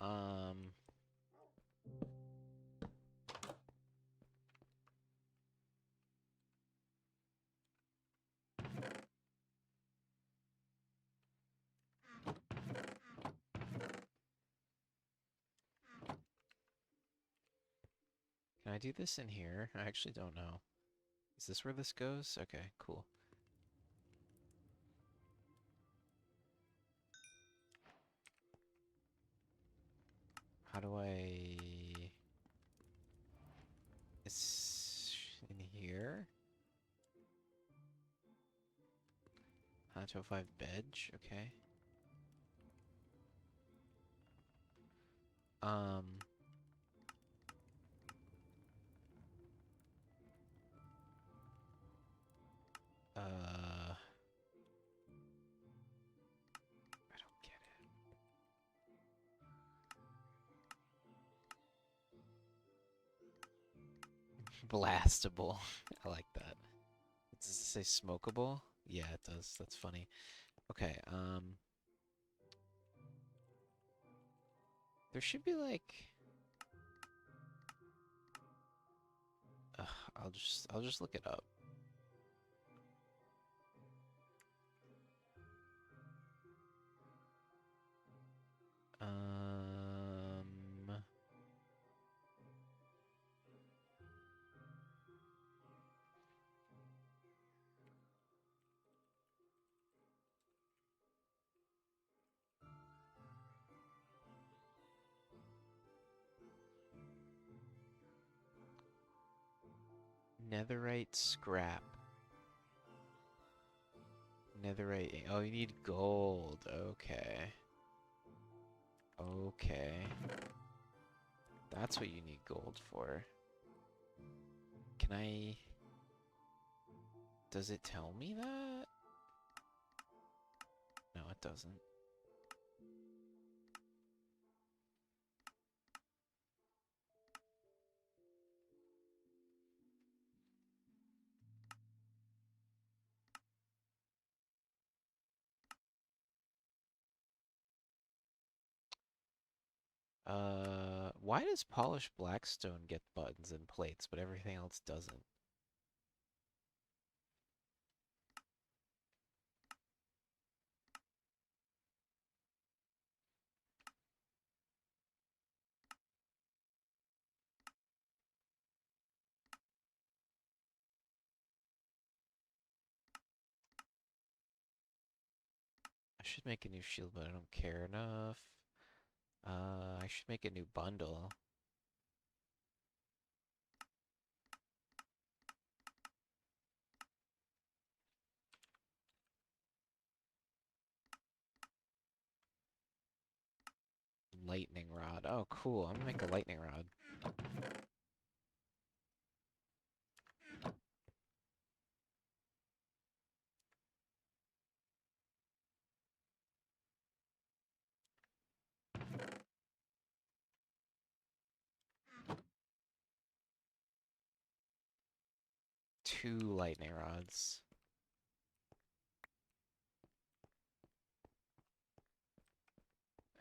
Um, can I do this in here? I actually don't know. Is this where this goes? Okay, cool. How do I... It's in here? 5 bed, okay. Um, I don't get it. Blastable. I like that. Does it say smokable? Yeah, it does. That's funny. Okay, there should be like... Ugh, I'll just look it up. Um, Netherite scrap. Netherite. Oh, you need gold. Okay. Okay. That's what you need gold for. Can I... Does it tell me that? No, it doesn't. Why does polished blackstone get buttons and plates, but everything else doesn't? I should make a new shield, but I don't care enough. I should make a new bundle. Lightning rod. Oh, cool. I'm gonna make a lightning rod. 2 lightning rods.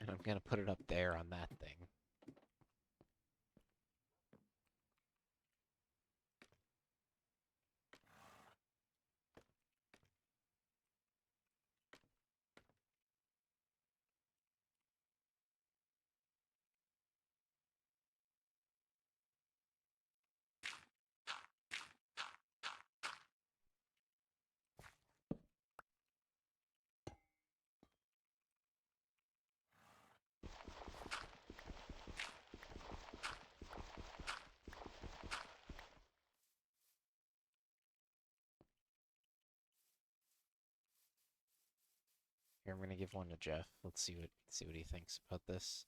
And I'm gonna put it up there on that thing. Here, I'm gonna give one to Jeff. Let's see what he thinks about this.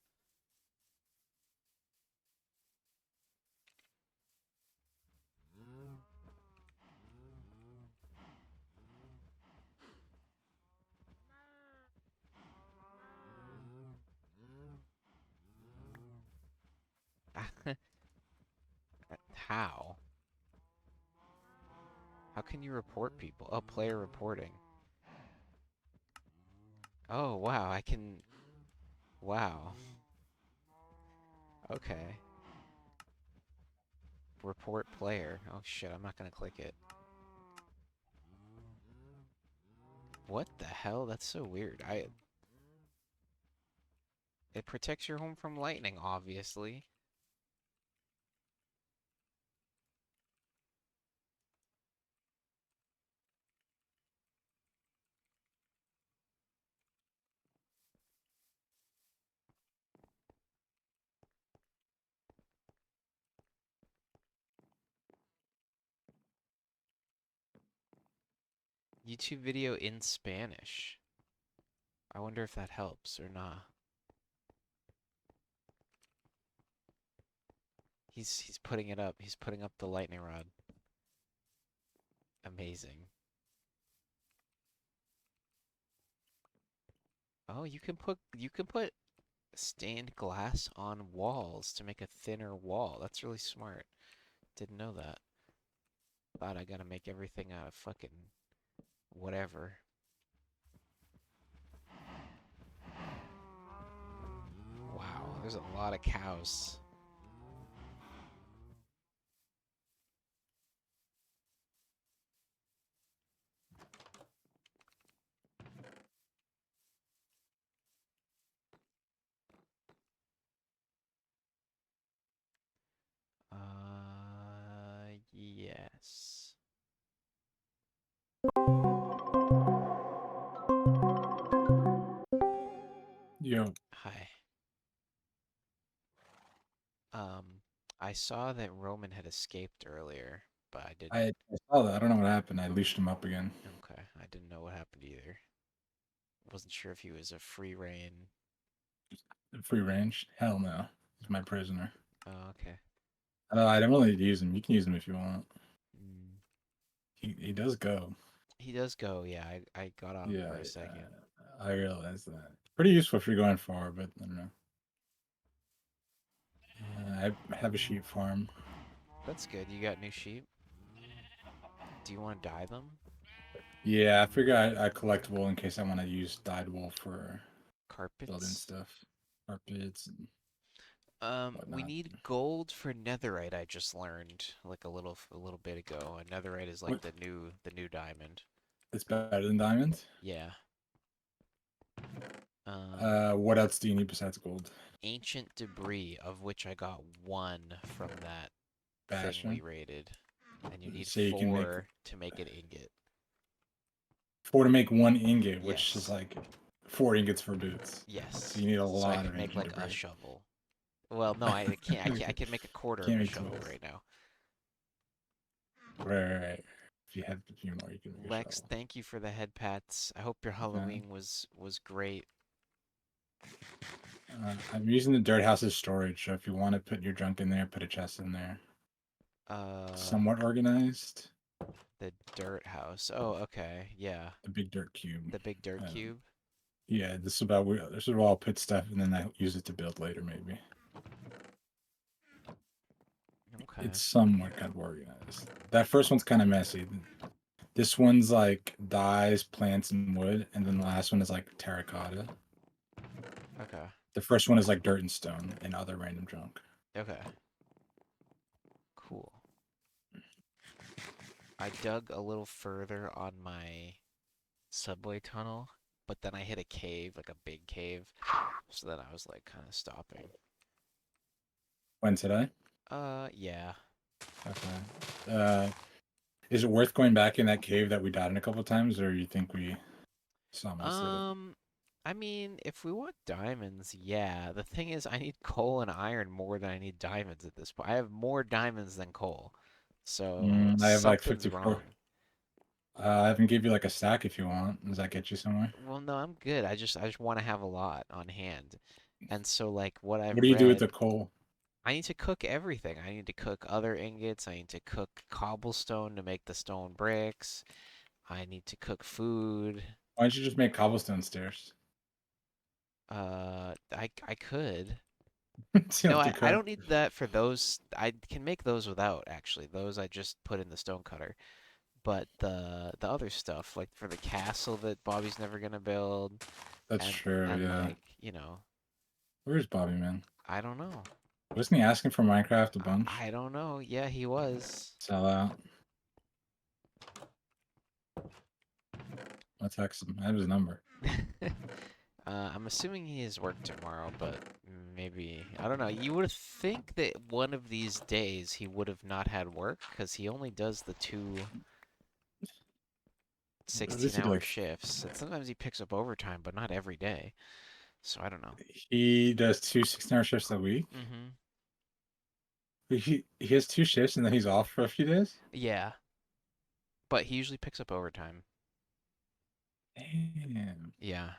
How? How can you report people? Oh, player reporting. Oh, wow, I can... Wow. Okay. Report player. Oh shit, I'm not gonna click it. What the hell? That's so weird. It protects your home from lightning, obviously. YouTube video in Spanish. I wonder if that helps or not. He's putting it up. He's putting up the lightning rod. Amazing. Oh, you can put stained glass on walls to make a thinner wall. That's really smart. Didn't know that. Thought I gotta make everything out of fucking whatever. Wow, there's a lot of cows. Yes. Yo, Hi. Um, I saw that Roman had escaped earlier, but I didn't. I saw that. I don't know what happened. I leashed him up again. Okay, I didn't know what happened either. Wasn't sure if he was a free reign. Free range? Hell no. He's my prisoner. Oh, okay. I don't really use him. You can use him if you want. Mm. He does go. He does go, yeah. I got off Yeah, for a second. I realize that. Pretty useful if you're going far, but I don't know. I have a sheep farm. That's good. You got new sheep? Do you want to dye them? Yeah, I figure I collect wool in case I want to use dyed wool for building Carpets? stuff, carpets and We whatnot. need gold for netherite, I just learned like a little bit ago. A netherite is like What? the new diamond. It's better than diamond. Yeah. Um, What else do you need besides gold? Ancient debris, of which I got one from that thing we Bastion. raided. And you need So you can make four to make an ingot. 4 to make 1 ingot, which is Yes. like 4 ingots for boots. So Yes. you need a So I lot could of make ancient like a debris. shovel. Well, no, I can't. I can make a quarter of Can't a make shovel tools. right now. Right. If you have a few more, you can make a Lex, shovel. thank you for the head pats. I hope your Okay. Halloween was great. I'm using the dirt house as storage, so if you want to put your junk in there, put a chest in there. Uh, Somewhat organized. the dirt house. Oh, okay. Yeah. The big dirt cube. The big dirt Uh, cube. yeah, this is where I'll put stuff, and then I use it to build later, maybe. Okay. It's somewhat kind of organized. That first one's kind of messy. This one's like dyes, plants, and wood, and then the last one is like terracotta. Okay. The first one is like dirt and stone and other random junk. Okay. Cool. I dug a little further on my subway tunnel, but then I hit a cave, like a big cave. So then I was like kind of stopping. When today? Yeah. Okay. Is it worth going back in that cave that we died in a couple of times, or you think we saw most of it? Um, I mean, if we want diamonds, yeah. The thing is, I need coal and iron more than I need diamonds at this point. I have more diamonds than coal. So I have like something's 54. wrong. I can give you like a stack if you want. Does that get you somewhere? Well, no, I'm good. I just want to have a lot on hand. And so like what What I've do you do with the read, coal? I need to cook everything. I need to cook other ingots. I need to cook cobblestone to make the stone bricks. I need to cook food. Why don't you just make cobblestone stairs? I could. So you No, have to I cook. don't need that for those. I can make those without, actually. Those I just put in the stone cutter. But the other stuff, like for the castle that Bobby's never gonna build, That's and true, and yeah. like, Where's Bobby, man? I don't know. Wasn't he asking for Minecraft a bunch? I don't know. Yeah, he was. Sell out. I'll text him. I have his number. I'm assuming he has work tomorrow, but maybe I don't know. You would think that one of these days he would have not had work because he only does the two At least he did 16-hour like shifts, and sometimes he picks up overtime, but not every day. So I don't know. he does 2 16-hour shifts a week. Mm-hmm. He has 2 shifts and then he's off for a few days. Yeah, but he usually picks up overtime. Damn. Yeah,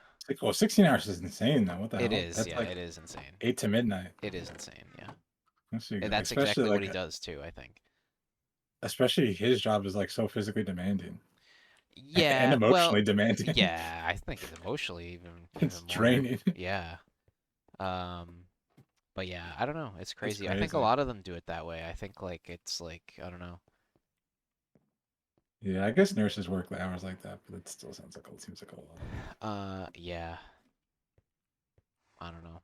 Well, 16 hours is insane though. What the it hell? is. That's Yeah, like it is insane. 8 to midnight. It is insane. Yeah, That's pretty and good. that's Especially exactly what he like does too, I think. especially his job is like so physically demanding and Yeah, well, emotionally demanding. yeah, I think it's emotionally even It's more. draining. Yeah. Um, but yeah, I don't know. It's That's crazy. I think a crazy. lot of them do it that way. I think like it's like I don't know. Yeah, I guess nurses work the hours like that, but it still seems like a lot. Yeah, I don't know.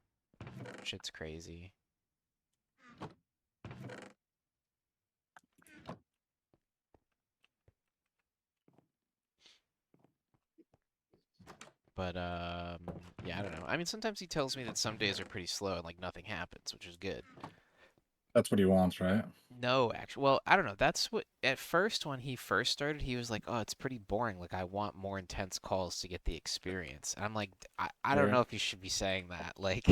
Shit's crazy. But yeah, I don't know. I mean, sometimes he tells me that some days are pretty slow and like nothing happens, which is good. That's what he wants, right? No, actually, well, I don't know. That's what at first when he first started, he was like, "Oh, it's pretty boring. Like I want more intense calls to get the experience." And I'm like, I don't Right. know if you should be saying that. Like,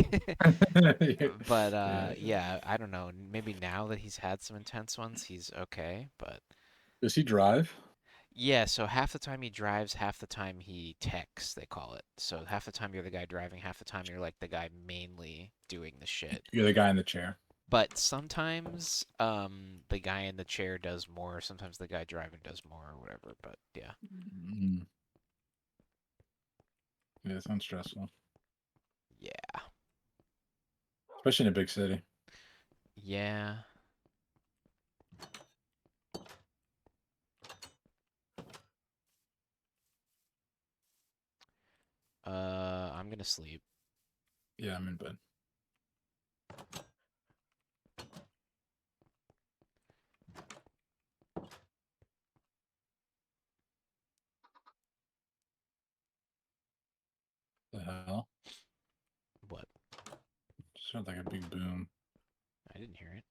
Yeah. but Yeah. yeah, I don't know. Maybe now that he's had some intense ones, he's okay. But Does he drive? yeah, so half the time he drives, half the time he texts, they call it. So half the time you're the guy driving, half the time you're like the guy mainly doing the shit. You're the guy in the chair. But sometimes the guy in the chair does more, sometimes the guy driving does more or whatever. But yeah. Mm. Yeah, it sounds stressful, Yeah. especially in a big city. Yeah. I'm gonna sleep. Yeah, I'm in bed. The hell? What? Just heard like a big boom. I didn't hear it.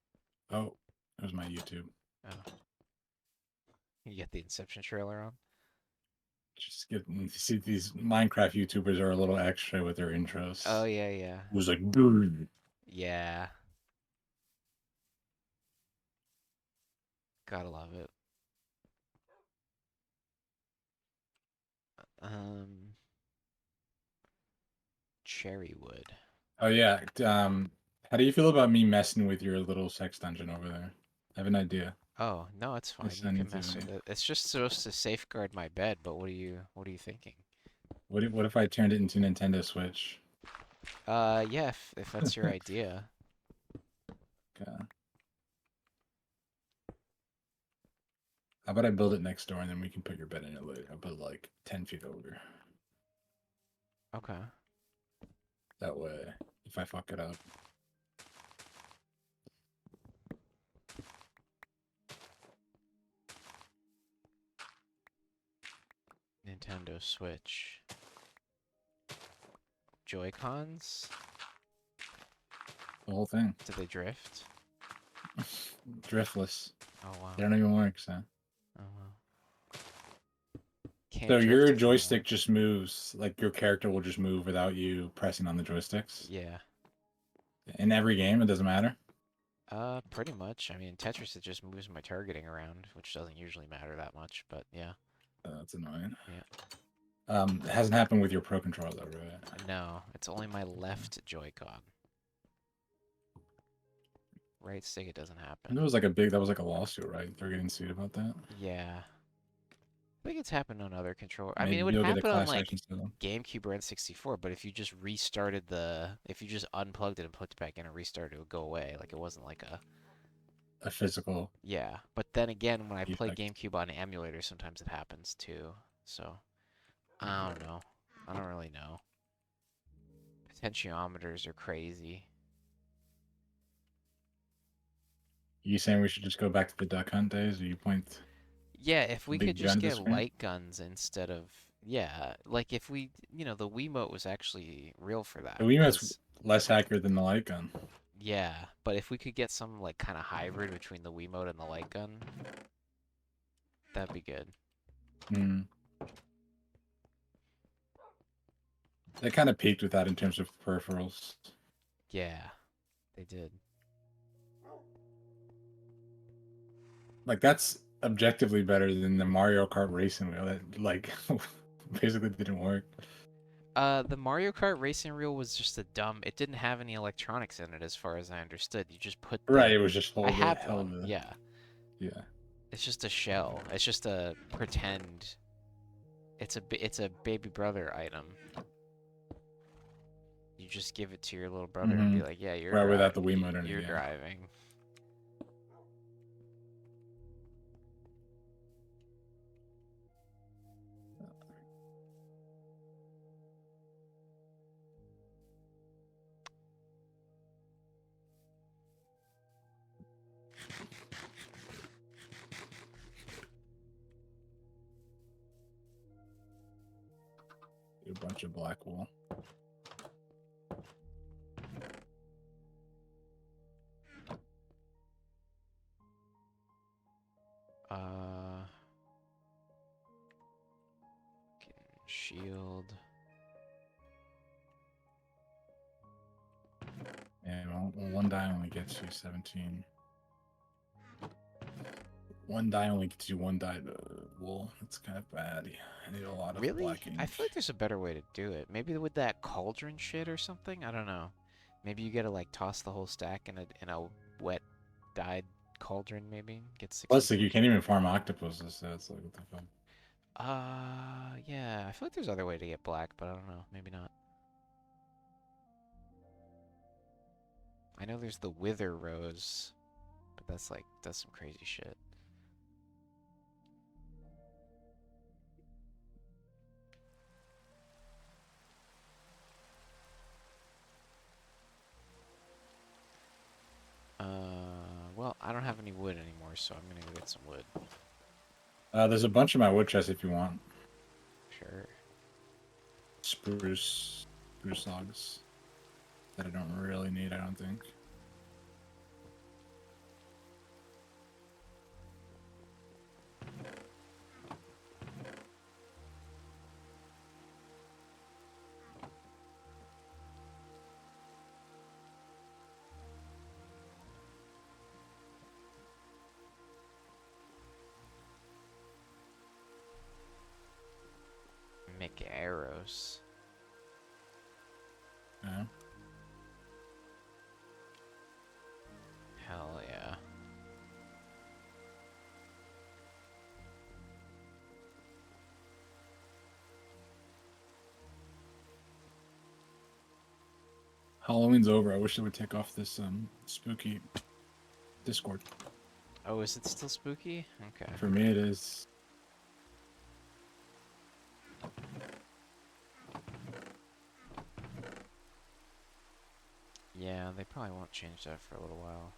Oh, it was my YouTube. Oh. You get the Inception trailer on? Just get you see these Minecraft YouTubers are a little extra with their Oh intros. yeah, yeah. It was like, dude. Yeah. Gotta love it. Um, Cherrywood. Oh yeah. How do you feel about me messing with your little sex dungeon over there? I have an idea. Oh, no, it's I fine. You send can it to mess me. with it. It's just supposed to safeguard my bed, but what are you thinking? What if I turned it into Nintendo Switch? Yeah, if that's your idea. Okay. How about I build it next door and then we can put your bed in it later? I'll put it like 10 feet over. Okay. That way, if I fuck it up. Nintendo Switch. Joy-Cons? The whole thing. Do they drift? Driftless. Oh wow. They don't even work, so. Oh wow. Can't So drift your if you joystick want. just moves, like your character will just move without you pressing on the joysticks. Yeah. In every game, it doesn't matter. Pretty much. I mean, Tetris it just moves my targeting around, which doesn't usually matter that much, but yeah. That's annoying. Yeah. It hasn't happened with your Pro Controller, though, right? No, it's only my left Joy-Con. Right stick it doesn't And happen. there was like a lawsuit, right? They're getting sued about that. Yeah. I think it's happened on other controller. I mean, it Maybe would you'll get a happen on class like action suit. GameCube or N64, but if you just if you just unplugged it and plugged it back in and restarted, it would go away. Like it wasn't like a, A physical yeah. But then again, when I play defect. GameCube on emulator, sometimes it happens too. So, I don't know. I don't really know. Potentiometers are crazy. You saying we should just go back to the duck hunt days? Or you point Yeah, if the we could big gun just at the get screen? light guns instead of yeah, like if we, the Wiimote was actually real for The that, Wiimote's cause less accurate than the light gun. yeah, but if we could get some like kind of hybrid between the Wiimote and the light gun, that'd be good. Hmm. They kind of peaked with that in terms of peripherals. Yeah, they did. Like that's objectively better than the Mario Kart racing wheel that like basically didn't work. The Mario Kart racing reel was just a dumb. It didn't have any electronics in it, as far as I understood. You just put Right, the. it was just I hold it, have held one. the Yeah, yeah. it's just a shell. It's just a pretend. It's a baby brother item. You just give it to your little brother and Mm-hmm. be like, "Yeah, Right, without the Wiimote in it, you're yeah. driving." A bunch of black wool. Uh, shield. And well, one die only gets you 17. One die only gets you one die wool. That's kind of bad. I need a lot of Really? black I ink. feel like there's a better way to do it. Maybe with that cauldron shit or something. I don't know. Maybe you gotta like toss the whole stack in a wet dyed cauldron. Maybe get Plus, like 64. you can't even farm octopuses, so it's like what the fuck. Yeah. I feel like there's other way to get black, but I don't know. Maybe not. I know there's the wither rose, but that's like does some crazy shit. Well, I don't have any wood anymore, so I'm gonna go get some wood. There's a bunch of my wood chests if you want. Sure. Spruce logs that I don't really need. I don't think. Make arrows. Yeah. Hell yeah. Halloween's over. I wish they would take off this spooky Discord. Oh, is it still spooky? Okay. For me, it is. Yeah, they probably won't change that for a little while.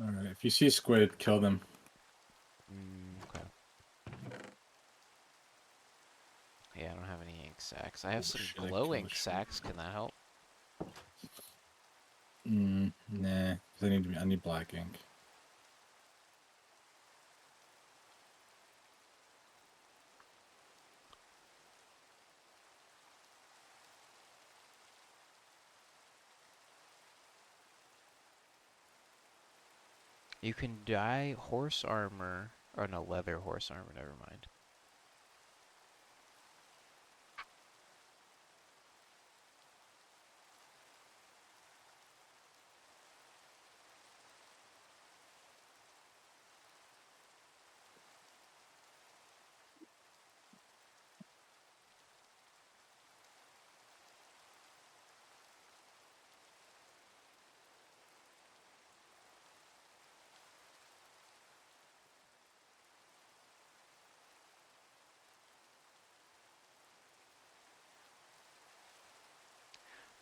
All right. If you see squid, kill them. Okay. Yeah, I don't have any ink sacks. I have some Shit, I glow killed a ink sheep. sacks. Can that help? Nah. I need black ink. You can dye horse armor. Oh no, leather horse armor. Never mind.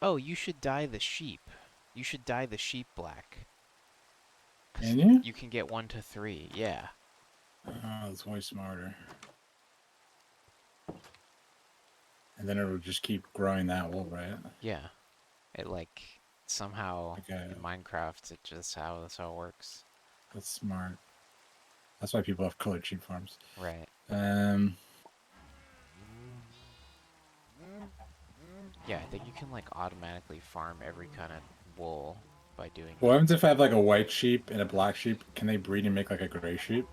Oh, you should dye the sheep. You should dye the sheep black. 'Cause Can you? you can get 1 to 3. Yeah. Oh, that's way smarter. And then it'll just keep growing that wool, right? Yeah. It like somehow Okay, in Minecraft that's how it works. that's smart. That's why people have colored sheep farms. Right. Um, Yeah, I think you can like automatically farm every kind of wool by doing what that. happens if I have like a white sheep and a black sheep? Can they breed and make like a gray sheep?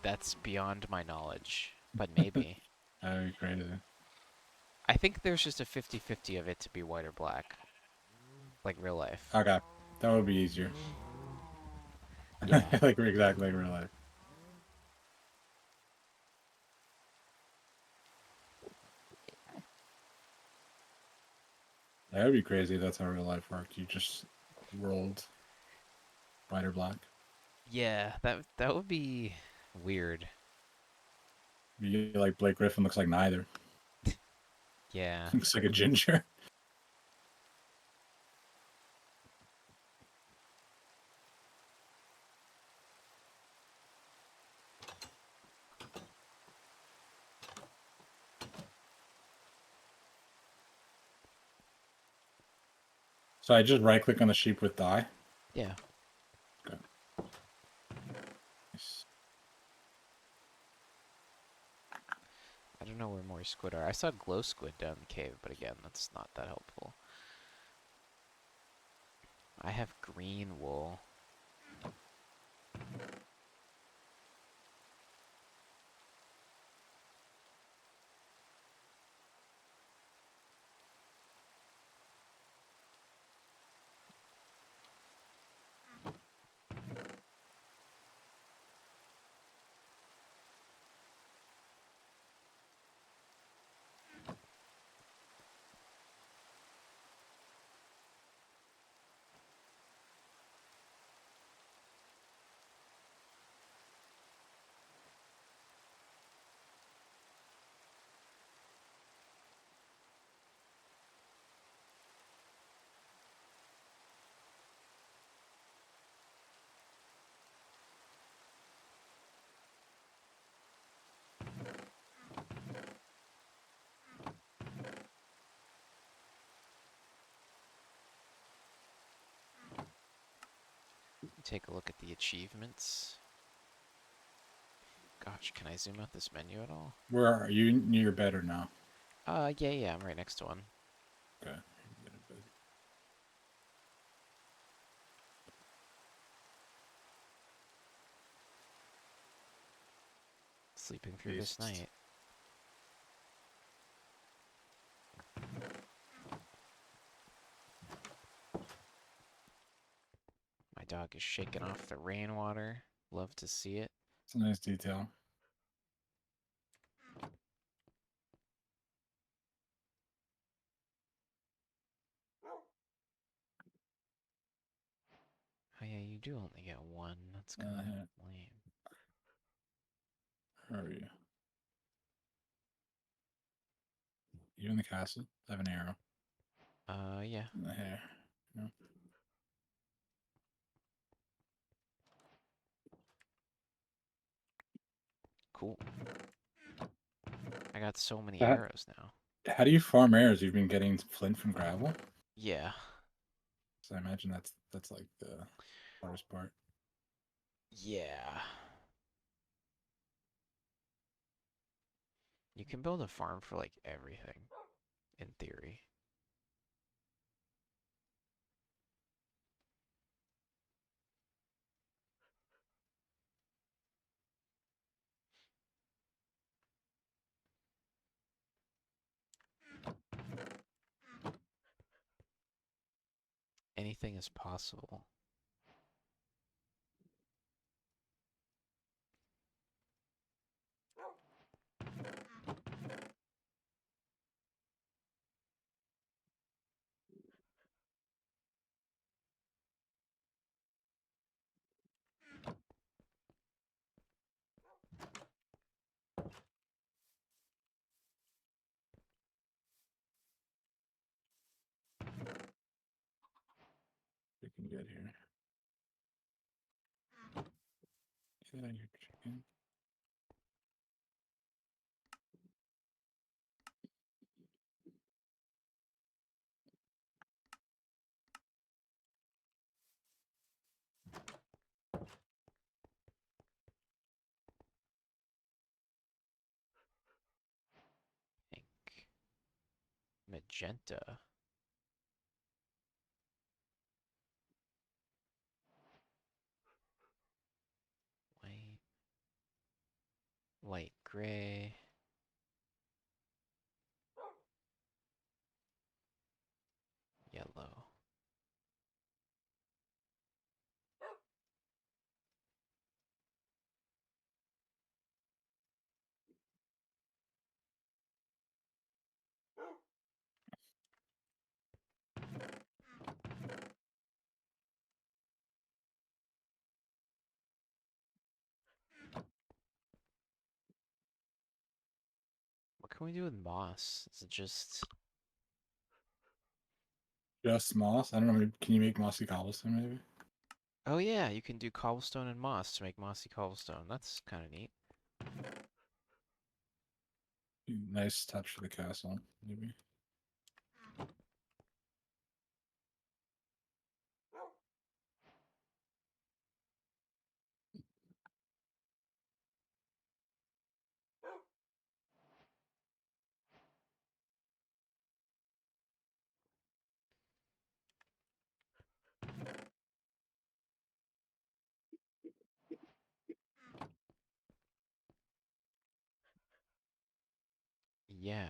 That's beyond my knowledge, but maybe. That'd be crazy. I think there's just a 50-50 of it to be white or black, like real life. Okay, that would be easier. Yeah. Like exactly like real life. That would be crazy. If that's how real life worked. You just rolled white or black. Yeah, that would be weird. You like Blake Griffin looks like neither. Yeah. Looks like a ginger. So I just right click on the sheep with dye. Yeah. Okay. Nice. I don't know where more squid are. I saw glow squid down the cave, but again, that's not that helpful. I have green wool. Take a look at the achievements. Gosh, can I zoom out this menu at all? Where are you? Near your bed or no? Yeah, I'm right next to one. Okay. Sleeping through this Beast. night. My dog is shaking off the rainwater. Love to see it. It's a nice detail. Oh yeah, you do only get one. That's kind of Yeah. lame. Where are you? You in the castle? I have an arrow. Yeah. In the hair. No. Cool. I got so many Uh, arrows now. How do you farm arrows? You've been getting flint from gravel? Yeah. So I imagine that's like the hardest part. Yeah. You can build a farm for like everything, in theory. Anything is possible. Get here. Get out of here, chicken. Pink. Magenta. White. Light gray. Yellow. What can we do with moss? Is it just... Just moss? I don't know. Can you make mossy cobblestone maybe? Oh yeah, you can do cobblestone and moss to make mossy cobblestone. That's kind of neat. Nice touch for the castle, maybe. Yeah.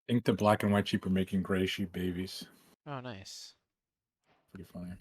I think the black and white sheep are making gray sheep babies. Oh, nice. Pretty funny.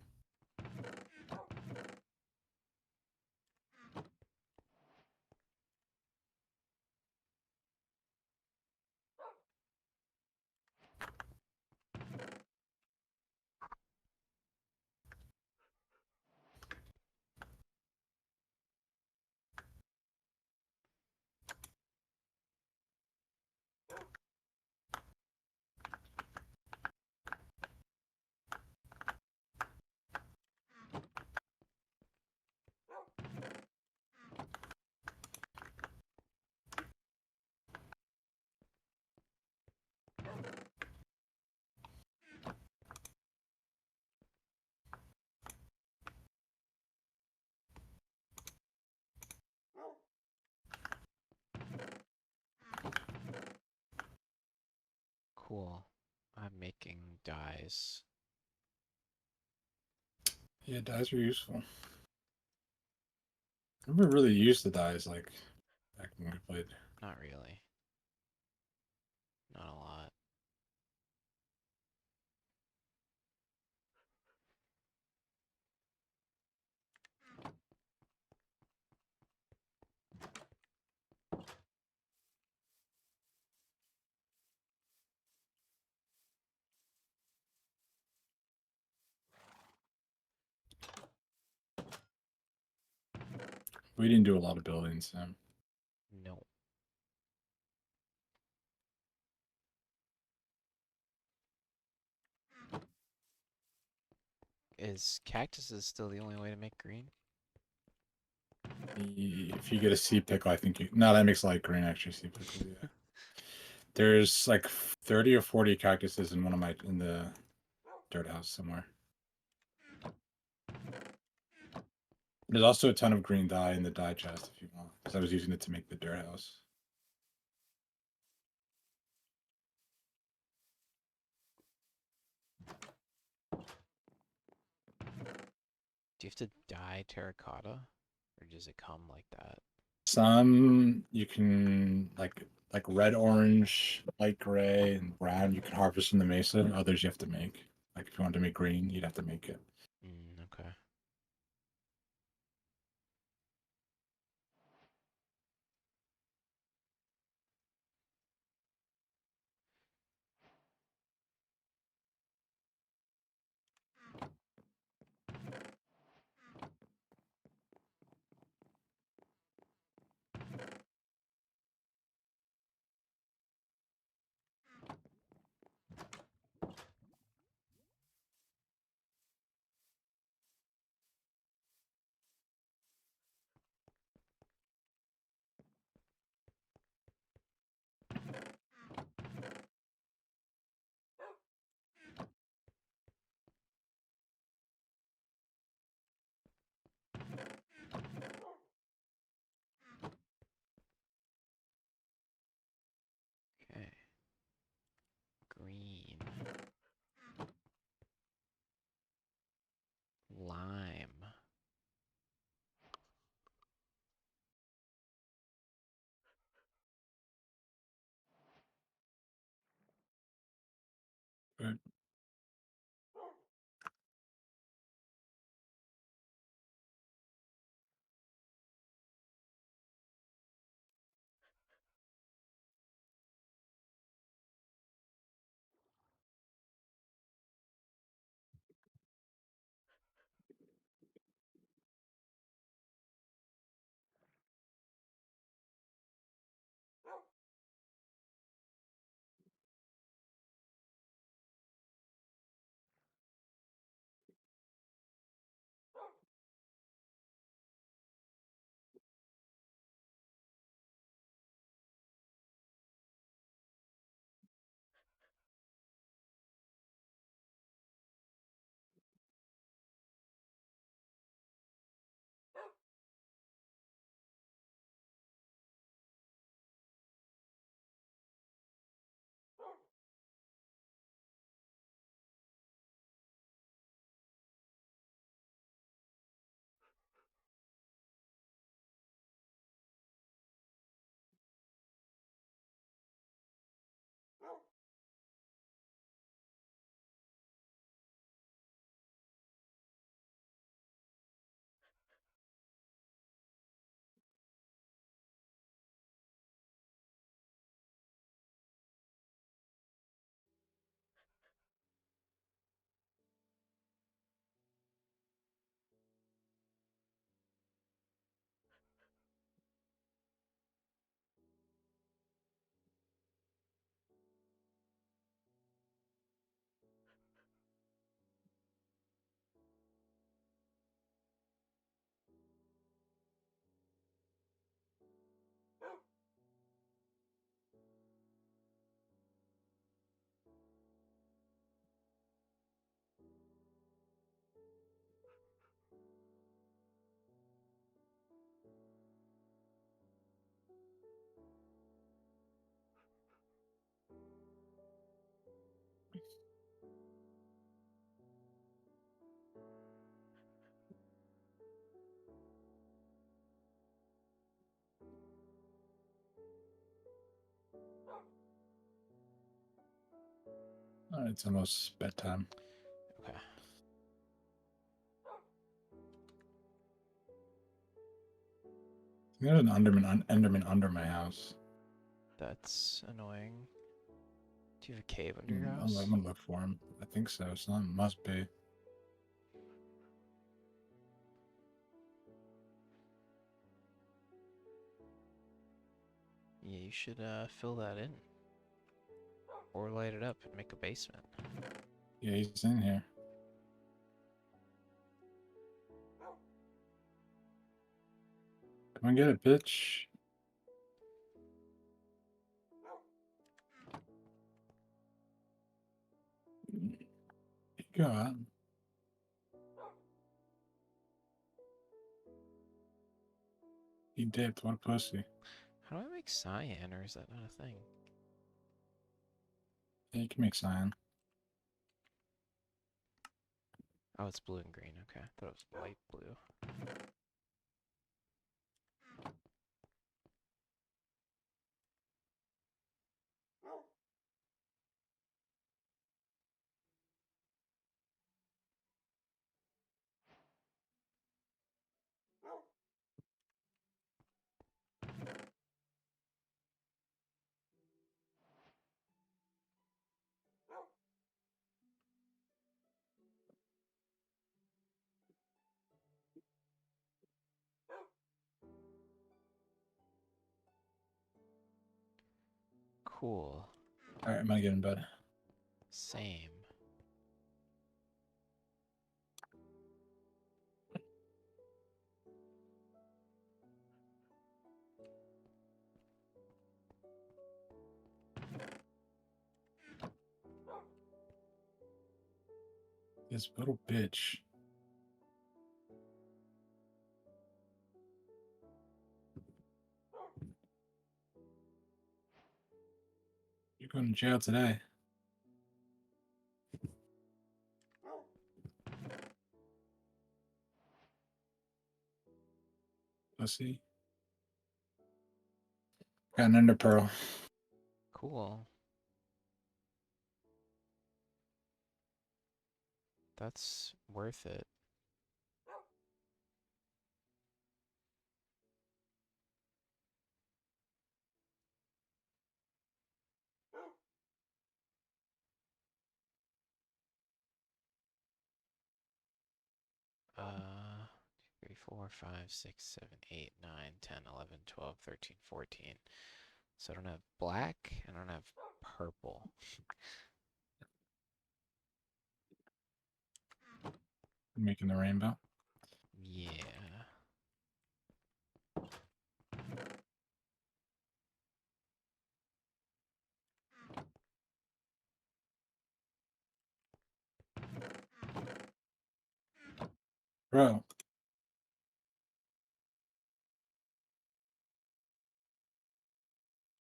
Cool. I'm making dyes. Yeah, dyes are useful. I never really used the dyes like back when we played. Not really. Not a lot. We didn't do a lot of building, so No. Is cactuses still the only way to make green? if you get a sea pickle, I think you. No, that makes light green actually. Sea pickle, yeah. There's like 30 or 40 cactuses in in the dirt house somewhere. There's also a ton of green dye in the dye chest if you want, because I was using it to make the dirt house. Do you have to dye terracotta? Or does it come like that? Some you can like red, orange, light gray, and brown. You can harvest from the mesa. Others you have to make. Like if you want to make green, you'd have to make it. Okay. Good. It's almost bedtime. Okay. There's an Enderman under my house. That's annoying. Do you have a cave under your I'm house? gonna look for him. I think so. Something must be. Yeah, you should fill that in. Or light it up and make a basement. Yeah, he's in here. Come and get it, bitch. You go out. He dipped. What a pussy. How do I make cyan, or is that not a thing? Yeah, you can make cyan. Oh, it's blue and green. Okay, I thought it was light blue. Cool. All right, I'm gonna get in bed. Same. This little bitch. You're going to jail today. Pussy. Got an ender pearl. Cool. That's worth it. Uh, 3, 4, 5, 6, 7, 8, 9, 10, 11, 12, 13, 14. So I don't have black, and I don't have purple. Making the rainbow. Yeah. Bro.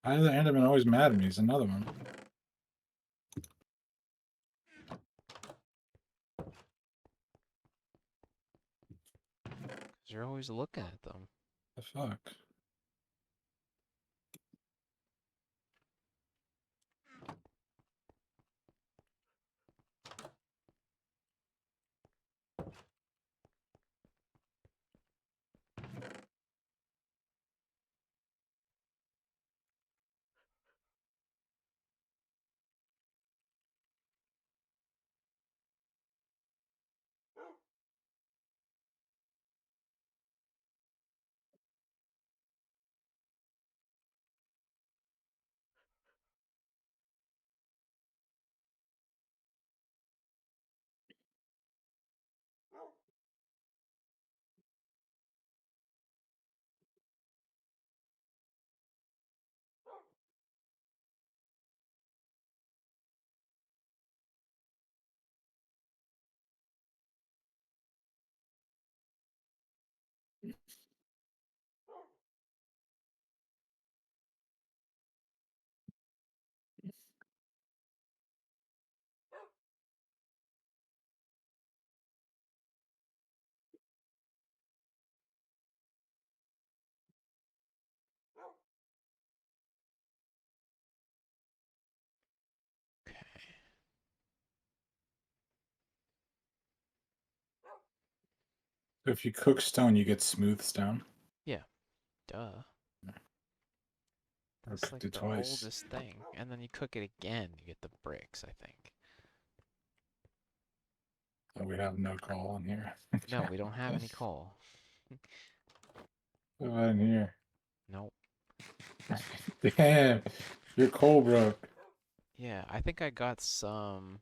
Why is the Enderman always mad at me? He's another one. Because you're always looking at them. The fuck? Okay. If you cook stone, you get smooth stone. Yeah. Duh. Or That's like cooked it the twice. oldest thing. And then you cook it again, you get the bricks, I think. Oh, we have no coal in here. No, we don't have any coal. What about in here? Nope. Damn, your coal broke. Yeah, I think I got some.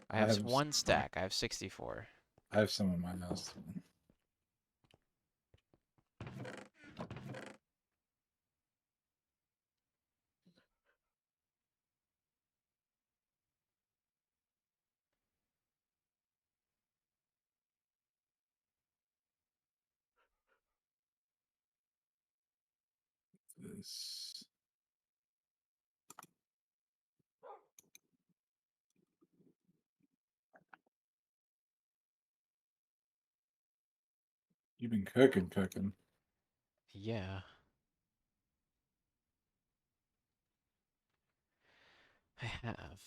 I I have have one stack. I have 64. I have some in my house. This. You've been cooking. Yeah, I have.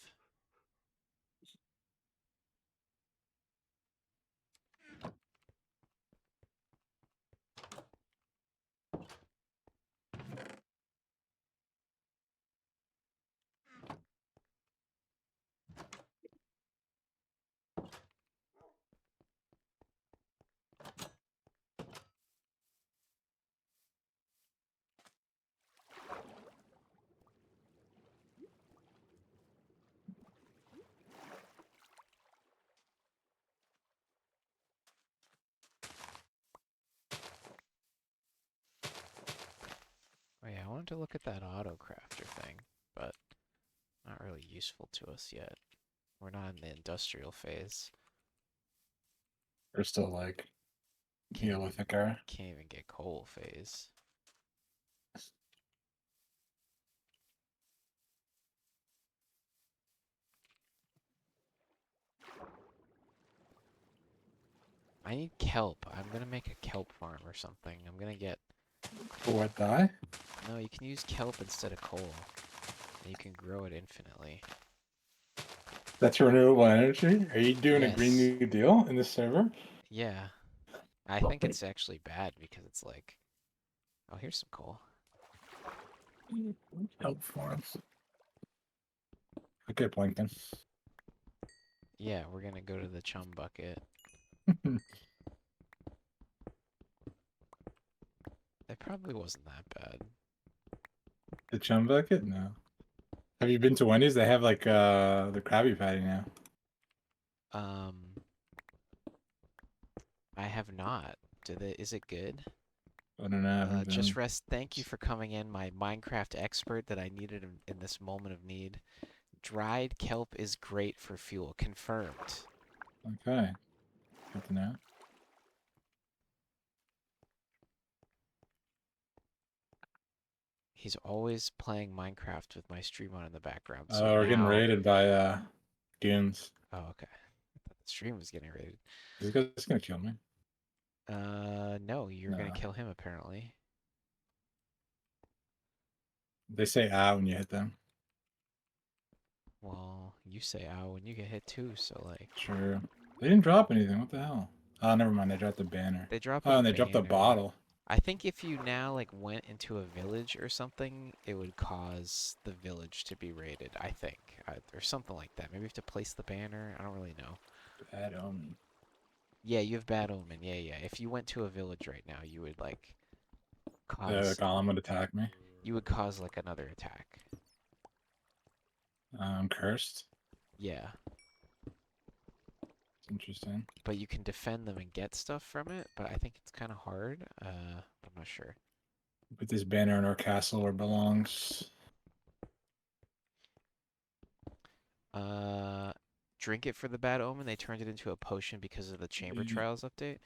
Oh yeah, I wanted to look at that auto crafter thing, but not really useful to us yet. We're not in the industrial phase. We're still like Can't even, Neolithic era. can't even get coal phase. I need kelp. I'm gonna make a kelp farm or something. I'm gonna get... For what die? No, you can use kelp instead of coal. And you can grow it infinitely. That's renewable energy. Are you doing a Green Yes. New Deal in this server? Yeah. I think it's actually bad because it's like, oh, here's some coal. Help for us. Okay, Plankton. Yeah, we're gonna go to the chum bucket. It probably wasn't that bad. The chum bucket? No. Have you been to Wendy's? They have like the Krabby Patty now. Um, I have not. Is it good? I don't know. I haven't Just been. Rest, thank you for coming in, my Minecraft expert that I needed in this moment of need. Dried kelp is great for fuel. Confirmed. Okay. Good to know. He's always playing Minecraft with my stream on in the background. So Oh, we're getting now, raided by goons. oh okay, I thought the stream was getting raided. This guy's gonna kill me. No, you're gonna No. kill him apparently. They say "ah" when you hit them. Well, you say ow when you get hit too, so like, Sure. They didn't drop anything. What the hell? Oh, never mind. They dropped the banner. they drop a Oh, and they dropped the banner. bottle. I think if you now like went into a village or something, it would cause the village to be raided. I think, or something like that. Maybe you have to place the banner. I don't really know. Bad omen. Yeah, you have bad omen. Yeah, yeah. If you went to a village right now, you would like The cause golem would attack me. like another attack. I'm cursed. Yeah, It's interesting. but you can defend them and get stuff from it. But I think it's kind of hard. I'm not sure. Put this banner in our castle where it belongs. Uh, Drink it for the bad omen. They turned it into a potion because of the Chamber Trials update.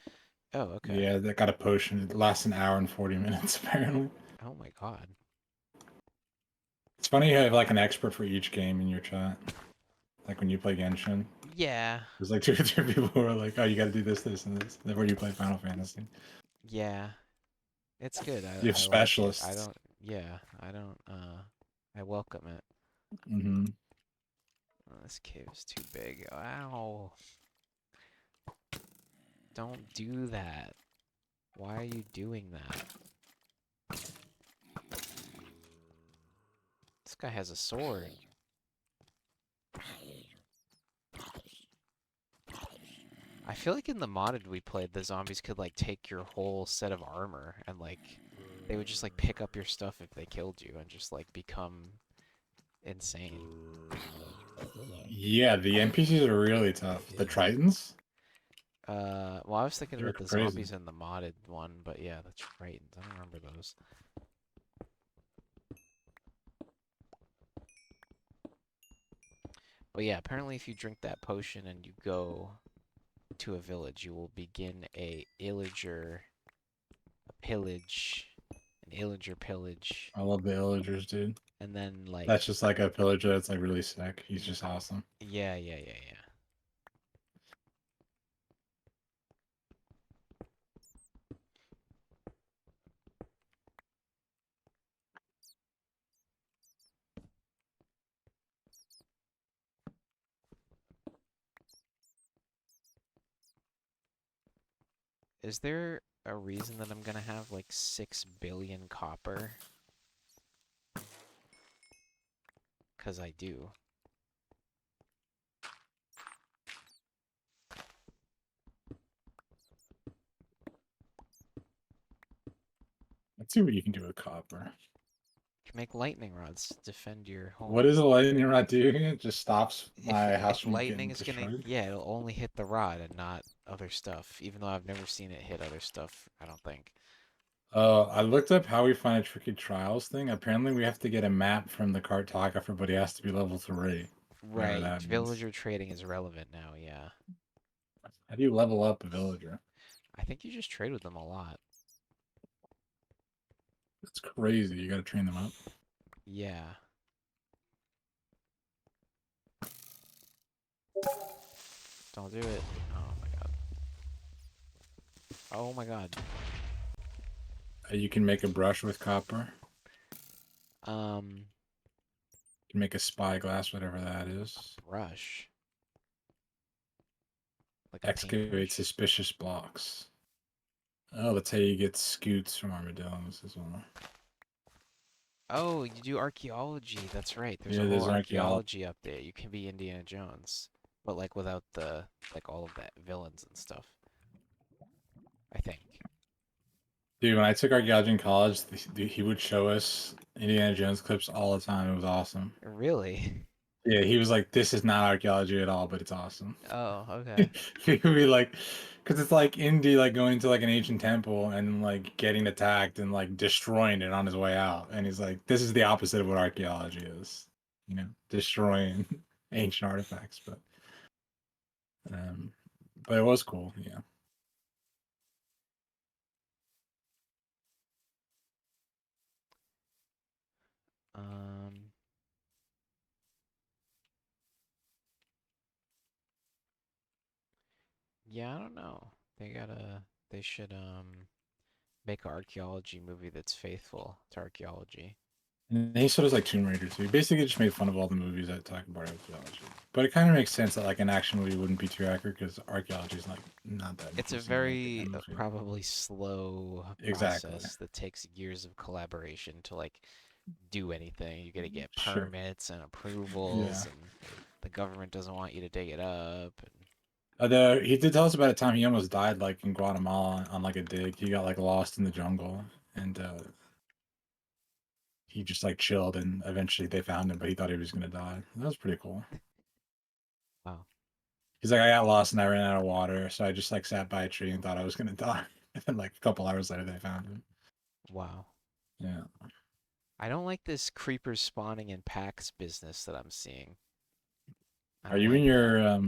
Oh, okay. Yeah, that got a potion. It lasts an hour and 40 minutes, apparently. Oh my god. It's funny you have like an expert for each game in your chat. Like when you play Genshin. Yeah, There's like 2 or 3 people who are like, oh, you gotta do this, this, and this. Then where you play Final Fantasy. yeah. It's good. You have I like it. specialists. I don't, I welcome it. Mm-hmm. Oh, this cave is too big. Ow. Don't do that. Why are you doing that? This guy has a sword. I feel like in the modded we played, the zombies could like take your whole set of armor and like they would just like pick up your stuff if they killed you and just like become insane. Yeah, the NPCs are really tough. The Tritons? Well, I was thinking They're about the crazy. zombies in the modded one, but yeah, the Tritons. I don't remember those. But yeah, apparently if you drink that potion and you go to a village, you will begin a illager, an illager pillage, I love the Illagers, dude. and then like, That's just like a pillager that's like really sick. He's just awesome. yeah, yeah, yeah, yeah. Is there a reason that I'm gonna have like 6 billion copper? 'Cause I do. Let's see what you can do with copper. You can make lightning rods to defend your home. What is a lightning rod doing? It just stops my house If from lightning getting is gonna, destroyed. yeah, it'll only hit the rod and not other stuff. Even though I've never seen it hit other stuff, I don't think. I looked up how we find a tricky trials thing. Apparently, we have to get a map from the cartographer, but he has to be level 3, whatever Right, that means. villager trading is relevant now, yeah. How do you level up a villager? I think you just trade with them a lot. It's crazy. You got to train them up. Yeah. Don't do it. Oh my god. Oh my god. You can make a brush with copper. Um, You can make a spyglass, whatever that is. Brush. Like a Excavate paintbrush? suspicious blocks. Oh, that's how you get scoots from armadillos as well. Oh, you do archaeology. That's right. There's a Yeah, whole there's an archaeology. archaeology update. You can be Indiana Jones, but like without the like all of that villains and stuff. I think. Dude, when I took archaeology in college, he would show us Indiana Jones clips all the time. It was awesome. Really? Yeah, he was like, "This is not archaeology at all, but it's awesome." Oh, okay. He would be like, because it's like Indy like going to like an ancient temple and like getting attacked and like destroying it on his way out, and he's like, "This is the opposite of what archaeology is, destroying ancient artifacts." Um, but it was cool, yeah. Um, yeah, I don't know. They should make an archaeology movie that's faithful to archaeology. And he sort of like Tomb Raider too. He basically just made fun of all the movies that talk about archaeology. But it kind of makes sense that like an action movie wouldn't be too accurate because archaeology is like not that It's a interesting to make a very movie. probably slow Exactly. process that takes years of collaboration to like do anything. You gotta get Sure. permits and Yeah. approvals, and the government doesn't want you to dig it up. And He did tell us about a time he almost died like in Guatemala on like a dig. He got like lost in the jungle and he just like chilled and eventually they found him, but he thought he was gonna die. That was pretty cool. wow, He's like, I got lost and I ran out of water, so I just like sat by a tree and thought I was gonna die. And then like a couple hours later they found him. wow. Yeah. I don't like this creepers spawning in packs business that I'm seeing. I Are don't you in like that. your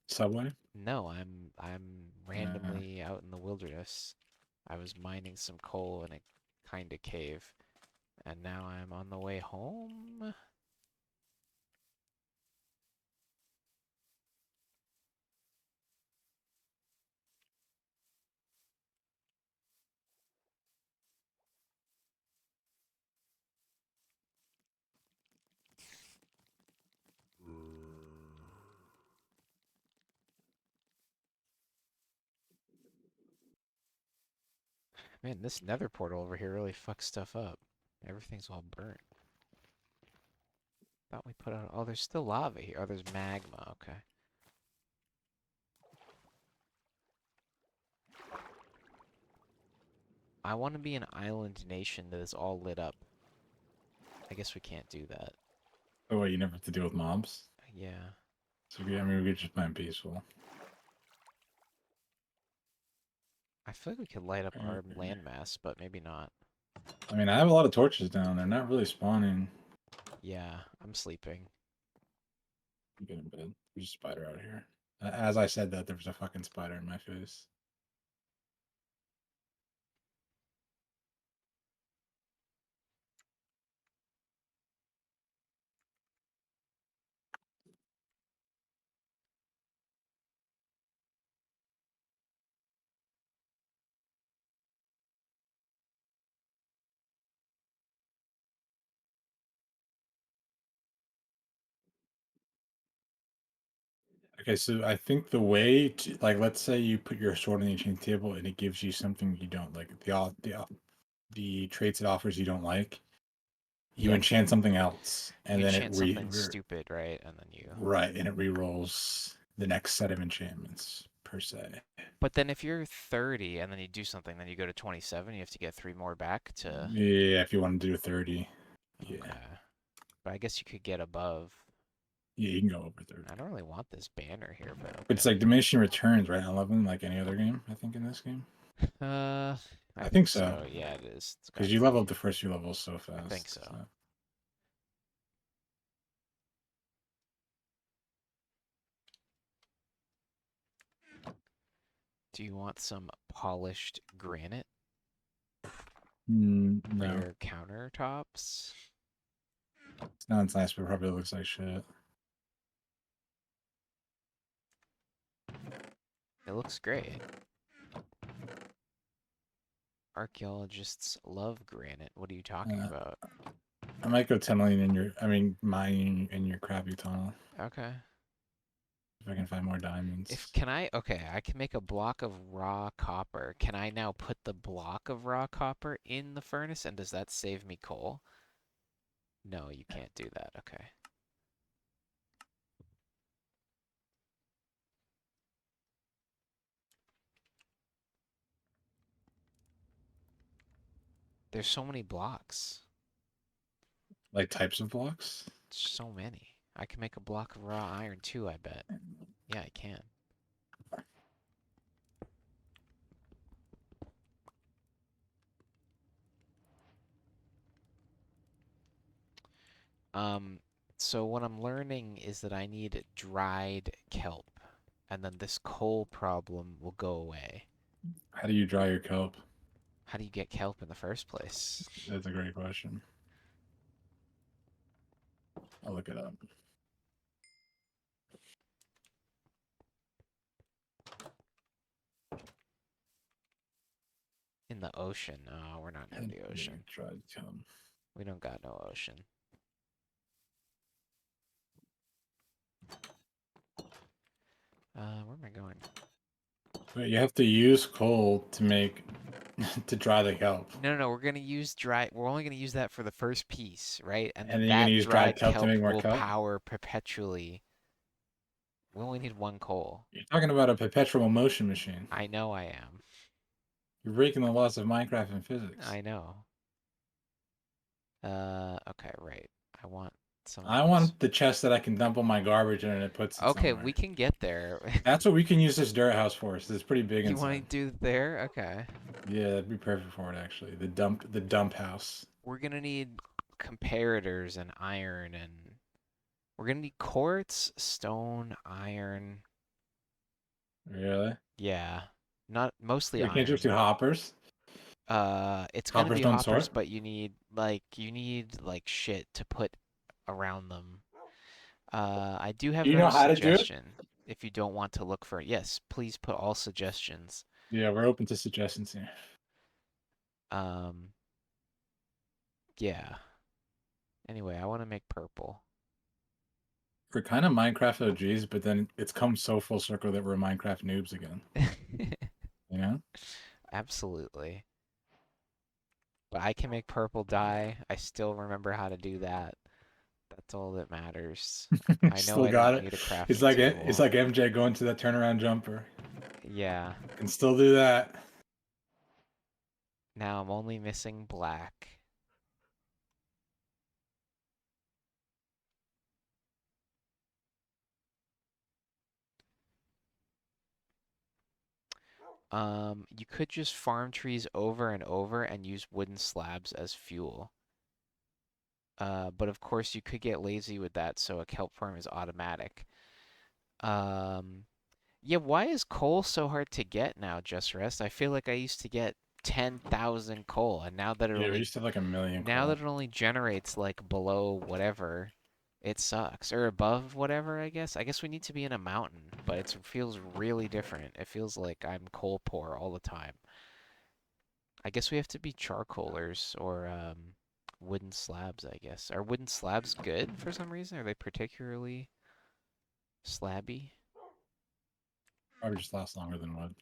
subway? No, I'm Uh, randomly out in the wilderness. I was mining some coal in a kind of cave, and now I'm on the way home. Man, this nether portal over here really fucks stuff up. Everything's all burnt. Thought we put out. Oh, there's still lava here. Oh, there's magma. Okay. I want to be an island nation that is all lit up. I guess we can't do that. oh wait, you never have to deal with mobs. Yeah. So I mean, we could just play in peaceful. I feel like we could light up our landmass, but maybe not. I mean, I have a lot of torches down. They're not really spawning. Yeah, I'm sleeping. Get in bed. There's a spider out here. As I said that, there was a fucking spider in my face. Okay, so I think the way to like, let's say you put your sword on the enchanting table and it gives you something you don't like. The traits it offers you don't like. You Yeah, enchant something else, you and then it enchant something stupid, right? And then you. right, and it re-rolls the next set of enchantments per se. But then if you're 30 and then you do something, then you go to 27, you have to get 3 more back to. Yeah, if you want to do a 30. Yeah. Okay. But I guess you could get above. Yeah, you can go over 30. I don't really want this banner here, but It's okay. like diminishing returns, right? 11, like any other game, I think, in this game. I I think think so. so. Yeah, it is. It's got Because you to level be. up the first few levels so I think fast. so. So. Do you want some polished granite for No. your countertops? It's not nice, but it probably looks like shit. It looks great. Archaeologists love granite. What are you talking Uh, about? I might go tunneling in your, I mean, mining in your crappy tunnel. Okay. If I can find more diamonds. Okay, I can make a block of raw copper. Can I now put the block of raw copper in the furnace, and does that save me coal? No, you can't do that. Okay. There's so many blocks. Like types of blocks? So many. I can make a block of raw iron too, I bet. Yeah, I can. Um, so what I'm learning is that I need dried kelp, and then this coal problem will go away. How do you dry your kelp? How do you get kelp in the first place? That's a great question. I'll look it up. In the ocean. No, we're not near the ocean. Dried kelp. We don't got no ocean. Where am I going? But you have to use coal to make to dry the kelp. No, we're gonna use dry. We're only gonna use that for the first piece, right? And And then then you're gonna that use dried dried kelp to kelp make more will kelp? power perpetually. We only need one coal. You're talking about a perpetual motion machine. I know I am. You're breaking the laws of Minecraft and physics. I know. Okay, right. I want some of I this. want the chest that I can dump all my garbage in and it puts it Okay, somewhere. we can get there. That's what we can use this dirt house for. So it's pretty big You want inside. to do there? Okay. Yeah, that'd be perfect for it actually. The dump house. We're gonna need comparators and iron, and we're gonna need quartz, stone, iron. Really? Yeah, not mostly We can't just do iron. hoppers. It's gonna Hoppers be don't hoppers, sort. but you need shit to put around them. I do have Do you know another how to do it? suggestion. If you don't want to look for it, yes, please put all suggestions. Yeah, we're open to suggestions here. Um, yeah. Anyway, I want to make purple. We're kind of Minecraft OGs, but then it's come so full circle that we're Minecraft noobs again. You know? Absolutely. But I can make purple dye. I still remember how to do that. That's all that matters. I know Still I got don't it. need a It's crafting like it's table. like MJ going to that turnaround jumper. Yeah. Can still do that. Now I'm only missing black. You could just farm trees over and over and use wooden slabs as fuel. But of course you could get lazy with that, so a kelp farm is automatic. Um, yeah, why is coal so hard to get now, Just Rest? I feel like I used to get 10,000 coal, and Yeah, we used to have like a million now coal. that it only generates like below whatever, it sucks. Or above whatever, I guess. I guess we need to be in a mountain, but it feels really different. It feels like I'm coal poor all the time. I guess we have to be charcoalers or wooden slabs, I guess. Are wooden slabs good for some reason? Are they particularly slabby? Probably just lasts longer than wood.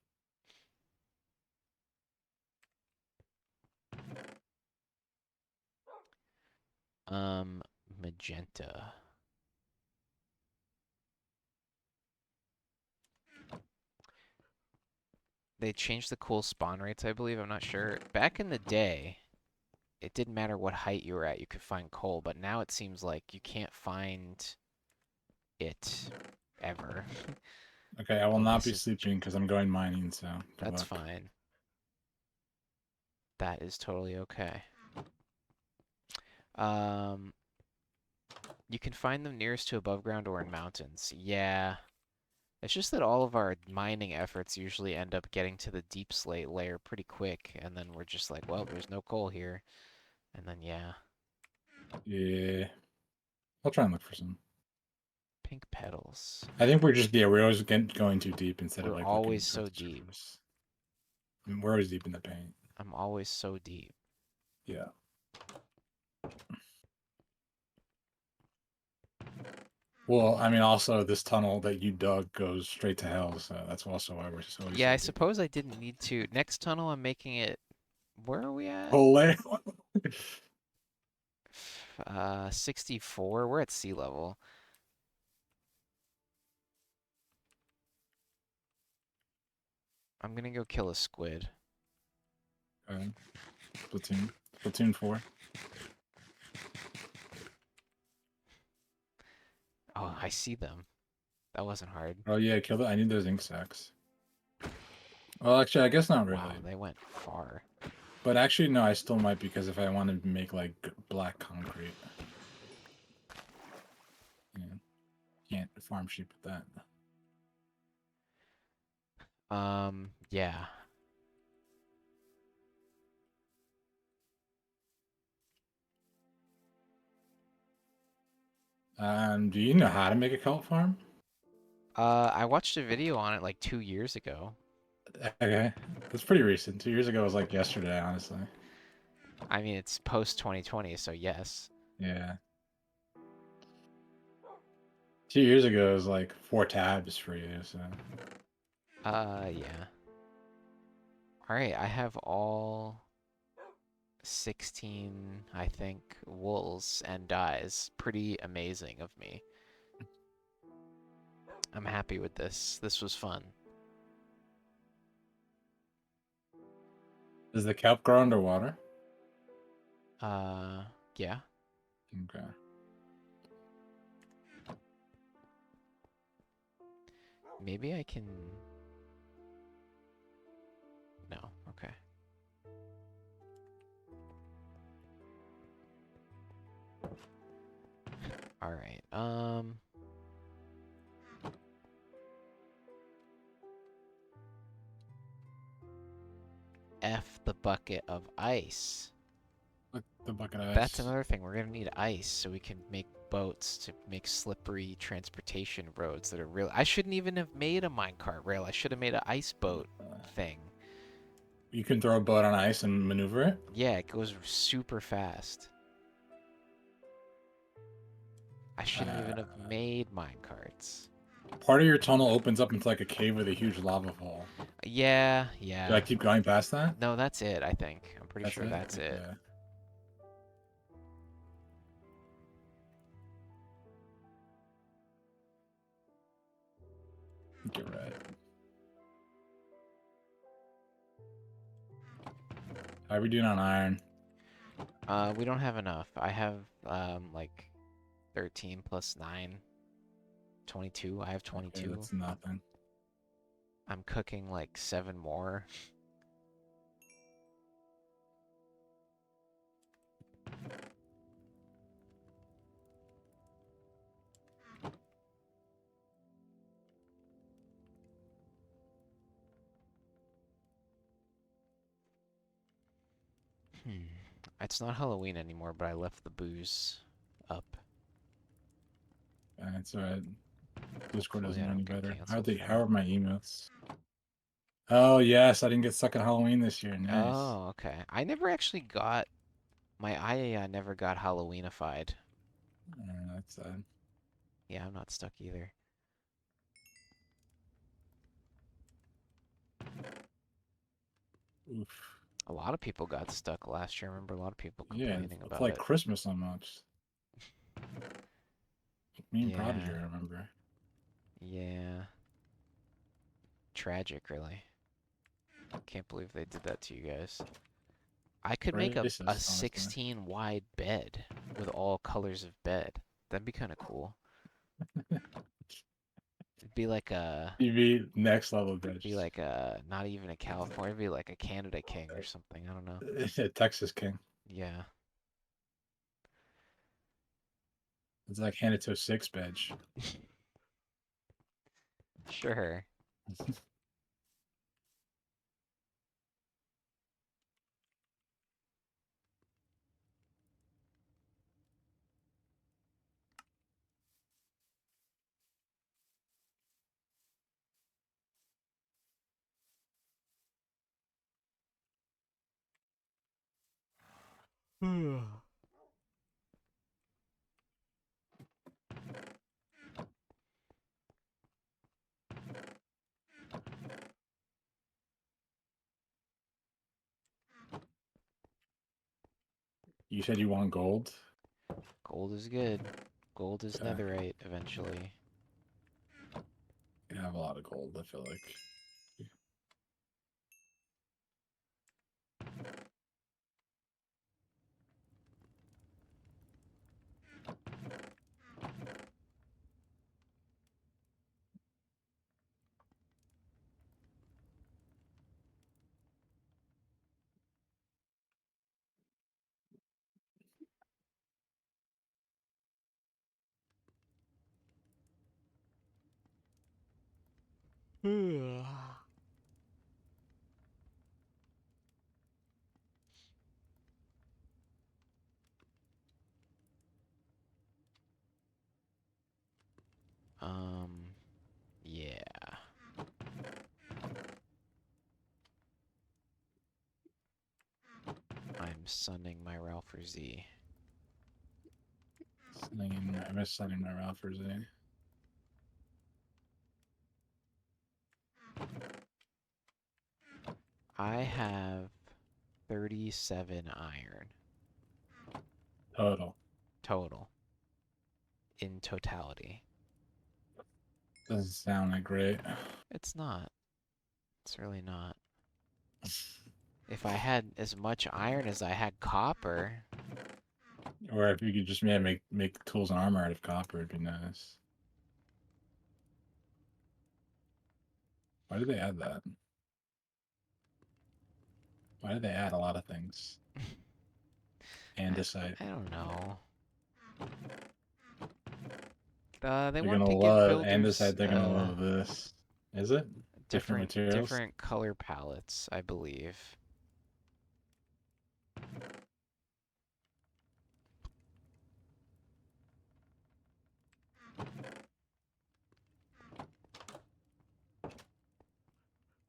Magenta. They changed the cool spawn rates, I believe. I'm not sure. Back in the day, it didn't matter what height you were at, you could find coal, but now it seems like you can't find it ever. Okay, I will Oh, not this be is sleeping because I'm going mining, so good that's luck. fine. That is totally okay. Um, you can find them nearest to above ground or in mountains. Yeah. It's just that all of our mining efforts usually end up getting to the deep slate layer pretty quick, and then we're just like, well, there's no coal here. And then, yeah. Yeah. I'll try and look for some. Pink petals. I think we're always going too deep instead of We're like looking always at so the deep. surface. I mean, we're always deep in the paint. I'm always so deep. Yeah. Well, I mean, also this tunnel that you dug goes straight to hell, so that's also why we're so Yeah, I stupid. suppose I didn't need to. Next tunnel, I'm making it. Where are we at? Ole. 64. We're at sea level. I'm gonna go kill a squid. Platoon. Platoon 4. Oh, I see them. That wasn't hard. Oh yeah, kill it. I need those ink sacs. Well, actually, I guess not Wow, really. they went far. But actually, no, I still might because if I want to make like black concrete, yeah, can't farm sheep with that. Yeah. Do you know how to make a kelp farm? I watched a video on it like 2 years ago. Okay, that's pretty recent. 2 years ago was like yesterday, honestly. I mean, it's post 2020, so yes. Yeah. 2 years ago was like 4 tabs for you, so Yeah. All right, I have all 16, I think, wools and dyes. Pretty amazing of me. I'm happy with this. This was fun. does the kelp grow underwater? Yeah. Okay. Maybe I can... No, okay. All right, F the bucket of ice. Look, the bucket of That's ice. another thing. We're gonna need ice so we can make boats to make slippery transportation roads that are real. I shouldn't even have made a minecart rail. I should have made an ice boat thing. You can throw a boat on ice and maneuver it. Yeah, it goes super fast. I shouldn't even have made minecarts. Part of your tunnel opens up into like a cave with a huge lava fall. Yeah, Do I yeah. keep going past that? No, that's it, I think. I'm pretty That's sure it? that's it. Okay. Get right. How are we doing on iron? We don't have enough. I have, like 13 plus 9. 22. I have Okay, 22. that's nothing. I'm cooking like 7 more. Hmm. It's not Halloween anymore, but I left the booze up. It's alright. Discord Hopefully doesn't I know any don't get better. canceled for How it. are my emails? Oh yes, I didn't get stuck at Halloween this year. Nice. Oh, okay. I never actually got I never got Halloweenified. That's sad. Yeah, I'm not stuck either. Oof. A lot of people got stuck last year. I remember a lot of people Yeah, complaining it's about like it. Christmas almost. Me and Prodigy, Yeah, I remember. yeah. Tragic, really. Can't believe they did that to you guys. I could make a Racist, honestly. 16 wide bed with all colors of bed. That'd be kind of cool. It'd be like a TV next level be bitch. like a not even a California, it'd be like a Canada King or something. I don't know. Texas King. Yeah. It's like handed to a six bitch. Sure. You said you want gold? Gold is good. Gold is Okay. netherite eventually. You have a lot of gold, I feel like. Yeah. I'm sunning my Ralpher Z. I miss setting my route for Z. I have 37 iron Total. total in totality. Doesn't sound that great. It's not. It's really not. If I had as much iron as I had copper, Or if you could just make tools and armor out of copper, it'd be nice. Why did they add that? Why did they add a lot of things? Andesite. I don't know. They They're wanted gonna to give love builders andesite. They're gonna love this. Is it different materials? different color palettes, I believe.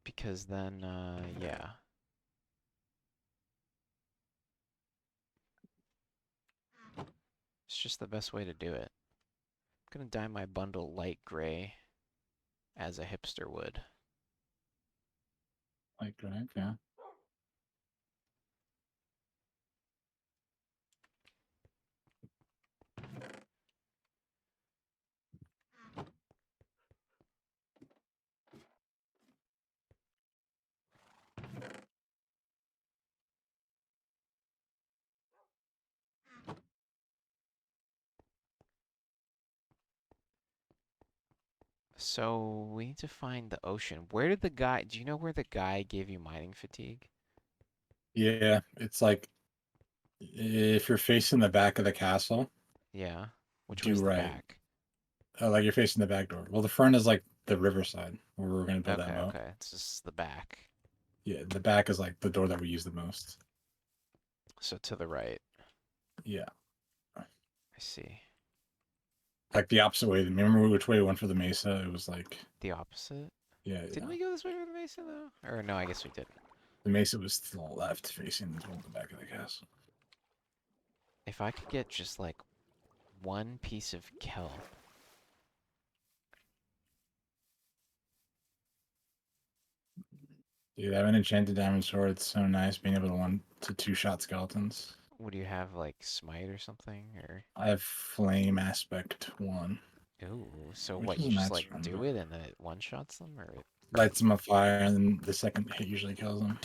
Because then, yeah. It's just the best way to do it. I'm gonna dye my bundle light gray as a hipster would. Like, right? Yeah. So we need to find the ocean. Where did the guy, do you know where the guy gave you mining fatigue? Yeah, it's like if you're facing the back of the castle, Yeah. Which do way's the right. back? Like you're facing the back door. Well, the front is like the riverside where we're gonna build that Okay, moat. okay. It's just the back. Yeah, the back is like the door that we use the most. So to the right. Yeah, I see. like the opposite way. Remember which way we went for the mesa? It was like, The opposite? yeah, Didn't we go this way for the mesa though? Or no, I guess we didn't. the mesa was to the left, facing the back of the castle. If I could get just like one piece of kelp. Dude, I have an enchanted diamond sword. It's so nice being able to one to two shot skeletons. Would you have like smite or something? Or I have flame aspect 1, ooh, so which what? is You a just nice like run, do but it and then it one shots them, or lights them on fire, and then the second hit usually kills them.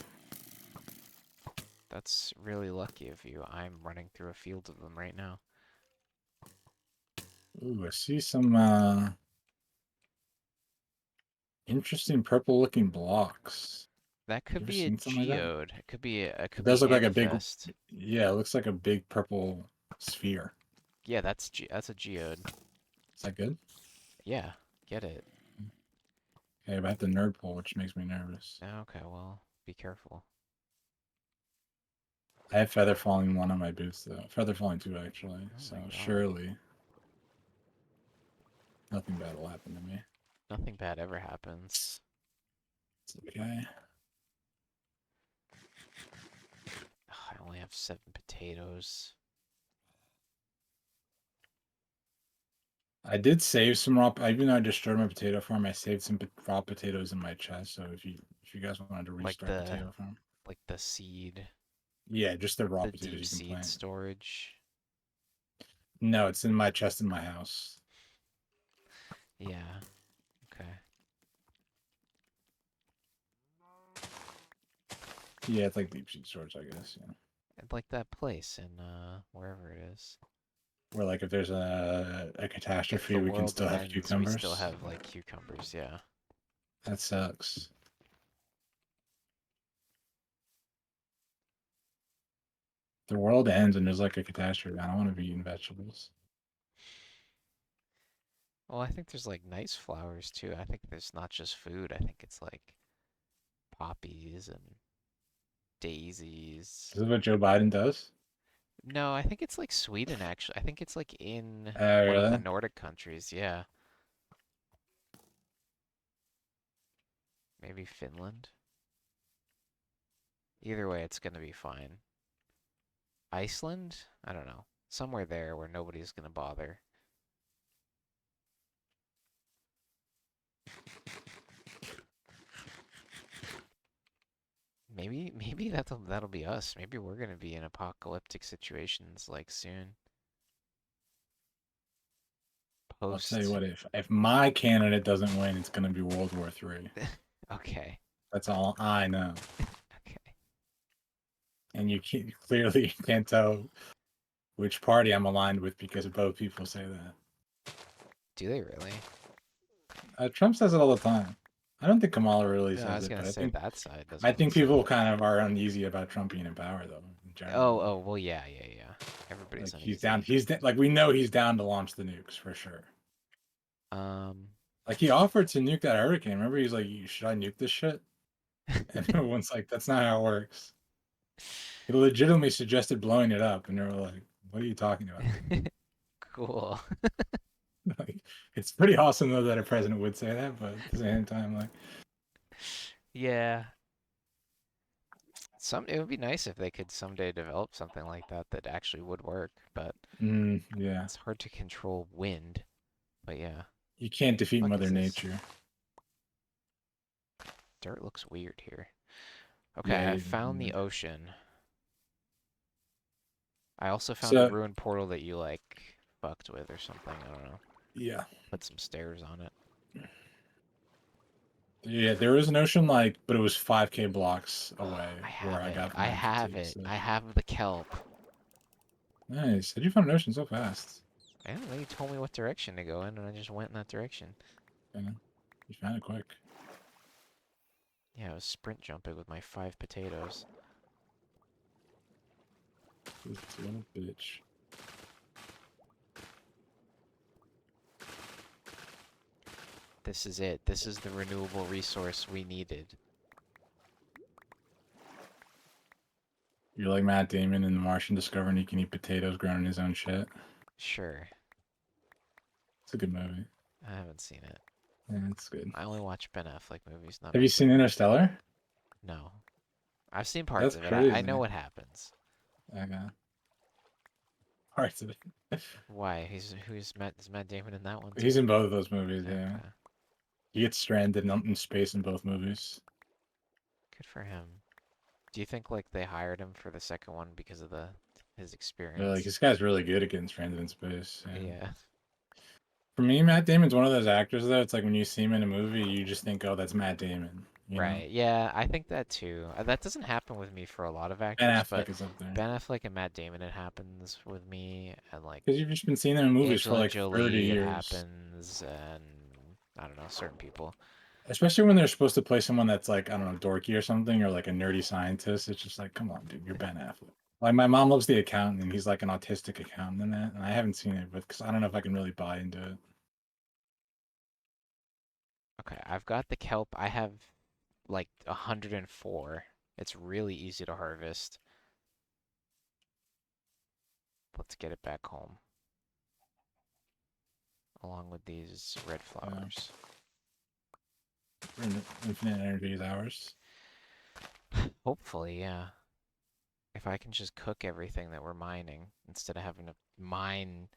that's really lucky of you. I'm running through a field of them right now. Ooh, I see some interesting purple looking blocks. That You could ever be a seen something like that? geode. It could be it It could does be look like a big, amethyst. yeah, it looks like a big purple sphere. Yeah, that's a geode. Is that good? Yeah, get it. Okay, but I have the nerd pull, which makes me nervous. Okay, well, be careful. I have feather falling 1 on my boots though. Feather falling 2 actually. Oh So my god. surely nothing bad will happen to me. Nothing bad ever happens. It's okay. Ugh, I only have 7 potatoes. I did save some raw. Even though I destroyed my potato farm, I saved some raw potatoes in my chest. So if you guys wanted to Like restart the potato farm, like the seed. Yeah, just the raw The potatoes deep you can seed plant. storage. No, it's in my chest in my house. Yeah. Okay. Yeah, it's like deep sea storage, I guess. Yeah. And like that place in wherever it is. Where like if there's a If catastrophe, the we can world still have ends, we still cucumbers. have like cucumbers, yeah. That sucks. The world ends and there's like a catastrophe. I don't want to be eating vegetables. Well, I think there's like nice flowers too. I think there's not just food. I think it's like poppies and daisies. This is what Joe Biden does. No, I think it's like Sweden actually. I think it's like in one of the Really? Nordic countries, yeah. Maybe Finland. Either way, it's gonna be fine. Iceland? I don't know. Somewhere there where nobody's gonna bother. Maybe that'll be us. Maybe we're gonna be in apocalyptic situations like soon. I'll tell you Post. what, if my candidate doesn't win, it's gonna be World War III. Okay. That's all I know. Okay. And clearly can't tell which party I'm aligned with because both people say that. Do they really? Trump says it all the time. I don't think Kamala really No, I says was it, gonna but I say think that side I doesn't really think say people it. kind of are uneasy about Trump being in power, though, in Oh, general. oh, well, yeah, yeah, yeah. Everybody's Like he's down. uneasy. Like we know he's down to launch the nukes for sure. Um, Like he offered to nuke that hurricane. Remember, he's like, "Should I nuke this shit?" And everyone's like, "That's not how it works." He legitimately suggested blowing it up, and they were like, "What are you talking about?" cool. Like, it's pretty awesome though that a president would say that, but at the same time, like, Yeah. It would be nice if they could someday develop something like that that actually would work, but yeah, it's hard to control wind. But yeah, you can't defeat fuck Mother is this? Nature. Dirt looks weird here. Yeah. Okay, I found the ocean. I also found a So ruined portal that you like fucked with or something. I don't know. yeah, Put some stairs on it. yeah, there was an ocean like, but it was 5K blocks away I where have I it. got I my have potato it. stuff. I have the kelp. Nice. Did you find an ocean so fast? And then you told me what direction to go in, and I just went in that direction. Yeah, you found it quick. Yeah, I was sprint jumping with my 5 potatoes. This little bitch. This is it. This is the renewable resource we needed. You're like Matt Damon in The Martian discovering he can eat potatoes grown in his own shit. Sure. It's a good movie. I haven't seen it. Yeah, it's good. I only watch Ben Affleck movies, not Have you Matt seen Damon. Interstellar? No. I've seen parts That's of it. I know crazy. what happens. Okay. Parts of it. Why? Is Matt Damon in that one He's too? in both of those movies, yeah. Okay. He gets stranded in space in both movies. Good for him. Do you think like they hired him for the second one because of his They're like, experience? this guy's really good at getting stranded in space. Yeah. Yeah. For me, Matt Damon's one of those actors though. It's like when you see him in a movie, you just think, "Oh, that's Matt Damon." You know, Right. Yeah, I think that too. That doesn't happen with me for a lot of Ben actors, but Affleck is up there Ben Affleck and Matt Damon, it happens with me, and like because you've just been seeing them in movies for Angela like 30 Jolie, it years. happens, and I don't know, certain people. Especially when they're supposed to play someone that's like, I don't know, dorky or something, or like a nerdy scientist. It's just like, come on, dude, you're Ben Affleck. Like my mom loves The Accountant, and he's like an autistic accountant in that, and I haven't seen it, but because I don't know if I can really buy into it. Okay, I've got the kelp. I have like 104. It's really easy to harvest. Let's get it back home, along with these red Yeah. flowers. Infinite energy is ours. Hopefully, yeah. If I can just cook everything that we're mining instead of having to mine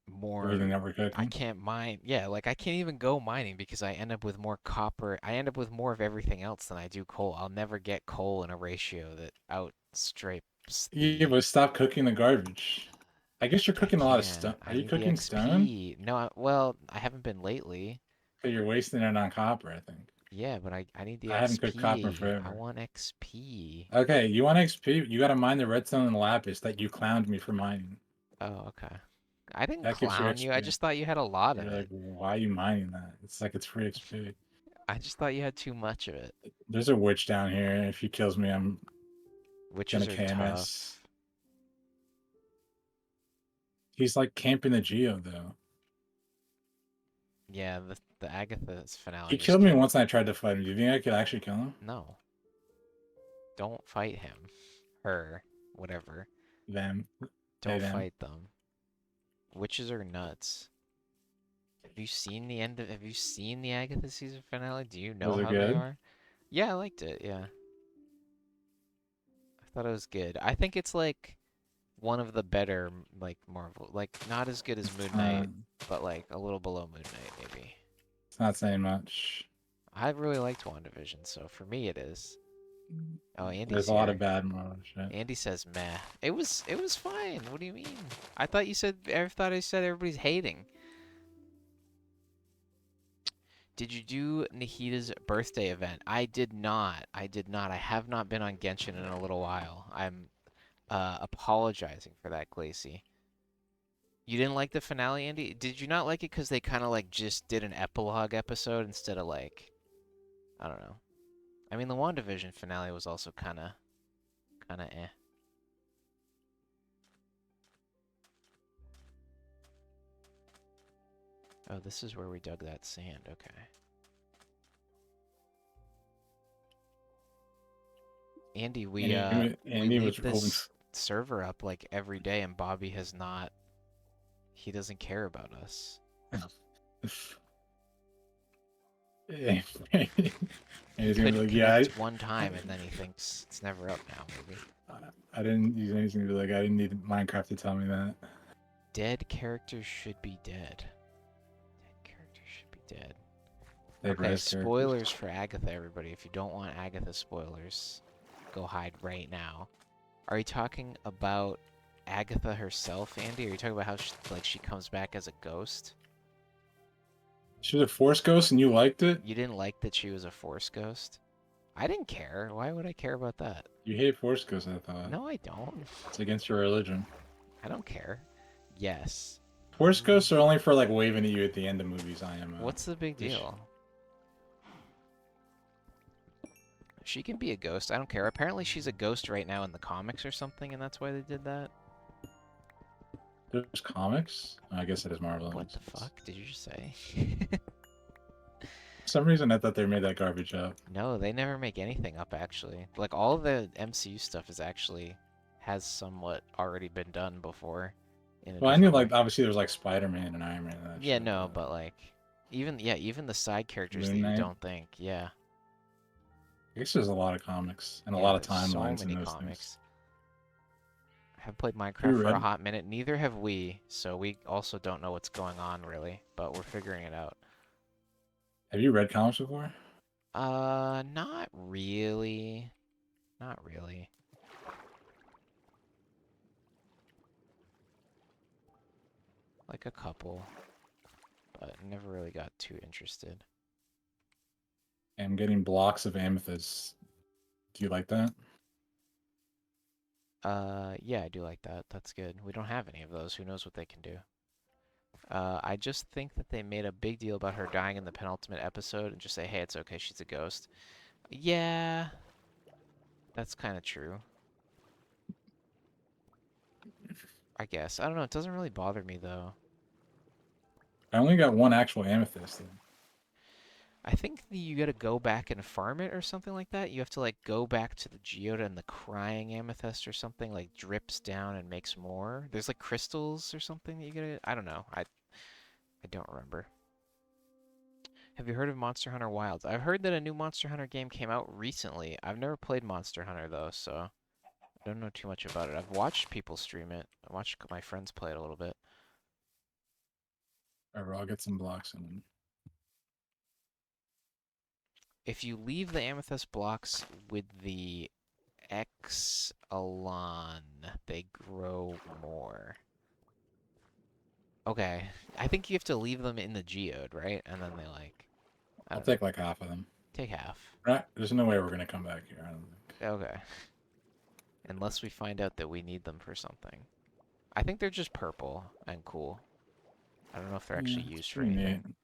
Everything more. that we're I cooking. can't mine. Yeah, like I can't even go mining because I end up with more copper. I end up with more of everything else than I do coal. I'll never get coal in a ratio that Yeah, but stop cooking the garbage. I guess you're I cooking a lot of can't. stone. I Are you need the cooking stone? XP. No, well, I haven't been lately. So you're wasting it on copper, I think. Yeah, but I need the I haven't cooked copper XP. I forever. want XP. Okay, you want XP? You gotta mine the redstone and lapis that you clowned me for mining. Oh, okay. I didn't That gives you clown you. I XP. just thought you had a lot of You're it. like, why are you mining that? It's like it's free XP. I just thought you had too much of it. There's a witch down here. If he kills me, I'm gonna Witches are KMS. tough. He's like camping the Geo though. Yeah, the Agatha's He finale just killed me killed. once and I tried to fight him. Do you think I could actually kill him? No, don't fight him. Her, whatever. Them. They Don't them. fight them. Witches are nuts. Have you seen the end of, have you seen the Agatha season finale? Do you know Was it how they good? are? Yeah, I liked it, yeah. I thought it was good. I think it's like one of the better like Marvel, like not as good as Moon Knight, but like a little below Moon Knight maybe. It's not saying much. I really liked WandaVision, so for me it is. Oh, Andy's There's a lot of here. bad Marvel shit. Andy says meh. It was fine. What do you mean? I said everybody's hating. Did you do Nahita's birthday event? I did not. I did not. I have not been on Genshin in a little while. I'm apologizing for that, Glacy. You didn't like the finale, Andy? Did you not like it because they kind of like just did an epilogue episode instead of like, I don't know. I mean, the WandaVision finale was also kind of eh. Oh, this is where we dug that sand. Okay. Andy, we Andy was leave open. this server up like every day, and Bobby has not. He doesn't care about us. And He he's gonna be couldn't like, yeah, connect one time, and then he thinks it's never up now. Maybe. I didn't. He's gonna be like, I didn't need Minecraft to tell me that. Dead characters should be dead. Dead characters should be dead. They Okay, res characters. spoilers for Agatha, everybody. If you don't want Agatha spoilers, go hide right now. Are you talking about Agatha herself, Andy? Or are you talking about how she comes back as a ghost? She was a Force Ghost, and you liked it. You didn't like that she was a Force ghost? I didn't care. Why would I care about that? You hate Force Ghosts, I thought. No, I don't. It's against your religion. I don't care. Yes. Force Ghosts are only for like waving at you at the end of movies. IMO. What's the big deal? She can be a ghost. I don't care. Apparently she's a ghost right now in the comics or something, and that's why they did that. There's comics. I guess it is Marvel. What the fuck did you just say? For some reason, I thought they made that garbage up. No, they never make anything up, actually. Like, all the MCU stuff is actually has somewhat already been done before. Well, I knew, like, obviously there was, like, Spider-Man and Iron Man and that Yeah, shit, no, but, like, even the side characters that Moon you Knight. don't think, yeah. I guess there's a lot of comics and a Yeah, lot of there's timelines so in many those comics. things. I have played You Minecraft for a read? hot minute. Neither have we, so we also don't know what's going on, really. But we're figuring it out. Have you read comics before? Not really. Not really. Like a couple. But never really got too interested. I'm getting blocks of amethyst. Do you like that? Yeah, I do like that. That's good. We don't have any of those. Who knows what they can do? I just think that they made a big deal about her dying in the penultimate episode and just say, hey, it's okay, she's a ghost. Yeah, that's kind of true. I guess. I don't know. It doesn't really bother me, though. I only got one actual amethyst. Though. I think you gotta go back and farm it or something like that. You have to, like, go back to the geoda and the crying amethyst or something, like, drips down and makes more. There's, like, crystals or something that you gotta... I don't know. I don't remember. Have you heard of Monster Hunter Wilds? I've heard that a new Monster Hunter game came out recently. I've never played Monster Hunter, though, so... I don't know too much about it. I've watched people stream it. I watched my friends play it a little bit. Alright, I'll get some blocks and If you leave the amethyst blocks with the Exelon. They grow more. Okay. I think you have to leave them in the geode, right? And then they like, I I'll don't know, take like half of them. take half. Right? There's no way we're gonna come back here. I don't think. Okay. Unless we find out that we need them for something. I think they're just purple and cool. I don't know if they're Yeah, actually it's used for pretty neat. anything.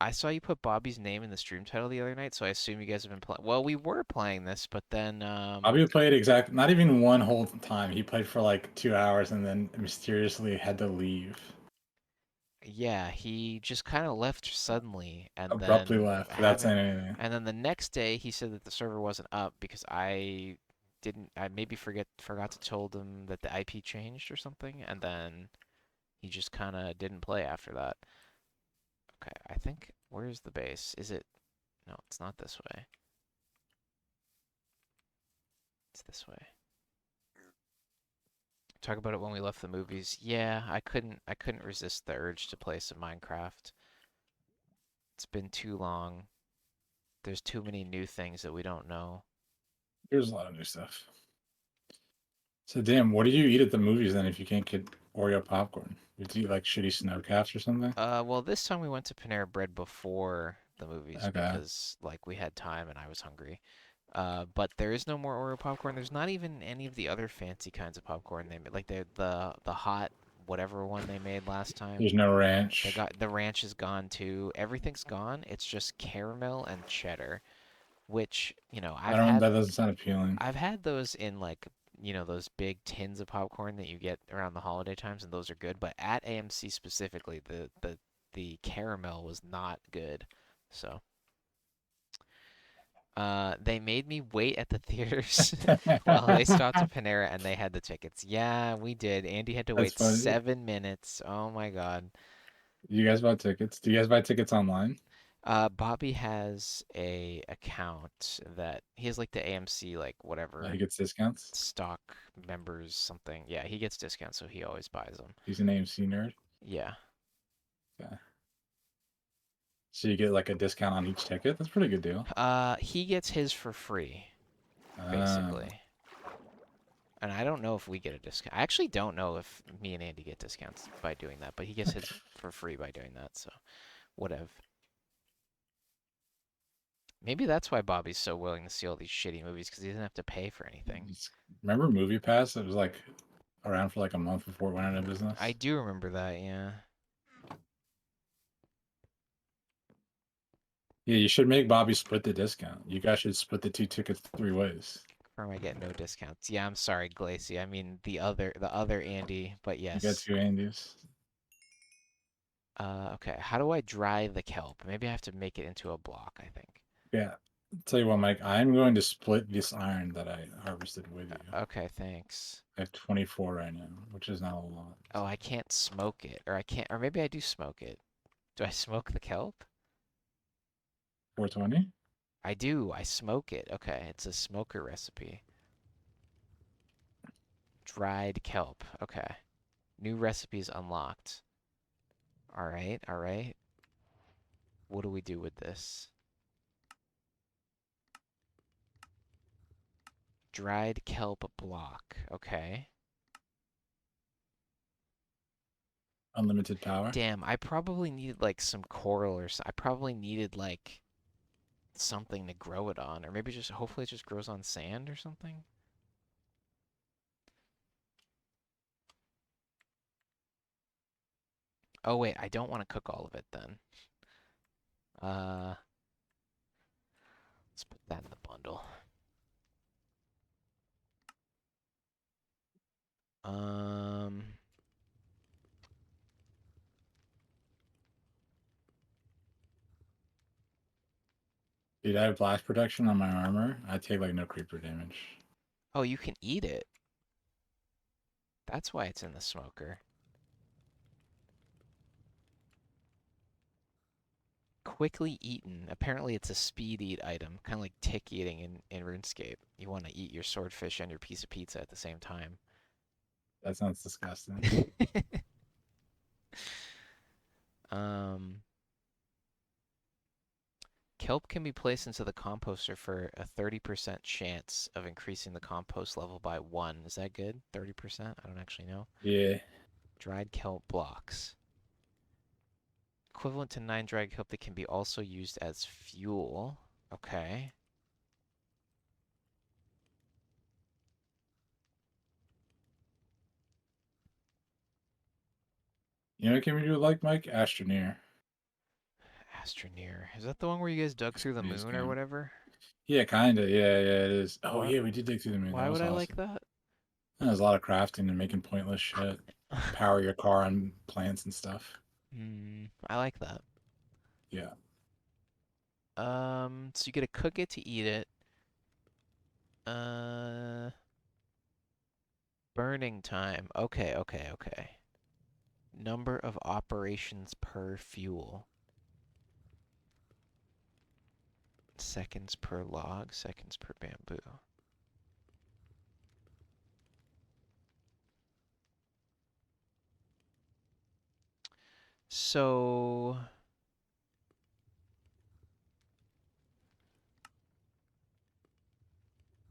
I saw you put Bobby's name in the stream title the other night, so I assume you guys have been playing. Well, we were playing this, but then Bobby played not even one whole time. He played for like 2 hours and then mysteriously had to leave. yeah, he just kind of left suddenly, Abruptly left without saying anything. and then the next day he said that the server wasn't up because I maybe forgot to told him that the IP changed or something, and then he just kind of didn't play after that. Okay, I think where's the base? Is it? No, it's not this way. It's this way. Talk about it when we left the movies. Yeah, I couldn't resist the urge to play some Minecraft. It's been too long. There's too many new things that we don't know. There's a lot of new stuff. So damn, what do you eat at the movies then if you can't get Oreo popcorn? You eat like shitty snow caps or something? Well, this time we went to Panera Bread before the movies Okay. because like we had time and I was hungry. But there is no more Oreo popcorn. There's not even any of the other fancy kinds of popcorn they made, like the hot whatever one they made last time. There's no They ranch. got the ranch is gone too. Everything's gone. It's just caramel and cheddar, which, I don't. That doesn't sound appealing. I've had those in like, those big tins of popcorn that you get around the holiday times, and those are good. But at AMC specifically, the caramel was not good. So, they made me wait at the theaters while they stopped at Panera and they had the tickets. Yeah, we did. Andy had to That's wait funny. 7 minutes. Oh my God. You guys buy tickets? Do you guys buy tickets online? Bobby has a account that he has like the AMC like He whatever gets discounts. stock members something. Yeah, he gets discounts, so he always buys them. He's an AMC nerd. Yeah. Yeah. So you get like a discount on each ticket. That's a pretty good deal. He gets his for free, Uh, basically. And I don't know if we get a discount. I actually don't know if me and Andy get discounts by doing that, but he gets his for free by doing that, so whatever. Maybe that's why Bobby's so willing to see all these shitty movies because he doesn't have to pay for anything. remember Movie Pass? It was like around for like a month before it went out of I business. do remember that, yeah. Yeah, you should make Bobby split the discount. You guys should split the 2 tickets 3 ways. Confirm I get no discounts. Yeah, I'm sorry, Glacy. I mean the other Andy, but You got yes. 2 Andys. Okay. How do I dry the kelp? Maybe I have to make it into a block, I think. Yeah. Tell you what, Mike, I'm going to split this iron that I harvested with you. Okay, thanks. I have 24 right now, which is not a lot. Oh, I can't smoke it, or maybe I do smoke it. Do I smoke the kelp? 420? I do. I smoke it. Okay, it's a smoker recipe. Dried kelp. Okay. New recipes unlocked. All right, all right. What do we do with this? Dried kelp block. Okay. Unlimited power. Damn, I probably needed like some coral I probably needed like something to grow it on, or maybe just hopefully it just grows on sand or something. Oh wait, I don't want to cook all of it then. Uh, let's put that in the bundle. Um, Dude, I have blast protection on my armor. I take like no creeper damage. oh, you can eat it. That's why it's in the smoker. Quickly eaten. Apparently it's a speed eat item, kind of like tick eating in RuneScape. You want to eat your swordfish and your piece of pizza at the same time. That sounds disgusting. um, Kelp can be placed into the composter for a 30% chance of increasing the compost level by 1. Is that good? 30%? I don't actually know. Yeah. Dried kelp blocks. Equivalent to 9 dried kelp that can be also used as fuel. Okay. You know what can we do like Mike? Astroneer. Astroneer. Is that the one where you guys dug through the Space moon or game. whatever? Yeah, kinda. Yeah, it is. Oh What? yeah, we did dig through the moon. That Why was would I like awesome. that? There's a lot of crafting and making pointless shit. Power your car on plants and stuff. I like that. Yeah. So you get to cook it to eat it. Uh, Burning time. Okay. Number of operations per fuel. Seconds per log, seconds per bamboo. So,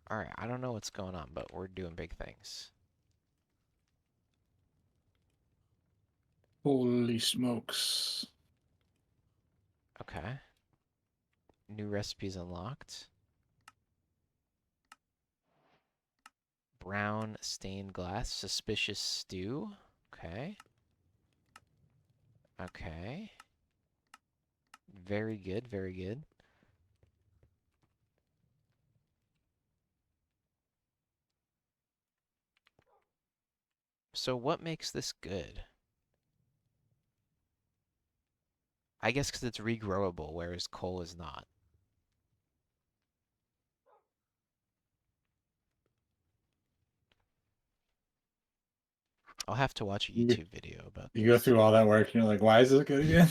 all right, I don't know what's going on, but we're doing big things. Holy smokes. Okay. New recipes unlocked. Brown stained glass, suspicious stew. Okay. Okay. Very good, very good. So what makes this good? I guess because it's regrowable, whereas coal is not. I'll have to watch a You, YouTube video about you go this. through all that work and you're like, why is this good again?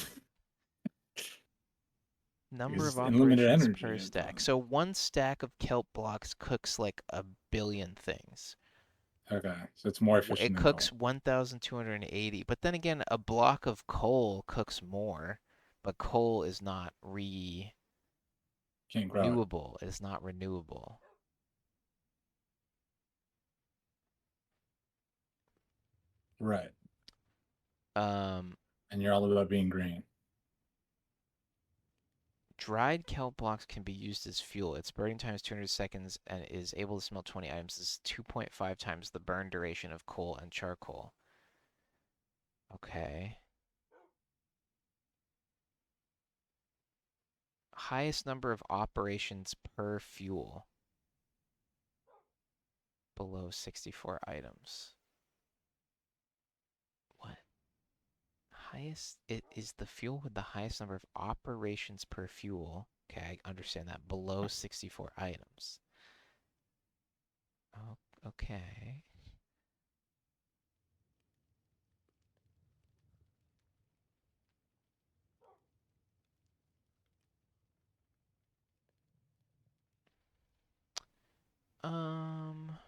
Because Number of it's unlimited operations energy. per stack. So one stack of kelp blocks cooks like a billion things. Okay, so it's more efficient It than coal. cooks 1,280. But then again, a block of coal cooks more, but coal is not Can't grow it. renewable. It is not renewable. Right. Um, And you're all about being green. Dried kelp blocks can be used as fuel. Its burning time is 200 seconds and is able to smelt 20 items. This is 2.5 times the burn duration of coal and charcoal. Okay. Highest number of operations per fuel. Below 64 items. What? It is the fuel with the highest number of operations per fuel. Okay, I understand that. Below 64 items. Oh, okay. Um,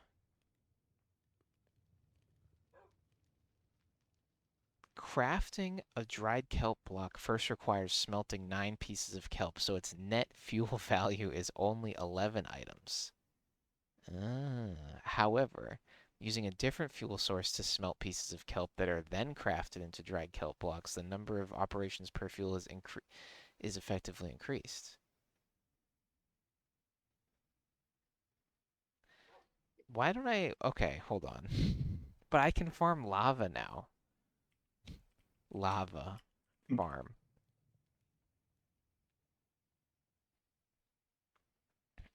Crafting a dried kelp block first requires smelting 9 pieces of kelp, so its net fuel value is only 11 items. However, using a different fuel source to smelt pieces of kelp that are then crafted into dried kelp blocks, the number of operations per fuel is effectively increased. Why don't I... Okay, hold on. But I can farm lava now. Lava farm.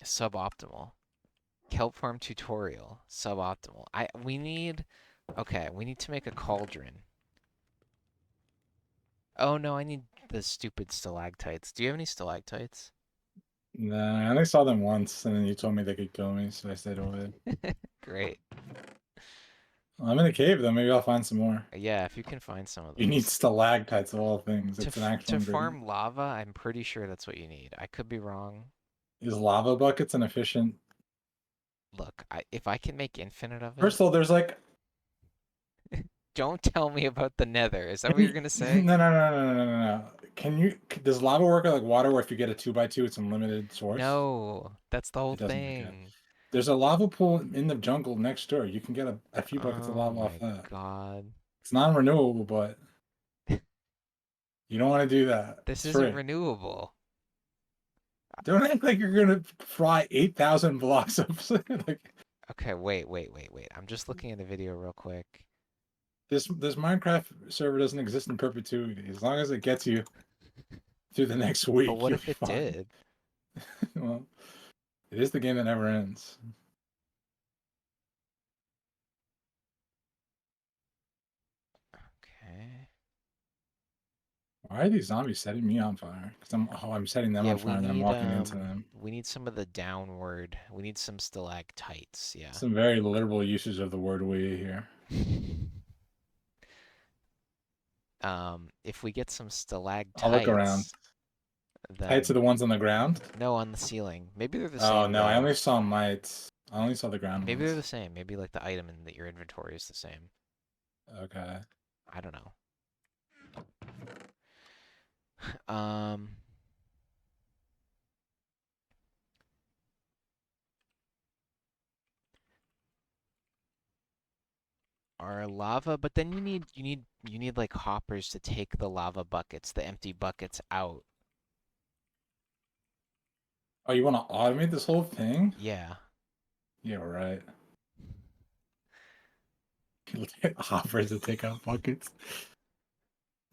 Suboptimal. Kelp farm tutorial. Suboptimal. We need... Okay, we need to make a cauldron. Oh no, I need the stupid stalactites. Do you have any stalactites? Nah, I only saw them once, and then you told me they could kill me, so I stayed away. Great. Well, I'm in the cave, though. Maybe I'll find some more. Yeah, if you can find some of You need those. stalactites of all things. It's an actual To ingredient. farm lava, I'm pretty sure that's what you need. I could be wrong. Is lava buckets an efficient? Look, if I can make infinite of it, First of all, there's like Don't tell me about the Nether. Is that what Can you're you, gonna say? no. Can you? Does lava work like water, where if you get a 2x2, it's unlimited source? No, that's the whole It doesn't. Okay. thing. There's a lava pool in the jungle next door. You can get a few buckets of Oh lava off my that. God. It's non-renewable, but you don't want to do that. This It's isn't free. renewable. Don't act like you're gonna fry 8,000 blocks of like Okay, wait. I'm just looking at the video real quick. this Minecraft server doesn't exist in perpetuity. As long as it gets you through the next But week, what you'll if be it fine. did? Well, it is the game that never ends. Okay. Why are these zombies setting me on fire? Because I'm setting them Yeah, on fire and then I'm walking into them. we need some of the downward. We need some stalactites, yeah. Some very liberal usage of the word "we" here. If we get some I'll look around. stalactites, Tied to then the ones on the ground. no, on the ceiling. Maybe they're the Oh same no, I though. only saw mites. I only saw the ground Maybe they're ones. the same. Maybe like the item in your inventory is the same. Okay. I don't know. Um, our lava, but then you need like hoppers to take the lava buckets, the empty buckets out. Oh, you want to automate this whole thing? Yeah. Yeah, right. Hoppers to take out buckets.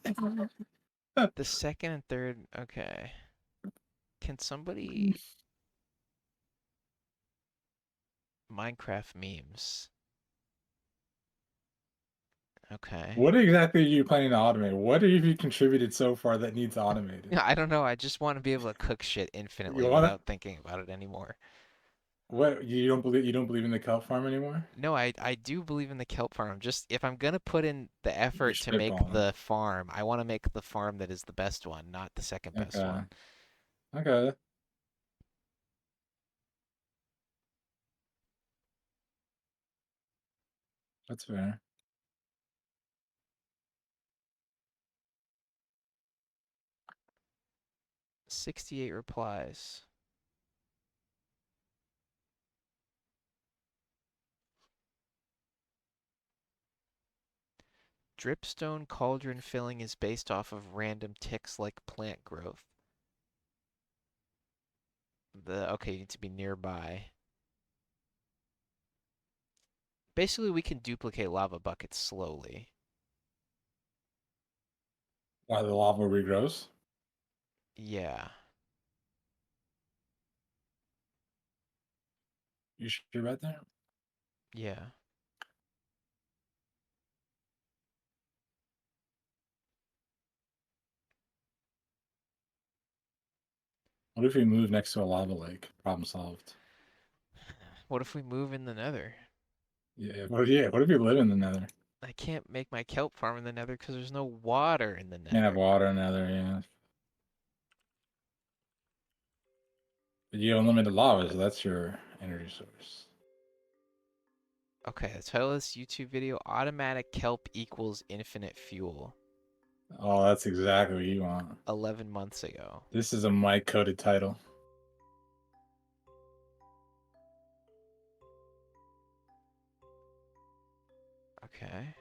The second and third, okay. Can somebody Minecraft memes? Okay. What exactly are you planning to automate? What have you contributed so far that needs automated? Yeah, I don't know. I just want to be able to cook shit You infinitely wanna without thinking about it anymore. what you don't believe in the kelp farm anymore? No, I do believe in the kelp farm. Just if I'm gonna put in the You're effort to make spitballing. the farm, I want to make the farm that is the best one, not the second best Okay. one. Okay. That's fair. 68 replies. Dripstone cauldron filling is based off of random ticks like plant growth. Okay, you need to be nearby. Basically, we can duplicate lava buckets slowly. Why the lava regrows? Yeah. You sure about that? Yeah. What if we move next to a lava lake? Problem solved. What if we move in the nether? Yeah. What if you live in the nether? I can't make my kelp farm in the nether because there's no water in the Can't have nether. water in the nether, yeah. But you have unlimited lava, so that's your energy source. Okay, the title of this YouTube video, Automatic Kelp equals Infinite Fuel. Oh, that's exactly what you want. 11 months ago. This is a mic coded title. Okay.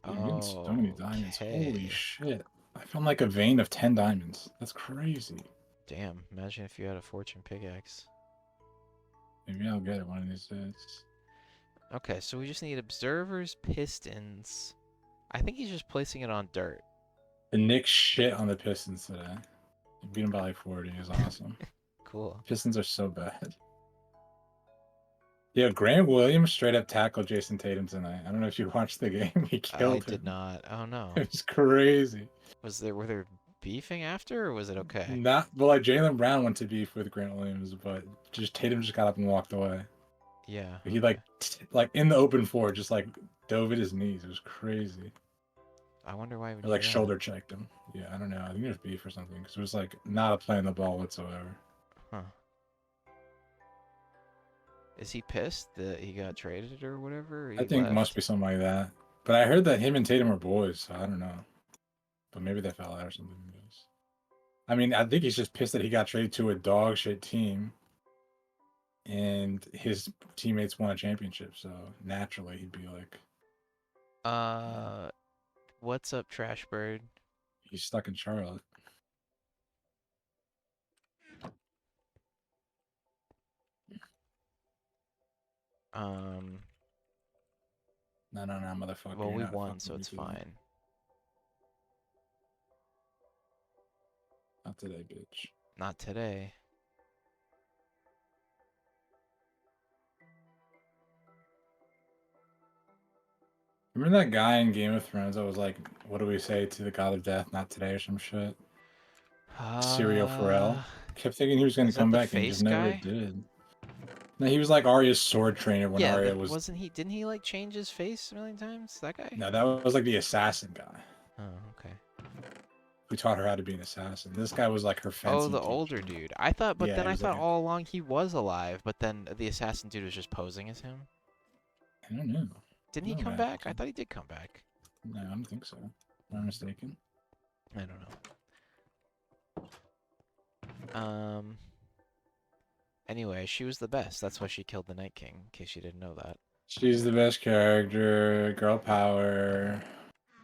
Dude, I'm getting so many diamonds. Holy Okay. shit. I found like a vein of 10 diamonds. That's crazy. Damn, imagine if you had a fortune pickaxe. Maybe I'll get it one of these days. Okay, so we just need observers, pistons. I think he's just placing it on dirt. The Knicks shit on the Pistons today. They beat them by like 40. It was awesome. Cool. Pistons are so bad. Yeah, Grant Williams straight up tackled Jason Tatum tonight. I don't know if you watched the game. He I killed did him. not. Oh no. It was crazy. Were there beefing after or was it okay? Not well, like Jaylen Brown went to beef with Grant Williams, but just Tatum just got up and walked away. Yeah, He okay. like in the open floor, just like dove at his knees. It was crazy. I wonder why he would Or do like that. shoulder checked him. Yeah, I don't know. I think there's beef or something because it was like not a play on the ball whatsoever. Huh. Is he pissed that he got traded or whatever? Or I he think must left? be something like that. But I heard that him and Tatum are boys, so I don't know. But maybe they fell out or something. Who knows? I mean, I think he's just pissed that he got traded to a dog shit team, and his teammates won a championship. So naturally, he'd be like, Uh, what's up, Trash Bird? he's stuck in Charlotte. Um, No, motherfucker, well, you're we not won, fucking so with me it's today. fine. Not today, bitch. Not today. Remember that guy in Game of Thrones that was like, "What do we say to the God of Death? Not today," or some shit. Syrio Pharrell. Uh, Kept thinking he was going to is that come the back, and he just face never guy? did. No, he was like Arya's sword trainer when Yeah, Arya that was. wasn't he. Didn't he like change his face a million times? That guy? No, that was like the assassin guy Oh, okay. who taught her how to be an assassin. This guy was like her Oh, fencing the older teacher. dude. I thought, but Yeah, then he I was like thought a. all along he was alive, but then the assassin dude was just posing as him. I don't know. Didn't he No, come man. back? I thought he did come back. No, I don't think so. Am I mistaken? I don't know. Anyway, she was the best. That's why she killed the Night King, in case you didn't know that. She's the best character. Girl power.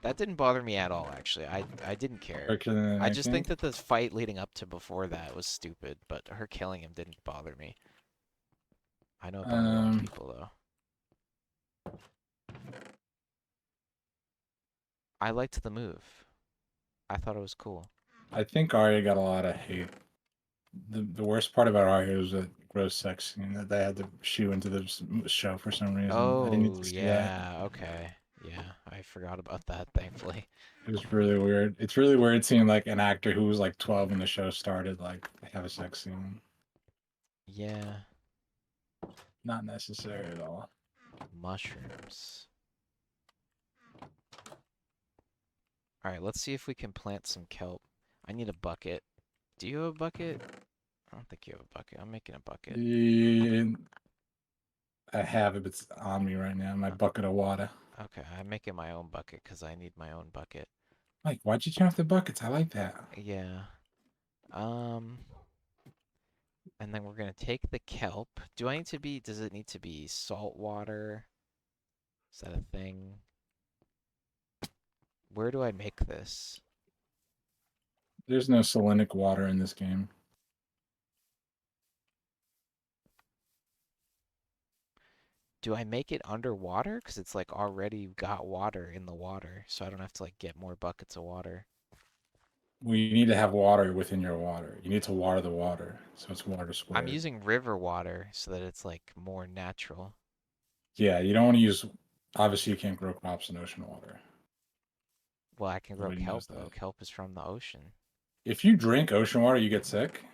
That didn't bother me at all, actually. I didn't care. Quicker than I I just think think. that the fight leading up to before that was stupid, but her killing him didn't bother me. I know it bothered a lot of Um, people, though. I liked the move. I thought it was cool. I think Arya got a lot of hate. The worst part about Arya was that gross sex scene that they had to shoe into the show for some reason. I didn't need Oh, to see that. yeah, okay. Yeah, I forgot about that, thankfully. It was really weird. It's really weird seeing like an actor who was like 12 when the show started like have a sex scene. Yeah, Not necessary at all. mushrooms. Alright, let's see if we can plant some kelp. I need a bucket. Do you have a bucket? I don't think you have a bucket. I'm making a bucket. Yeah, I have it, but it's on me right now. My Uh, bucket of water. Okay, I'm making my own bucket because I need my own bucket. Like, why'd you turn off the buckets? I like that. Yeah. Um, and then we're gonna take the kelp. Does it need to be salt water? Is that a thing? Where do I make this? There's no salinic water in this game. Do I make it underwater? Because it's like already got water in the water, so I don't have to like get more buckets of water. We need to have water within your water. You need to water the water, so it's water I'm squared. using river water so that it's like more natural. Yeah, you don't want to use. Obviously, you can't grow crops in ocean water. Well, I can grow Nobody knows kelp though. that. Kelp is from the ocean. If you drink ocean water, you get sick.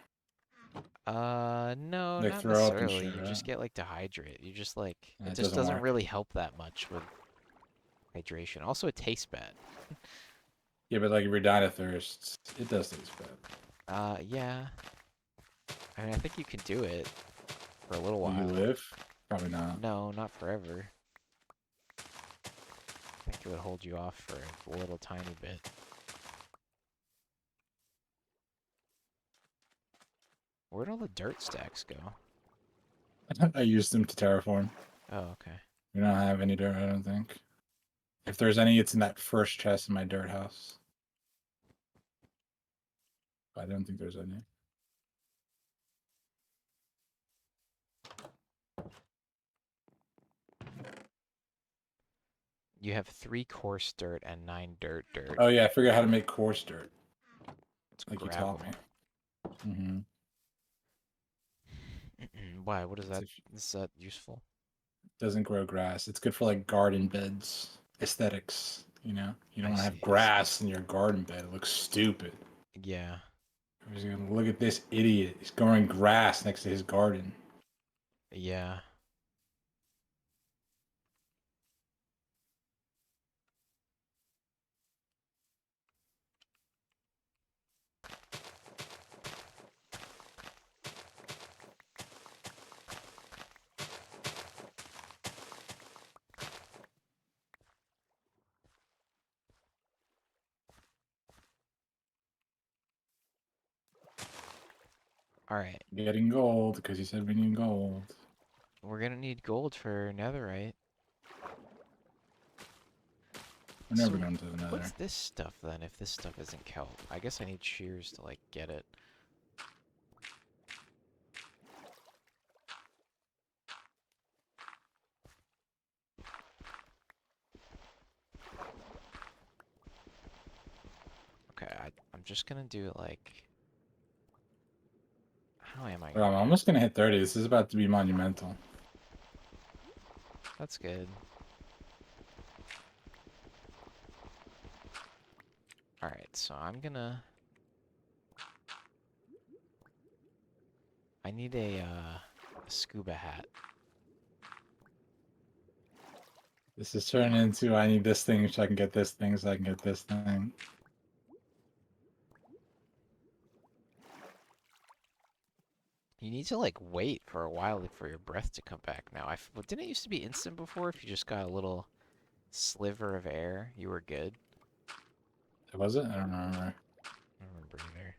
No, Like not throw up and necessarily. shit, You right? just get like dehydrated. You just like it It just doesn't doesn't work. really help that much with hydration. Also, it tastes bad. Yeah, but like if you're dying of thirst, it does taste bad. Yeah. I mean, I think you can do it for a little Will you while. live? Probably not. No, not forever. I think it would hold you off for a little tiny bit. Where'd all the dirt stacks go? I used them to terraform. Oh, okay. We don't have any dirt, I don't think. If there's any, it's in that first chest in my dirt house. But I don't think there's any. You have 3 coarse dirt and 9 dirt. Oh yeah, I figured out how to make coarse dirt. Let's Like you grab taught me. them. Why? What is It's that? if Is that useful? it doesn't grow grass. It's good for like garden beds. Aesthetics, you know? You don't I want to see, have I see. grass in your garden bed. It looks stupid. Yeah. Everybody's gonna look at this idiot. He's growing grass next to his garden. Yeah. All right, Getting gold because you said we need gold. we're gonna need gold for netherite. We're never So, going to the what's nether. this stuff then? If this stuff isn't kelp, I guess I need shears to like get it. Okay, I'm just gonna do it like. How am I Bro, gonna I'm do it? almost gonna hit 30. This is about to be monumental. That's good. All right, so I'm gonna. I need a scuba hat. This is turning into I need this thing so I can get this thing so I can get this thing. You need to like wait for a while for your breath to come back. Now, well, didn't it used to be instant before? If you just got a little sliver of air, you were good. Was it? I don't remember. I don't remember either.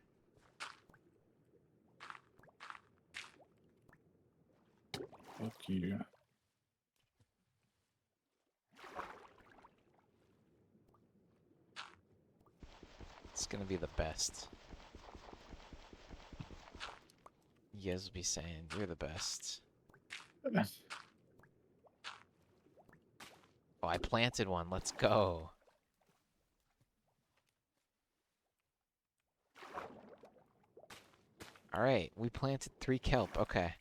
Fuck you. It's gonna be the best. You guys will be saying you're the best. Oh, I planted one. Let's go. All right, we planted 3 kelp. Okay,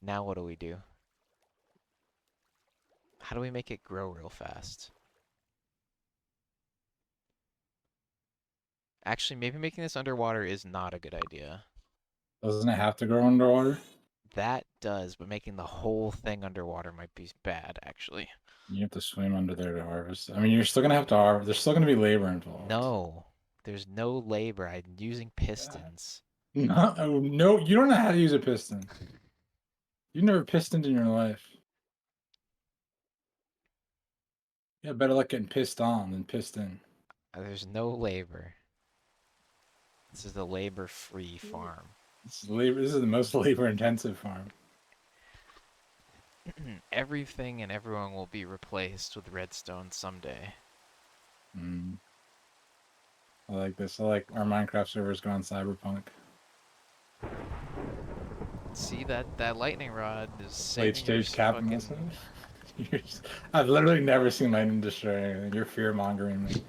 now what do we do? How do we make it grow real fast? Actually, maybe making this underwater is not a good idea. Doesn't it have to grow underwater? That does, but making the whole thing underwater might be bad, actually. You have to swim under there to harvest. I mean, you're still gonna have to harvest. There's still gonna be labor involved. No, there's no labor. I'm using pistons. No, no, you don't know how to use a piston. You've never pistoned in your life. Yeah, better luck getting pissed on than pissed in. There's no labor. This is a labor-free farm. This is labor. This is the most labor-intensive farm. Everything and everyone will be replaced with redstone someday. Mm. I like this. I like our Minecraft servers going Cyberpunk. See that lightning rod is Late saving your stage capitalism. fucking. I've literally never seen lightning destroy anything. You're fear mongering me.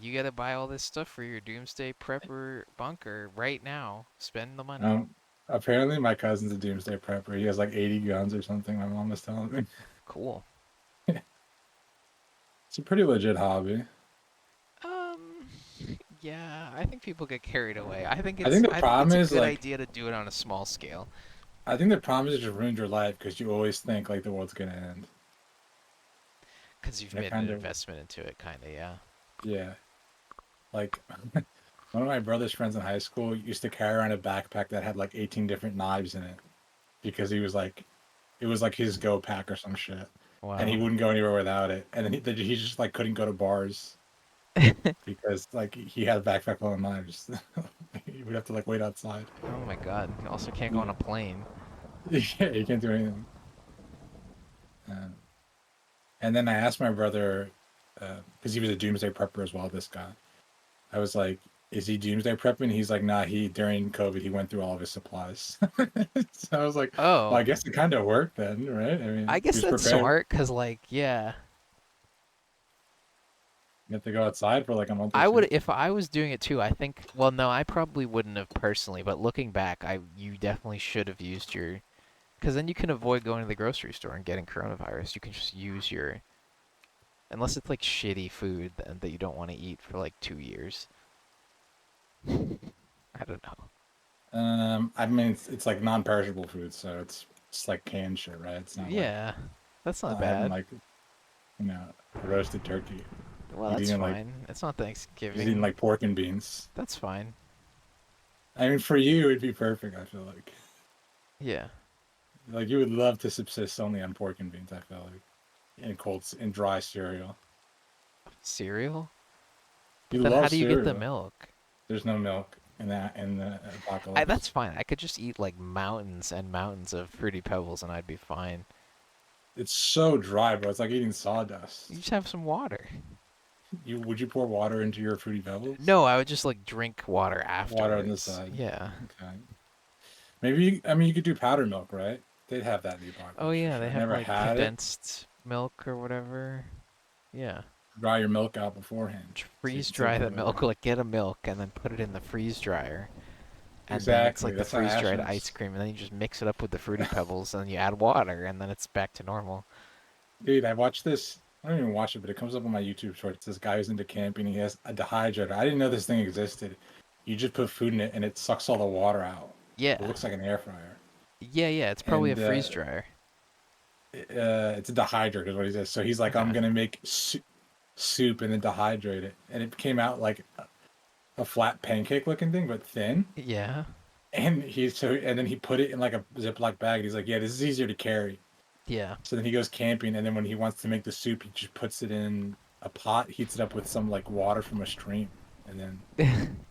You gotta buy all this stuff for your doomsday prepper bunker right now. Spend the money. Apparently my cousin's a doomsday prepper. He has like 80 guns or something. My mom was telling me. Cool. It's a pretty legit hobby. Um, yeah, I think people get carried away. I think I think the I think problem it's a is good like idea to do it on a small scale. I think the problem is it just ruined your life because you always think like the world's gonna end. Because you've That made an kind of investment into it, kind of, yeah. yeah. Like one of my brother's friends in high school used to carry around a backpack that had like 18 different knives in it because he was like it was like his go pack or some shit. And he Wow. wouldn't go anywhere without it. And then he just like couldn't go to bars because like he had a backpack full of knives. He would have to like wait outside. Oh my god. You also can't go on a plane. Yeah, you can't do anything. And then I asked my brother, because he was a doomsday prepper as well. This guy, I was like, "Is he doomsday prepping?" He's like, "Nah, he during COVID he went through all of his supplies." So I was like, "Well, I Oh, guess it kind of worked then, right? I I mean, he guess was that's prepared. smart, because, like, yeah. You have to go outside for like a month or I two." would, if I was doing it too, I think, well, no, I probably wouldn't have personally, but looking back, you definitely should have used your, because then you can avoid going to the grocery store and getting coronavirus. You can just use your, unless it's like shitty food that you don't want to eat for like 2 years. I don't know. I mean, it's like non-perishable food, so it's like canned shit, right? It's Yeah, that's not not having bad. like roasted turkey. Well, He's that's eating like fine. It's not he's eating Thanksgiving. like pork and beans. That's fine. I mean, for you, it'd be perfect. I feel Yeah. like you would love to subsist only on pork and beans. I feel like in dry cereal. Cereal? But You then how love do you get the cereal. milk? There's no milk. in the That's apocalypse. fine. I could just eat like mountains and mountains of fruity pebbles and I'd be fine. It's so dry, bro. It's like eating You sawdust. just have some water. Would you pour water into your fruity pebbles? No, I would just like drink water Water on the afterwards. side. Yeah. Okay. Maybe I mean you could do powdered milk, right? They'd have that in the Oh apocalypse for yeah, sure. they I have never like had it. condensed milk or whatever. Yeah. Dry your milk out beforehand so you Freeze can save dry it the for milk, later. like get a milk and then put it in the freeze dryer. And then it's Exactly. like the That's how freeze Ash dried ice is. cream, and then you just mix it up with the fruity pebbles, and then you add water, and then it's back to normal. Dude, I watched this. I don't even watch it, but it comes up on my YouTube shorts. This guy who's into camping. He has a dehydrator. I didn't know this thing existed. You just put food in it, and it sucks all the water out. It Yeah. looks like an air fryer. Yeah, it's probably a And freeze dryer. it's a dehydrator, is what he says. So he's like, I'm Okay. gonna make soup and then dehydrate it, and it came out like a flat pancake looking thing, but thin. Yeah. And then he put it in like a Ziploc bag. And he's like, yeah, this is easier to carry. Yeah. So then he goes camping, and then when he wants to make the soup, he just puts it in a pot, heats it up with some like water from a stream, and then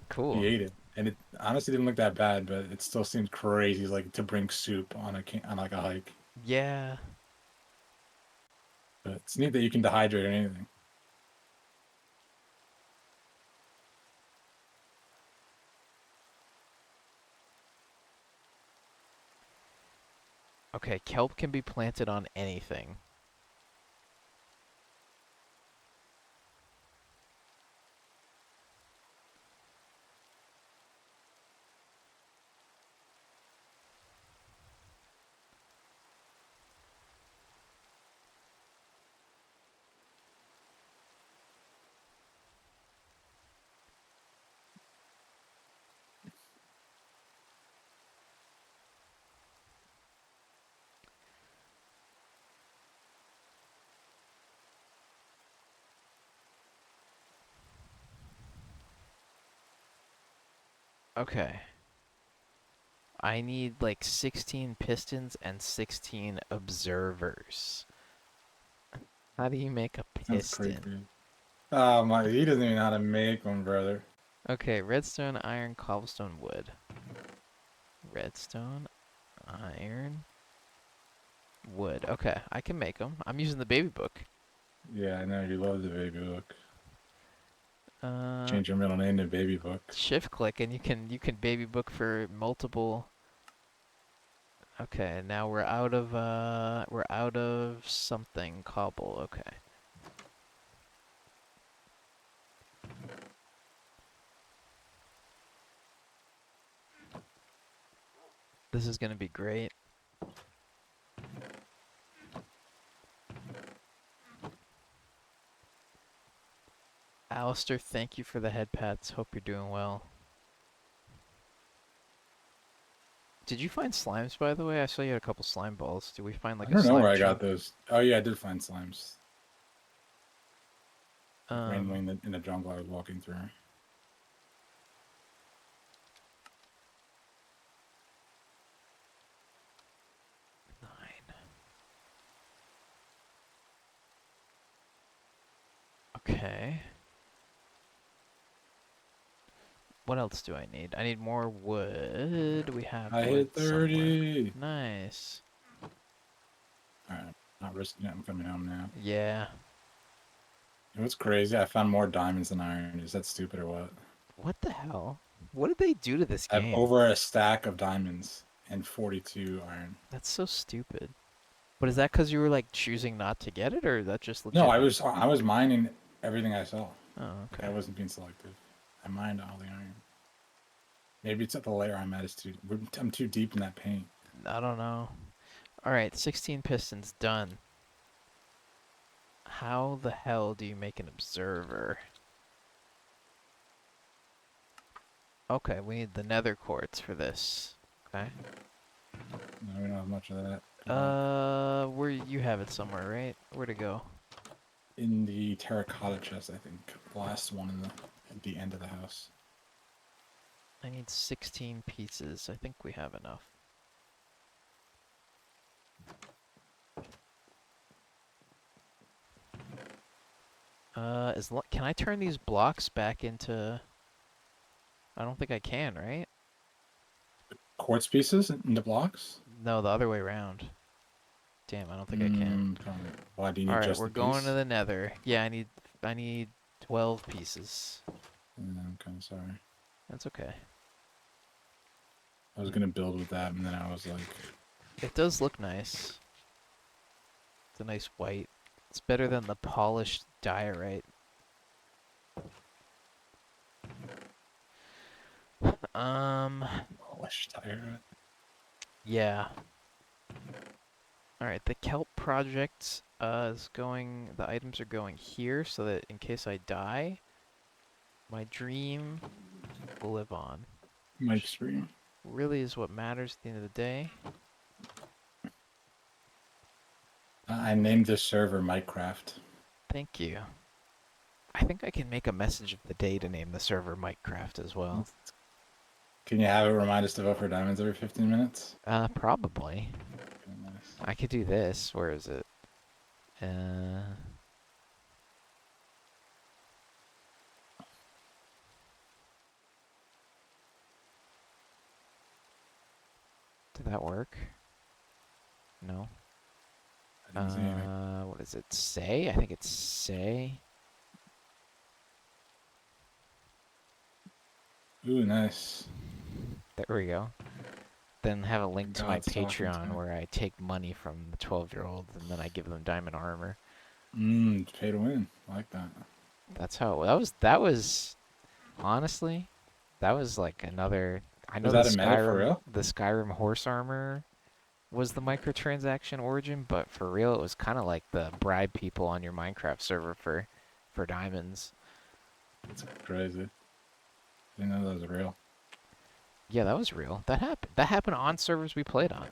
Cool. he ate it. And it honestly didn't look that bad, but it still seems crazy, like to bring soup on on like a hike. Yeah. But it's neat that you can dehydrate or anything. Okay, kelp can be planted on anything. Okay. I need like 16 pistons and 16 observers. How do you make a That's piston? creepy. Oh my, he doesn't even know how to make one, brother. Okay, redstone, iron, cobblestone, wood. Redstone, iron, wood. Okay, I can make them. I'm using the baby book. Yeah, I know you love the baby book. Uh, Change your middle name to baby book. shift click and you can baby book for multiple. Okay, now we're out of something cobble. Okay. This is gonna be great. Alistair, thank you for the head pats. Hope you're doing well. Did you find slimes, by the way? I saw you had a couple slime balls. Did we find I like a don't know where slime I got chunk? those. Oh yeah, I did find slimes. Like randomly Um, in the jungle I was walking through. 9. Okay. What else do I need? I need more wood. We have I wood hit somewhere. 30. Nice. Alright, not risking it. I'm coming home now. Yeah. You know what's crazy? I found more diamonds than iron. Is that stupid or what? What the hell? What did they do to this I have game? over a stack of diamonds and 42 iron. That's so stupid. But is that because you were like choosing not to get it, or that just No, legit? I was mining everything I saw. Oh, Like I okay. wasn't being selective. I mined all the iron. Maybe it's at the layer I'm at is too. I'm too deep in that paint. I don't know. All right, 16 pistons done. How the hell do you make an observer? Okay, we need the nether quartz for this. Okay. No, we don't have much of that. Where you have it somewhere, right? Where'd it go? In the terracotta chest, I think. The last one at the end of the house. I need 16 pieces. I think we have enough. Can I turn these blocks back into I don't think I can, right? Quartz pieces into blocks? No, the other way around. Damn, I don't think I can. Why do you need Alright, just we're the going to piece? the nether. Yeah, I need 12 pieces. I'm kind of sorry. That's okay. I was gonna build with that, and then I was like, It does look nice. It's a nice white. It's better than the polished diorite. Um, oh, I should tire yeah. Alright, the kelp project is going, the items are going here so that in case I die, my dream will live on. Mike stream. Really is what matters at the end of the day. I named this server Minecraft. Thank you. I think I can make a message of the day to name the server Minecraft as well. Can you have it remind us to vote for diamonds every 15 minutes? Probably. Okay, nice. I could do this. Where is it? Did that work? No. I didn't see anything. What does it say? I think it's say. Ooh, nice. There we go. Then have a link to my God's talking to Patreon me. where I take money from the 12-year-olds and then I give them diamond armor. Pay to win. I like that. That's how that was honestly, that was like another. I know Was that a meta for real? The Skyrim horse armor was the microtransaction origin, but for real, it was kind of like the bribe people on your Minecraft server for diamonds. It's crazy. Didn't know that was real. Yeah, that was real. That happened. That happened on servers we played on.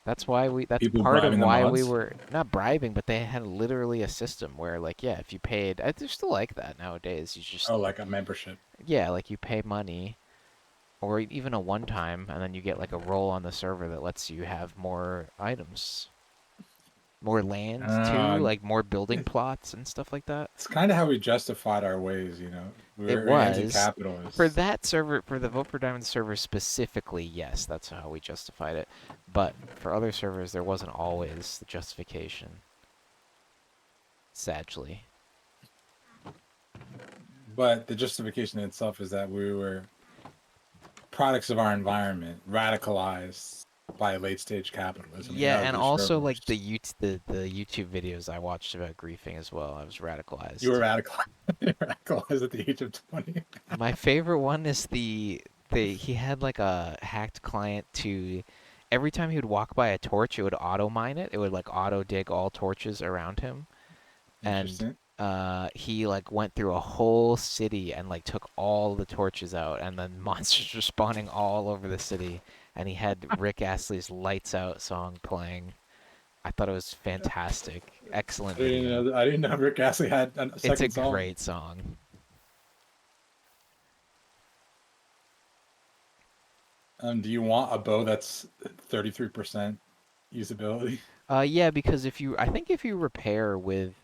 That's why we. That's People part of bribing the why we mods? were not bribing, but they had literally a system where, like, yeah, if you paid, they're still like that nowadays. You just, Oh, like a membership. yeah, like you pay money, or even a one time, and then you get like a role on the server that lets you have more items, more land too, Uh, like more building plots and stuff like that. it's kind of how we justified our ways, you know? We It were was for anti-capitalist. that server, for the Vote for Diamond server specifically, yes, that's how we justified it. But for other servers, there wasn't always the justification. Sadly. But the justification in itself is that we were products of our environment, radicalized by late stage capitalism. Yeah, and Yahoo also like servers. the YouTube videos I watched about griefing as well. I was You were radicalized. radicalized, radicalized at the age of 20. My favorite one is the he had like a hacked client to every time he would walk by a torch, it would auto mine it. It would like auto dig all torches around him. And Interesting. he like went through a whole city and like took all the torches out, and then monsters were spawning all over the city. And he had Rick Astley's "Lights Out" song playing. I thought it was fantastic, excellent video. I didn't know Rick Astley had a It's a second song. great song. Do you want a bow that's 33% usability? Yeah, because I think if you repair with,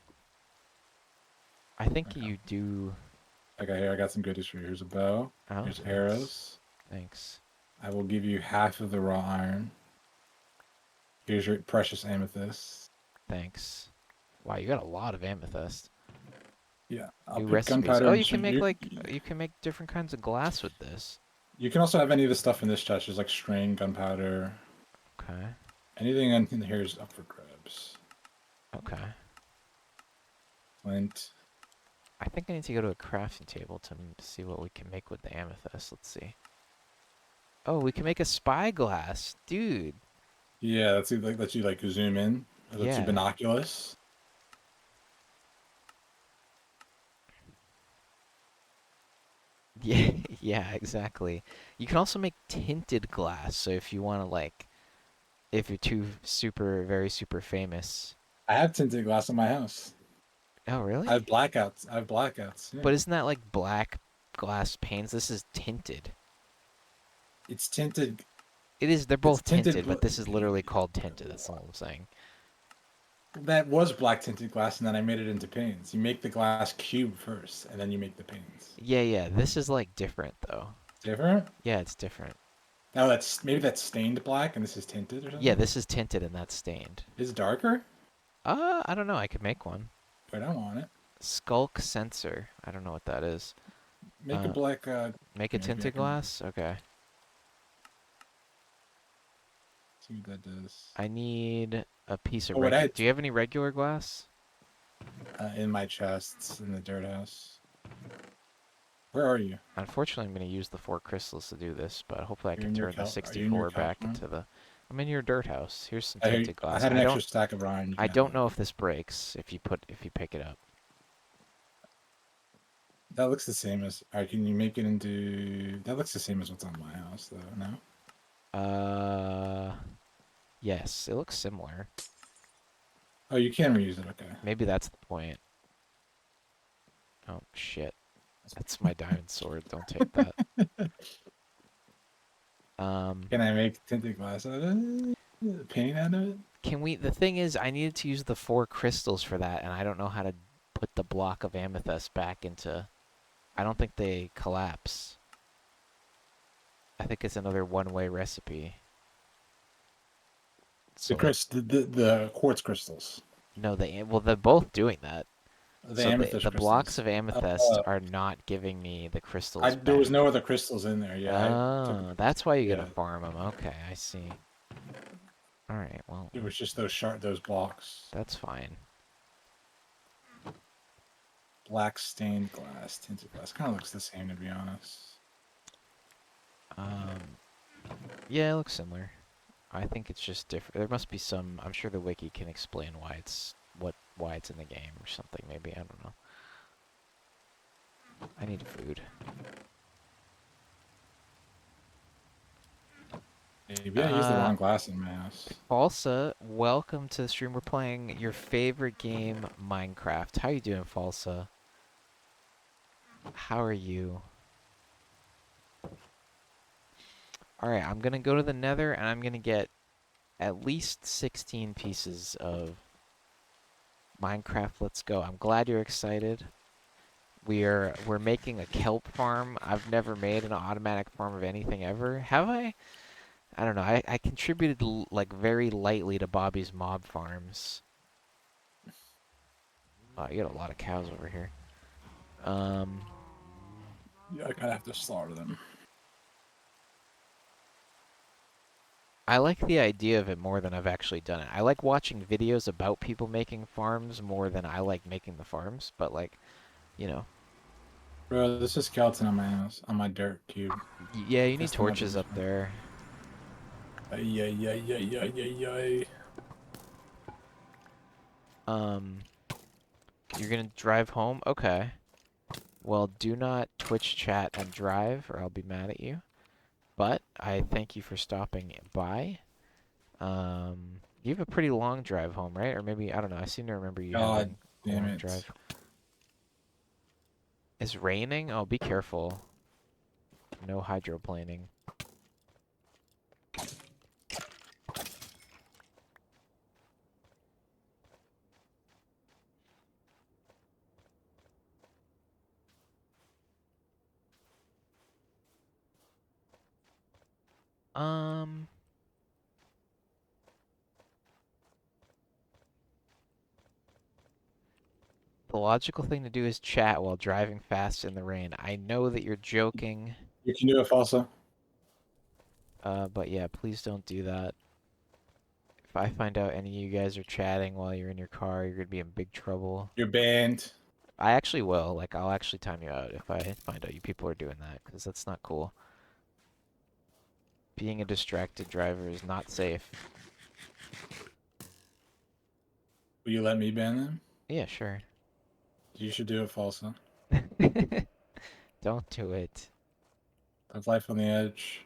I think Okay. you do. Okay, here I got some goodies for you. Here's a bow. Oh, Here's thanks. arrows. Thanks. I will give you half of the raw iron. Here's your precious amethyst. Thanks. Wow, you got a lot of amethyst. Yeah, I'll New pick recipes. gunpowder Oh, and you can make sugar. like you can make different kinds of glass with this. You can also have any of the stuff in this chest. There's like string, gunpowder. Okay. Anything in here is up for grabs. Okay. Flint. I think I need to go to a crafting table to see what we can make with the amethyst. Let's see. Oh, we can make a spyglass, dude. Yeah, lets you like zoom in. It lets you Yeah. binoculars. Yeah, yeah, exactly. You can also make tinted glass. So if you want to like, if you're too super, very super famous. I have tinted glass in my house. Oh, I have really? blackouts. I have blackouts. Yeah. But isn't that like black glass panes? This is tinted. It's tinted. It is. They're It's both tinted. tinted, but this is literally called tinted. That's all I'm saying. That was black tinted glass, and then I made it into panes. You make the glass cube first, and then you make the panes. Yeah, yeah. This is like different though. Different? Yeah, it's different. Oh, that's stained black, and this is tinted or Yeah, something. this is tinted and that's stained. Is it darker? I don't know. I could make one. Wait, I want it. Skulk sensor. I don't know what that is. Make a Uh, black. make a Maybe I tinted can glass? Okay. see what that does. I need a piece of Oh, what regular. I Do you have any regular glass? in my chests in the dirt house. Where are you? Unfortunately, I'm going to use the 4 crystals to do this, but hopefully I You're can in your turn the are you in your 64 couch back room? into the... I'm in your dirt house. Here's some I tinted I glass. had an extra stack of iron. You I can have don't it. know if this breaks if you pick it up. That looks the same as. Alright, can you make it into? That looks the same as what's on my house, though. No. Yes, it looks similar. Oh, you can reuse it. Okay. Maybe that's the point. Oh, shit. That's my diamond sword. Don't take that. Can I make tinted glass out of it? Paint out of it? Can we... The thing is, I needed to use the 4 crystals for that, and I don't know how to put the block of amethyst back into... I don't think they collapse. I think it's another one-way recipe. So The quartz crystals. no, well, they're both doing that. The So amethyst the blocks crystals. of amethyst are not giving me the crystals There was back. no other crystals in there. Yeah, I took. Oh, that's why you gotta Yeah, farm them. Okay, I see. All right, well, it was just those blocks. that's fine. Black stained glass, tinted glass. Kind of looks the same, to be honest. Um, yeah, it looks similar. I think it's just different. There must be some. I'm sure the wiki can explain why it's in the game or something. Maybe I don't know. I need food. Maybe I used the wrong glass in my house. Falsa, welcome to the stream. We're playing your favorite game, Minecraft. How you doing, Falsa? How are you? Alright, I'm gonna go to the nether and I'm gonna get at least 16 pieces of Minecraft. Let's go. I'm glad you're excited. We're making a kelp farm. I've never made an automatic farm of anything ever. Have I? I don't know. I contributed like very lightly to Bobby's mob farms. Oh, you got a lot of cows over here. Yeah, I gotta have to slaughter them. I like the idea of it more than I've actually done it. I like watching videos about people making farms more than I like making the farms, but like, you know. Bro, this is skeleton on my house, on my dirt cube. Yeah, you need That's the much torches of up there. Yeah. You're gonna drive home? Okay. Well, do not Twitch chat and drive, or I'll be mad at you. But I thank you for stopping by. You have a pretty long drive home, right? Or maybe, I don't know. I seem to remember you God having a damn long it. drive. It's raining? Oh, be careful. No hydroplaning. Um, the logical thing to do is chat while driving fast in the rain. I know that you're joking, You can do it, Falsa. but yeah, please don't do that. If I find out any of you guys are chatting while you're in your car, you're gonna be in big trouble. You're banned. I actually will. Like, I'll actually time you out if I find out you people are doing that, because that's not cool. Being a distracted driver is not safe. Will you let me ban them? Yeah, sure. You should do it, Falsa. Don't do it. That's life on the edge.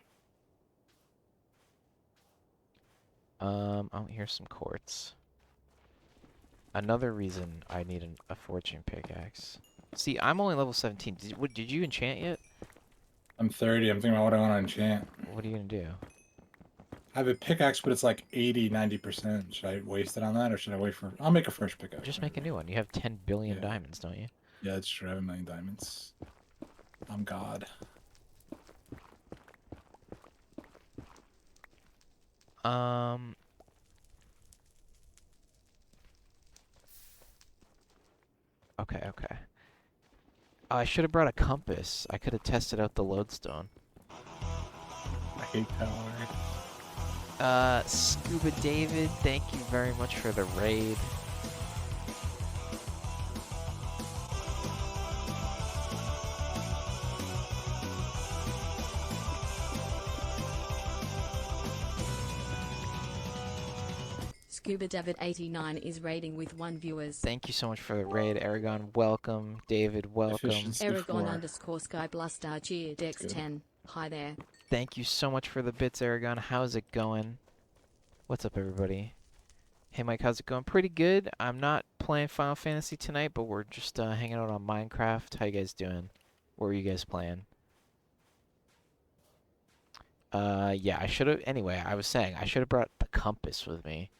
Oh, here's some quartz. Another reason I need a fortune pickaxe. See, I'm only level 17. Did you enchant yet? I'm 30. I'm thinking about what I want to enchant. What are you gonna do? I have a pickaxe, but it's like 80, 90%. Should I waste it on that, or should I wait for? I'll make a fresh pickaxe. Just make a new one. You have 10 billion Yeah. diamonds, don't you? Yeah, that's true. I have 1,000,000 diamonds. I'm God. Um. Okay, okay. I should have brought a compass. I could have tested out the lodestone. I hate that word. Scuba David, thank you very much for the raid. Scuba David 89 is raiding with 1 viewers. Thank you so much for the raid, Aragon. Welcome, David. Welcome. Efficiency Aragon 4. underscore Sky Bluster Cheer Dex Good. 10. Hi there. Thank you so much for the bits, Aragon. How's it going? What's up, everybody? Hey, Mike, how's it going? Pretty good. I'm not playing Final Fantasy tonight, but we're just hanging out on Minecraft. How you guys doing? What were you guys playing? Yeah, I should have. Anyway, I was saying I should have brought the compass with me.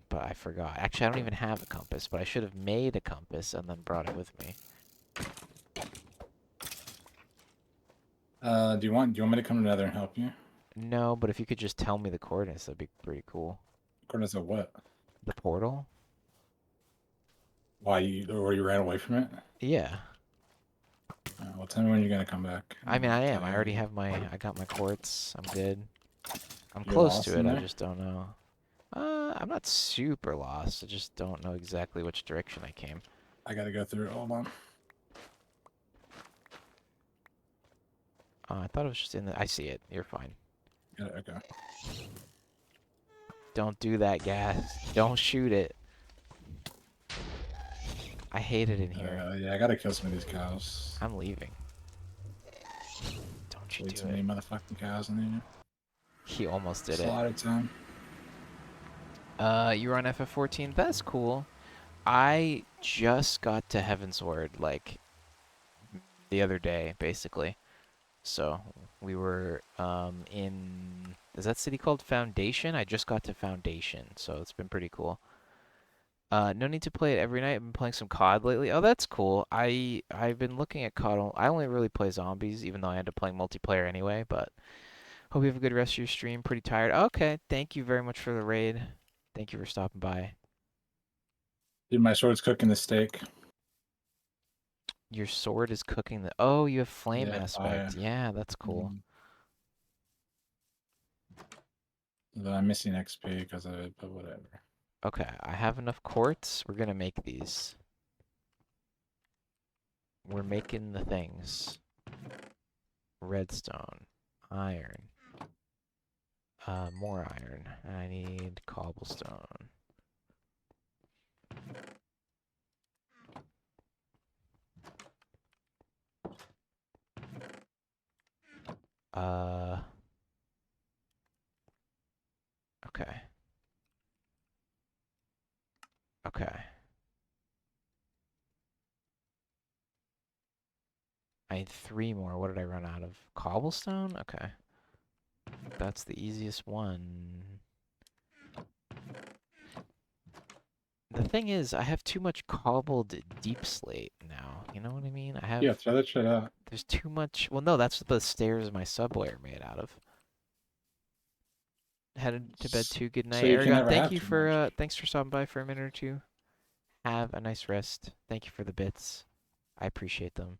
But I forgot. Actually, I don't even have a compass, but I should have made a compass and then brought it with me. Do you want me to come to Nether and help you? No, but if you could just tell me the coordinates, that'd be pretty cool. Coordinates of what? The portal? Why you ran away from it? Yeah. Well, tell me when you're gonna come back. I mean, I am. I Okay. already have I got my quartz. I'm good. I'm You're close lost to in it. I there? just don't know. I'm not super lost. I just don't know exactly which direction I came. I gotta go through. Hold on. I thought it was just in the... I see it. You're fine. Okay. Don't do that, gas. Don't shoot it. I hate it in here. Yeah, I gotta kill some of these cows. I'm leaving. Don't you Way do too many it. motherfucking cows in there. He almost did it. Slaughter time. You were on FF14. That's cool. I just got to Heavensward, like, the other day, basically. So, we were, in... Is that city called Foundation? I just got to Foundation, so it's been pretty cool. No need to play it every night. I've been playing some COD lately. Oh, that's cool. I've been looking at COD. I only really play zombies, even though I end up playing multiplayer anyway, but... Hope you have a good rest of your stream. Pretty tired. Okay, thank you very much for the raid. Thank you for stopping by. Dude, my sword's cooking the steak. Your sword is cooking the... Oh, you have flame Yeah, aspect. fire. Yeah, that's cool. Though I'm missing XP because of it, but whatever. Okay, I have enough quartz. We're gonna make these. We're making the things. Redstone. Iron. More iron. And I need cobblestone. Okay. Okay. I need 3 more. What did I run out of? Cobblestone? Okay. That's the easiest one. The thing is, I have too much cobbled deep slate now. You know what I mean? I have... Yeah, throw that shit out. There's too much... Well, no, that's what the stairs of my subway are made out of. Headed to bed too. Good night, So you can Aragon. never Thank have you too for much. thanks for stopping by for a minute or two. Have a nice rest. Thank you for the bits. I appreciate them.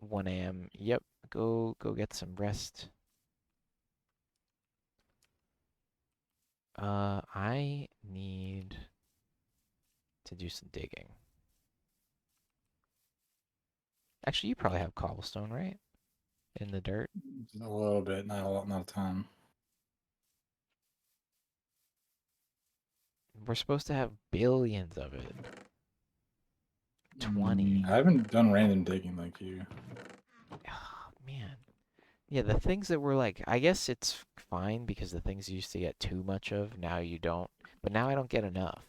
1 a.m. Yep. Go get some rest. I need to do some digging. Actually, you probably have cobblestone, right? In the dirt. A little bit, not a lot, not a ton. We're supposed to have billions of it. 20. I haven't done random digging like you. Oh, man. Yeah, the things that were like, I guess it's fine because the things you used to get too much of, now you don't. But now I don't get enough.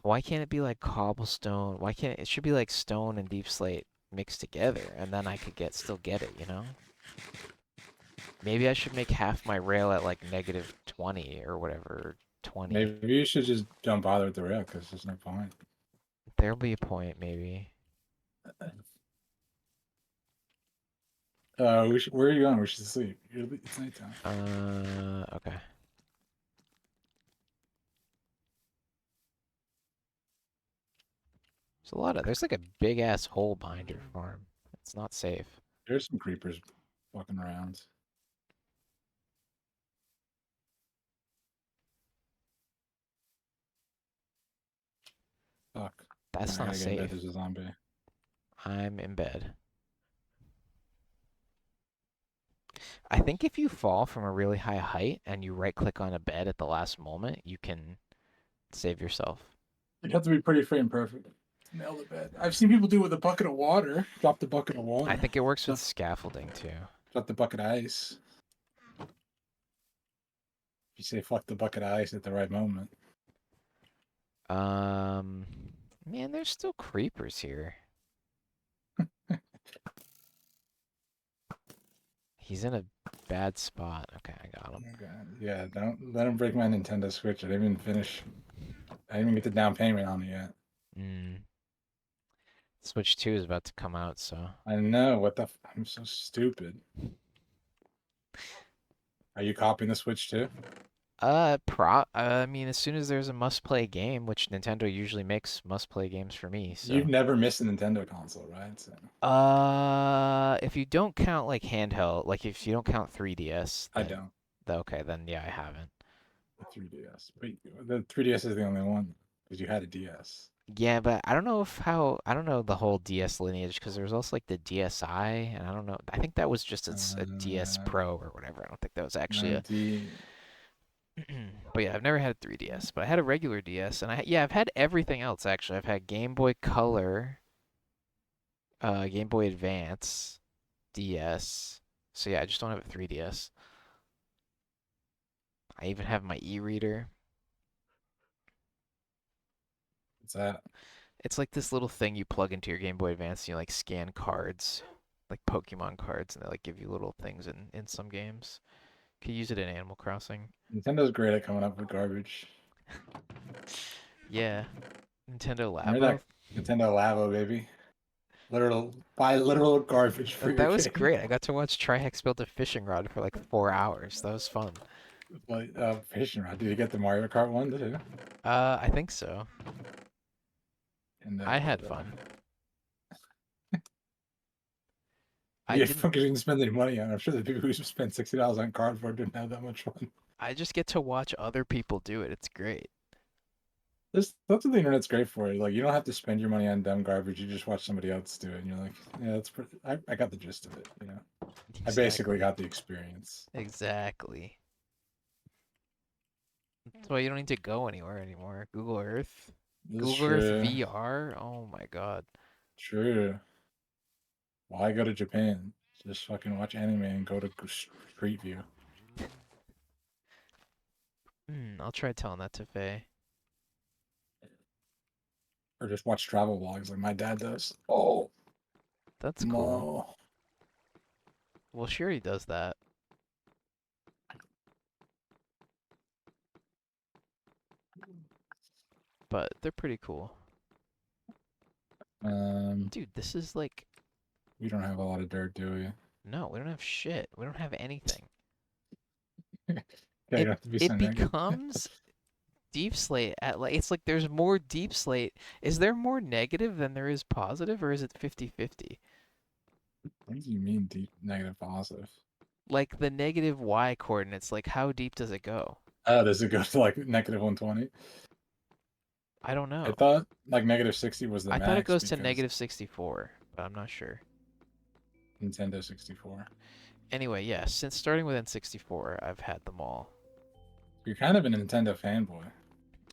Why can't it be like cobblestone? Why can't it should be like stone and deep slate mixed together, and then I could still get it, you know? Maybe I should make half my rail at like -20 or whatever, 20. Maybe you should just don't bother with the rail because there's no point. There'll be a point, maybe. Where are you going? We should sleep. It's nighttime. Okay. There's like a big ass hole behind your farm. It's not safe. There's some creepers walking around. Fuck. That's I not gotta get in bed. safe. There's a zombie. I'm in bed. I think if you fall from a really high height and you right click on a bed at the last moment, you can save yourself. You'd have to be pretty frame perfect to nail the bed. I've seen people do it with a bucket of water. Drop the bucket of water. I think it works with scaffolding too. Drop the bucket of ice. You say fuck the bucket of ice at the right moment. Man, there's still creepers here. He's in a bad spot. Okay, I got him. Okay. Yeah, don't let him break my Nintendo Switch. I didn't even finish. I didn't even get the down payment on it yet. Switch 2 is about to come out, so. I know. What the? I'm so stupid. Are you copying the Switch too? I mean, as soon as there's a must-play game, which Nintendo usually makes must-play games for me, so. You've never missed a Nintendo console, right? So. If you don't count like handheld, like if you don't count 3DS, I then, don't. okay, then yeah, I haven't. The 3DS. Wait, the 3DS is the only one because you had a DS. Yeah, but I don't know I don't know the whole DS lineage because there was also like the DSi, and I don't know. I think that was just a DS Pro or whatever. I don't think that was actually a. But yeah, I've never had a 3DS, but I had a regular DS, and I've had everything else actually. I've had Game Boy Color, Game Boy Advance, DS. So yeah, I just don't have a 3DS. I even have my e-reader. What's that? It's like this little thing you plug into your Game Boy Advance and you like scan cards, like Pokemon cards, and they like give you little things in some games. You can use it in Animal Crossing. Nintendo's great at coming up with garbage. Yeah. Nintendo Remember Labo. that Nintendo Labo, baby? Buy literal garbage for That your was game. great. I got to watch Trihex build a fishing rod for like 4 hours. That was fun. Like, fishing rod. Did you get the Mario Kart one too? I think so. And I had fun. You fucking didn't spend any money on it. I'm sure the people who spent $60 on cardboard didn't have that much fun. I just get to watch other people do it. It's great. That's what the internet's great for. Like, you don't have to spend your money on dumb garbage. You just watch somebody else do it, and you're like, yeah, that's pretty. I got the gist of it. You know, I basically got the experience. Exactly. That's why you don't need to go anywhere anymore. Google Earth. Google Earth VR. Oh my God. True. Why go to Japan? Just fucking watch anime and go to Street View. I'll try telling that to Faye. Or just watch travel vlogs like my dad does. Oh. That's cool. Well, she already does that. But they're pretty cool. Dude, this is like... We don't have a lot of dirt, do we? No, we don't have shit. We don't have anything. Yeah, you have to be so negative. Becomes deep slate at like it's like there's more deep slate. Is there more negative than there is positive, or is it 50-50? What do you mean deep negative positive? Like the negative y coordinates, like how deep does it go? Oh, does it go to like -120? I don't know. I thought like -60 was the max. I thought it goes to -64, but I'm not sure. Nintendo 64. Anyway, yeah, since starting with N64, I've had them all. You're kind of a Nintendo fanboy.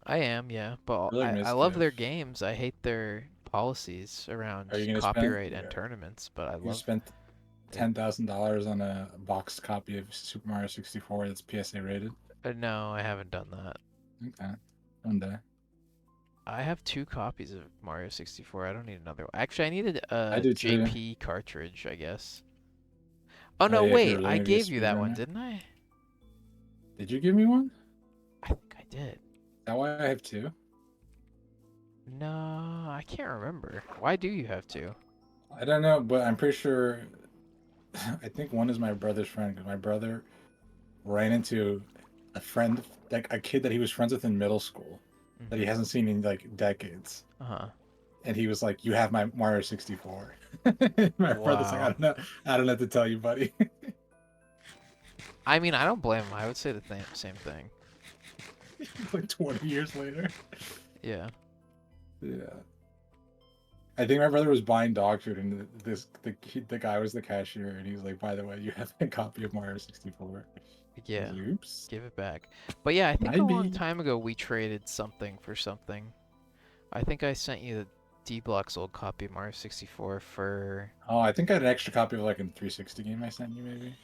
I am, yeah, but Really I love their games. I hate their policies around copyright and tournaments, but I love. You spent $10,000 on a boxed copy of Super Mario 64 that's PSA rated? No, I haven't done that. Okay, one day. I have 2 copies of Mario 64. I don't need another one. Actually, I needed I a do too. JP cartridge, I guess. Oh Oh no, yeah, if wait, you're I learning to be a gave you that one, speedrunner. didn't I? Did you give me one? I think I did. Is that why I have 2? No, I can't remember. Why do you have 2? I don't know, but I'm pretty sure. I think one is my brother's friend because my brother ran into a friend, like a kid that he was friends with in middle school that he hasn't seen in like decades. Uh-huh. And he was like, "You have my Mario 64." My brother's like, Wow. I don't know what to tell you, buddy." I mean, I don't blame him. I would say the same thing. Like 20 years later. Yeah. Yeah. I think my brother was buying dog food, and the guy was the cashier, and he's like, "By the way, you have a copy of Mario 64." I Yeah. was like, oops. Give it back. But yeah, I think a long Maybe. time ago we traded something for something. I think I sent you the D-Block's old copy of Mario 64 for... Oh, I think I had an extra copy of like a 360 game I sent you, maybe.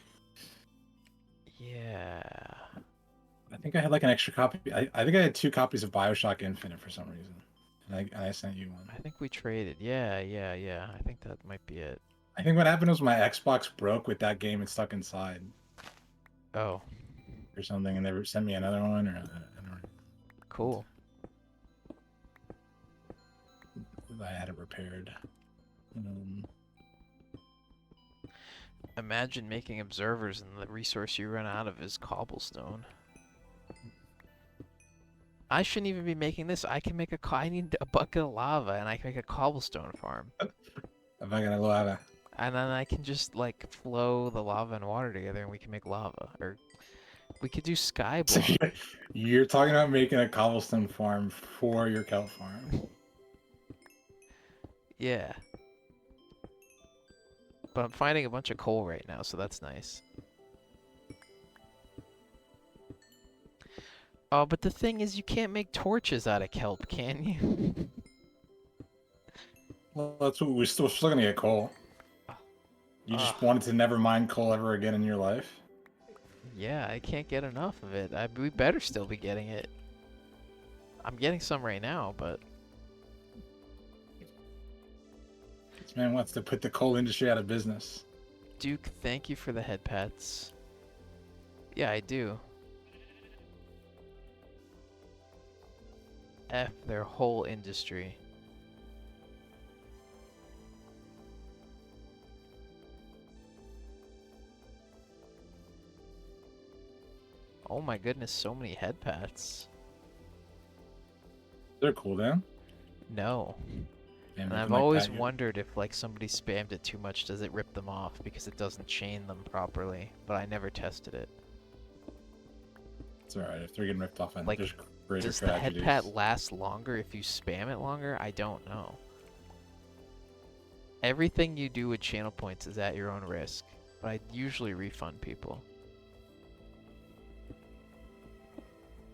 Yeah. I think I had like an extra copy. I think I had 2 copies of Bioshock Infinite for some reason, and I sent you one. I think we traded. Yeah. I think that might be it. I think what happened was my Xbox broke with that game and stuck inside Oh, or something, and they sent me another one, or I don't know. cool. I had it repaired. Imagine making observers and the resource you run out of is cobblestone. I shouldn't even be making this. I can make I need a bucket of lava and I can make a cobblestone farm. I'm not gonna lava. And then I can just like flow the lava and water together and we can make lava. Or we could do sky So block. you're talking about making a cobblestone farm for your kelp farm. Yeah. But I'm finding a bunch of coal right now, so that's nice. Oh, but the thing is, you can't make torches out of kelp, can you? Well, that's what we're still gonna get coal. You just wanted to never mine coal ever again in your life? Yeah, I can't get enough of it. We better still be getting it. I'm getting some right now, but... This man wants to put the coal industry out of business. Duke, thank you for the head pats. Yeah, I do. F their whole industry. Oh my goodness, so many head pats. They're cool, then. No. Damn, And I've always wondered if like somebody spammed it too much, does it rip them off because it doesn't chain them properly, but I never tested it. It's alright, if they're getting ripped off, and Like, there's greater does the head tragedies. pat last longer if you spam it longer? I don't know. Everything you do with channel points is at your own risk, but I usually refund people.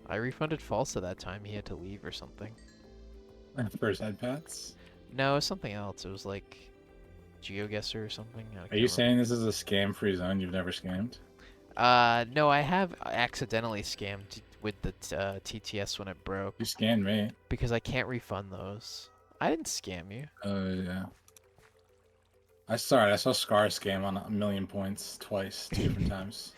I refunded Falsa that time, he had to leave or something. First head pats? No, it was something else. It was like GeoGuessr or something. I Are can't you remember. saying this is a scam-free zone? You've never scammed? No, I have accidentally scammed with the TTS when it broke. You scammed me. Because I can't refund those. I didn't scam you. Yeah. I saw Scar scam on 1,000,000 points twice, 2 different times.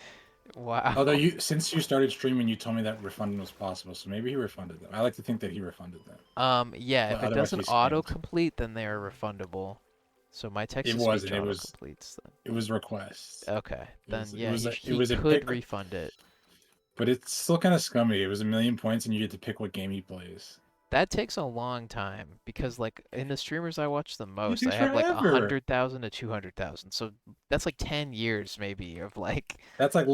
Wow. Although since you started streaming, you told me that refunding was possible, so maybe he refunded them. I like to think that he refunded them. Yeah, But if it otherwise doesn't he scammed. autocomplete, then they are refundable. So my text It to wasn't, speech it was- autocompletes then. It was request. Okay, then was- it yeah, was he a could pick- refund it. But it's still kind of scummy. It was 1,000,000 points, and you get to pick what game he plays. That takes a long time because like in the streamers I watch the most, takes I have like forever. 100,000 to 200,000. So that's like 10 years maybe of like That's like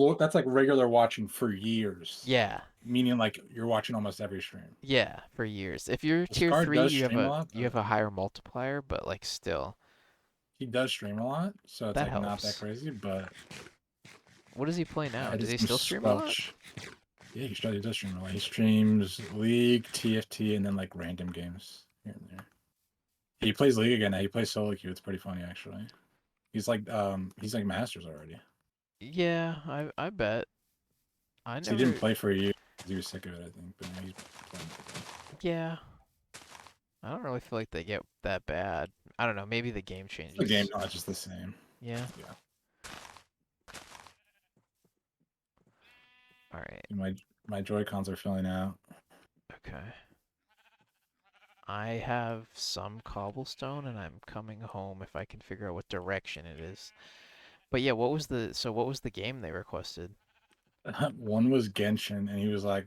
regular watching for years. yeah. Meaning like you're watching almost every stream. Yeah, for years. If you're tier Scar 3, does you have stream a lot, you have a higher multiplier, but like still. He does stream a lot, so it's That like not helps. that crazy. But What does he play now? I Does did he some still stream a lot? squelch. Yeah, he does stream a lot. He streams League, TFT, and then like random games here and there. He plays League again now. He plays solo queue. It's pretty funny actually. He's like masters already. Yeah, I bet. I So never. he didn't play for a year 'cause he was sick of it, I think. But now he's playing. Yeah. I don't really feel like they get that bad. I don't know. Maybe the game The game changes. knowledge is the same. Yeah. Yeah. All right. My Joy-Cons are filling out. Okay. I have some cobblestone and I'm coming home if I can figure out what direction it is. But yeah, what was the game they requested? One was Genshin, and he was like,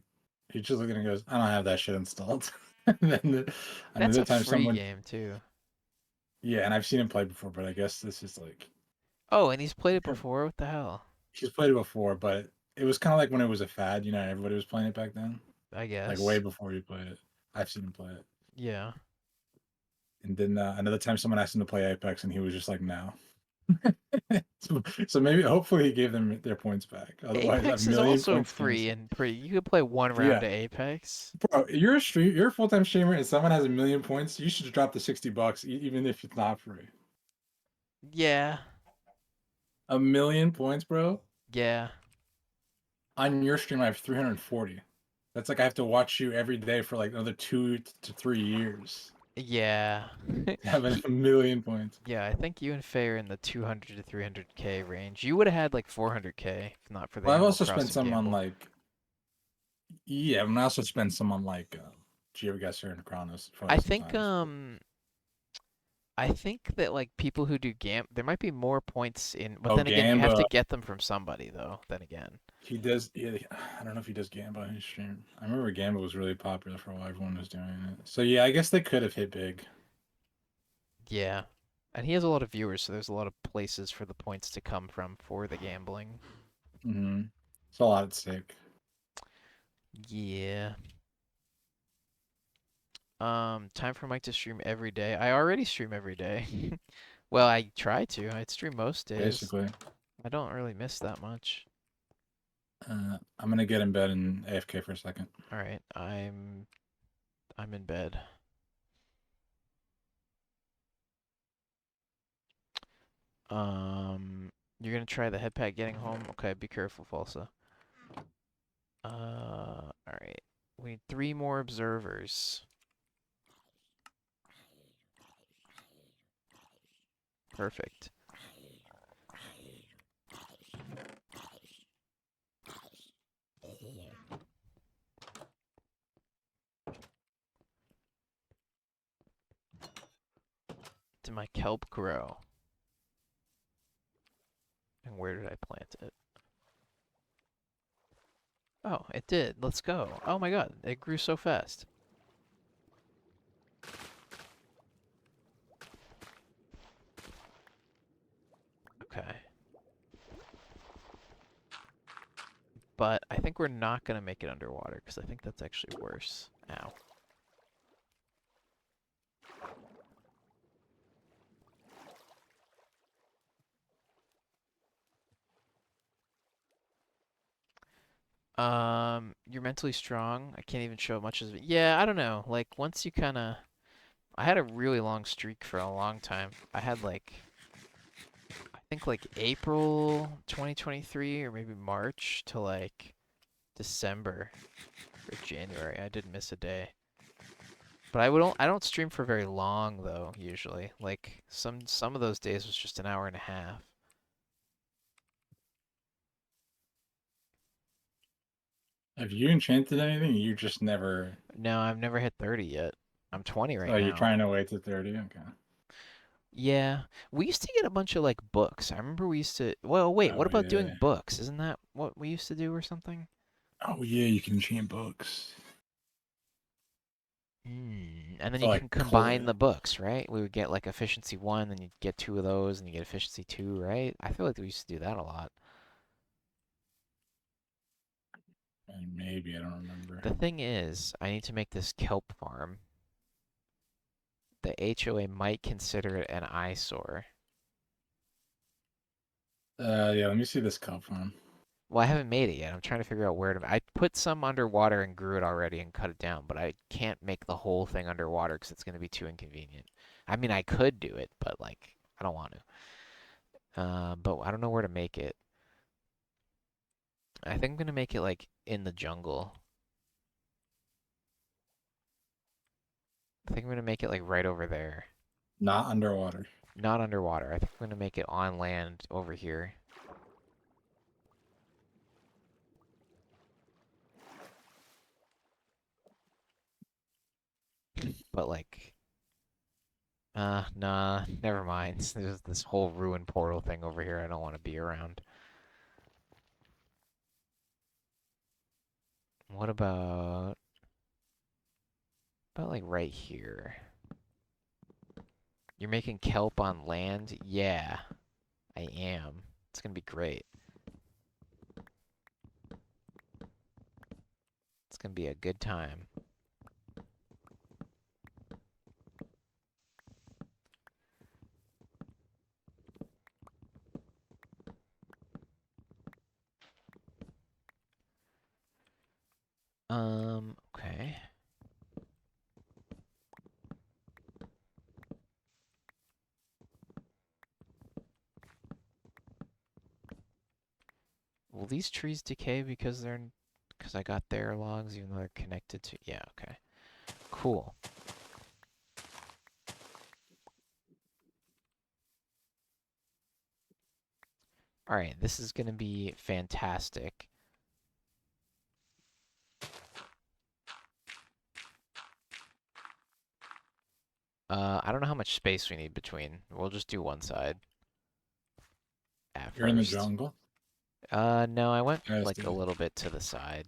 he just looking and goes, I don't have that shit installed. And then That's another a time free someone, game too. yeah, and I've seen him play before, but I guess this is like, Oh, and he's played it before. What the hell? he's played it before, but it was kind of like when it was a fad, you know, everybody was playing it back then, I like way guess. before he played it. I've seen him play it. Yeah. And then another time someone asked him to play Apex, and he was just like, no. So maybe, hopefully, he gave them their points back. Otherwise, a Apex is million also points free canceled. and pretty. You could play one round Yeah, of Apex. bro, you're a full-time streamer, and someone has a million points. You should drop the $60, even if it's not free. Yeah. A million points, bro. Yeah. On your stream, I have 340. That's like I have to watch you every day for like another 2 to 3 years Yeah. to have a He- million points. yeah, I think you and Faye are in the 200 to 300k range. You would have had like 400k if not for the Well, I've Animal also spent Crossing some on gamble. like, yeah, and I also spent some on like GeoGuessr and Chronos for I think sometimes. I think that like people who do there might be more points in, but Oh, then again, you have to Gamba. get them from somebody though. Then again. He does. Yeah, I don't know if he does Gamba on his stream. I remember Gamba was really popular for a while. Everyone was doing it. So yeah, I guess they could have hit big. Yeah. And he has a lot of viewers, so there's a lot of places for the points to come from for the gambling. Mm-hmm. It's a lot at stake. Yeah. Time for Mike to stream every day. I already stream every day. Well, I try to. I stream most days. Basically, I don't really miss that much. I'm gonna get in bed and AFK for a second. All right, I'm in bed. You're gonna try the head pack getting home? Okay, be careful, Falsa. All right. We need 3 more observers. Perfect. Did my kelp grow? And where did I plant it? Oh, it did. Let's go. Oh my god, it grew so fast. Okay. But I think we're not going to make it underwater because I think that's actually worse. Ow. You're mentally strong. I can't even show much of it. Yeah, I don't know. Like once you kind of, I had a really long streak for a long time. I had like, I think like April 2023 or maybe March to like December or January. I didn't miss a day. But I don't stream for very long though, usually. Like some of those days was just an hour and a half. Have you enchanted anything? You just never. No, I've never hit 30 yet. I'm 20 right Oh, you're now. trying to wait to 30. Okay. Yeah, we used to get a bunch of like books. I remember we used to. Well, wait, what Oh about doing yeah. books? Isn't that what we used to do or something? Oh yeah, you can enchant books. And then For you like can combine the books, right? We would get like efficiency 1, then you'd get 2 of those, and you get efficiency 2, right? I feel like we used to do that a lot. And maybe I don't remember. The thing is, I need to make this kelp farm. The HOA might consider it an eyesore. Yeah. Let me see this cup farm. Well, I haven't made it yet. I'm trying to figure out where to. I put some underwater and grew it already and cut it down, but I can't make the whole thing underwater because it's going to be too inconvenient. I mean, I could do it, but like, I don't want to. But I don't know where to make it. I think I'm going to make it like in the jungle. I think I'm gonna make it like right over there. Not underwater. Not underwater. I think I'm gonna make it on land over here. But like, nah, never mind. There's this whole ruin portal thing over here I don't want to be around. What about like right here? You're making kelp on land? Yeah, I am. It's gonna be great. It's gonna be a good time. Okay. Will these trees decay because because I got their logs even though they're connected to, yeah, okay. Cool. All right, this is gonna be fantastic. I don't know how much space we need between. We'll just do one side at You're in the first. jungle. No, I went I like see. a little bit to the side.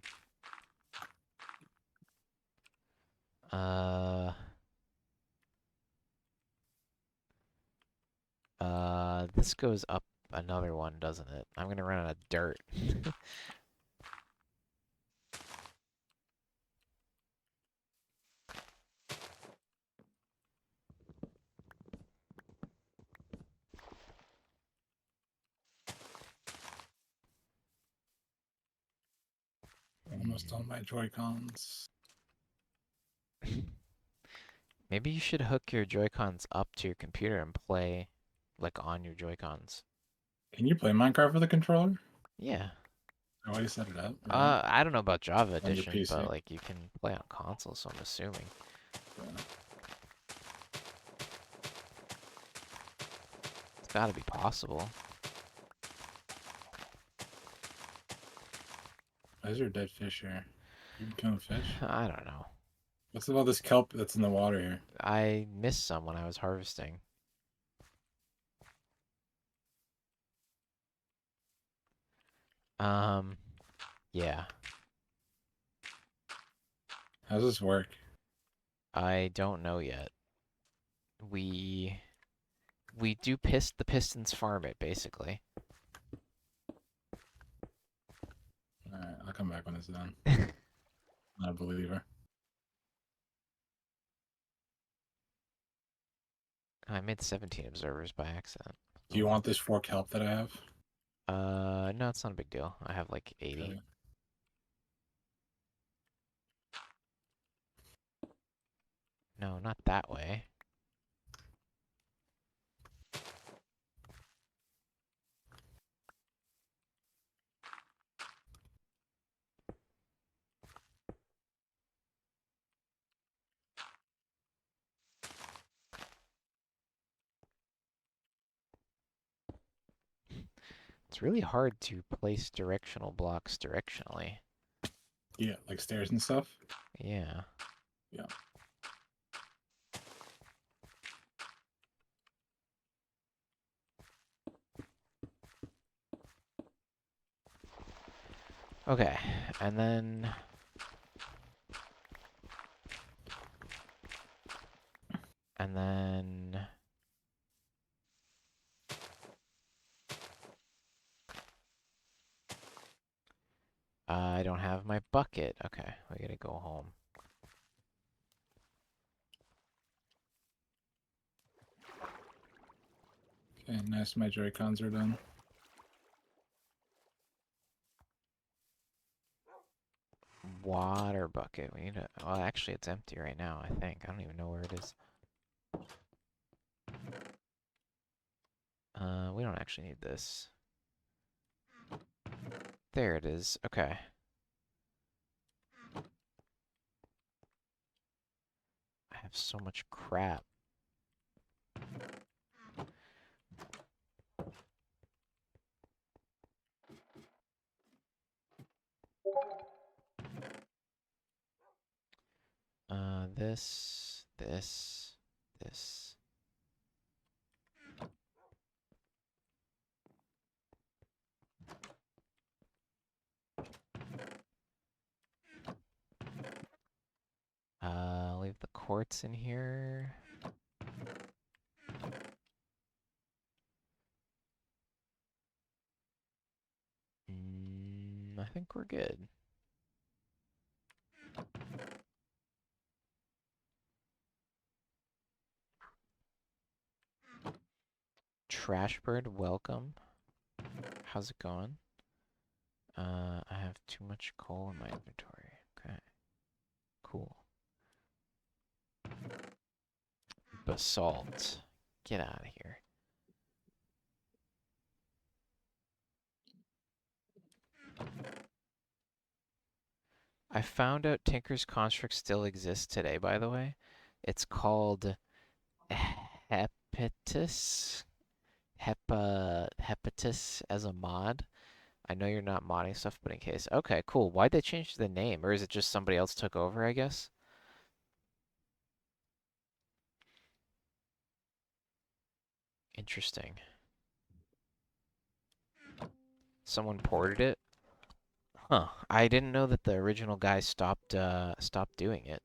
This goes up another one, doesn't it? I'm gonna run out of dirt. Almost on my Joy-Cons. Maybe you should hook your Joy-Cons up to your computer and play like on your Joy-Cons. Can you play Minecraft with a controller? Yeah. Oh, I set it up. Right? I don't know about Java On your Edition, but PC. like you can play on console, so I'm assuming. Yeah. It's gotta be possible. Why is there a dead fish here? You can kill a fish? I don't know. What's about this kelp that's in the water here? I missed some when I was harvesting. Yeah. How does this work? I don't know yet. We do the Pistons farm it, basically. Alright, I'll come back when it's done. Not a believer. I made 17 observers by accident. Do you want this 4 kelp that I have? No, it's not a big deal. I have like 80. Okay. No, not that way. It's really hard to place directional blocks directionally. Yeah, like stairs and stuff? Yeah. Yeah. Okay, and then and then I don't have my bucket. Okay, we gotta go home. Okay, nice. My Joy-Cons are done. Water bucket. We need to. Well, actually, it's empty right now, I think. I don't even know where it is. We don't actually need this. There it is. Okay. I have have so much crap. This. Leave the quartz in here. I think we're good. Trashbird, welcome. How's it going? I have too much coal in my inventory. Okay. Cool. Basalt. Get out of here. I found out Tinker's Construct still exists today, by the way. It's called Hepatus. Hepatus as a mod. I know you're not modding stuff, but in case. Okay, cool. Why'd they change the name? Or is it just somebody else took over, I guess? Interesting. Someone ported it? Huh. I didn't know that the original guy stopped doing it.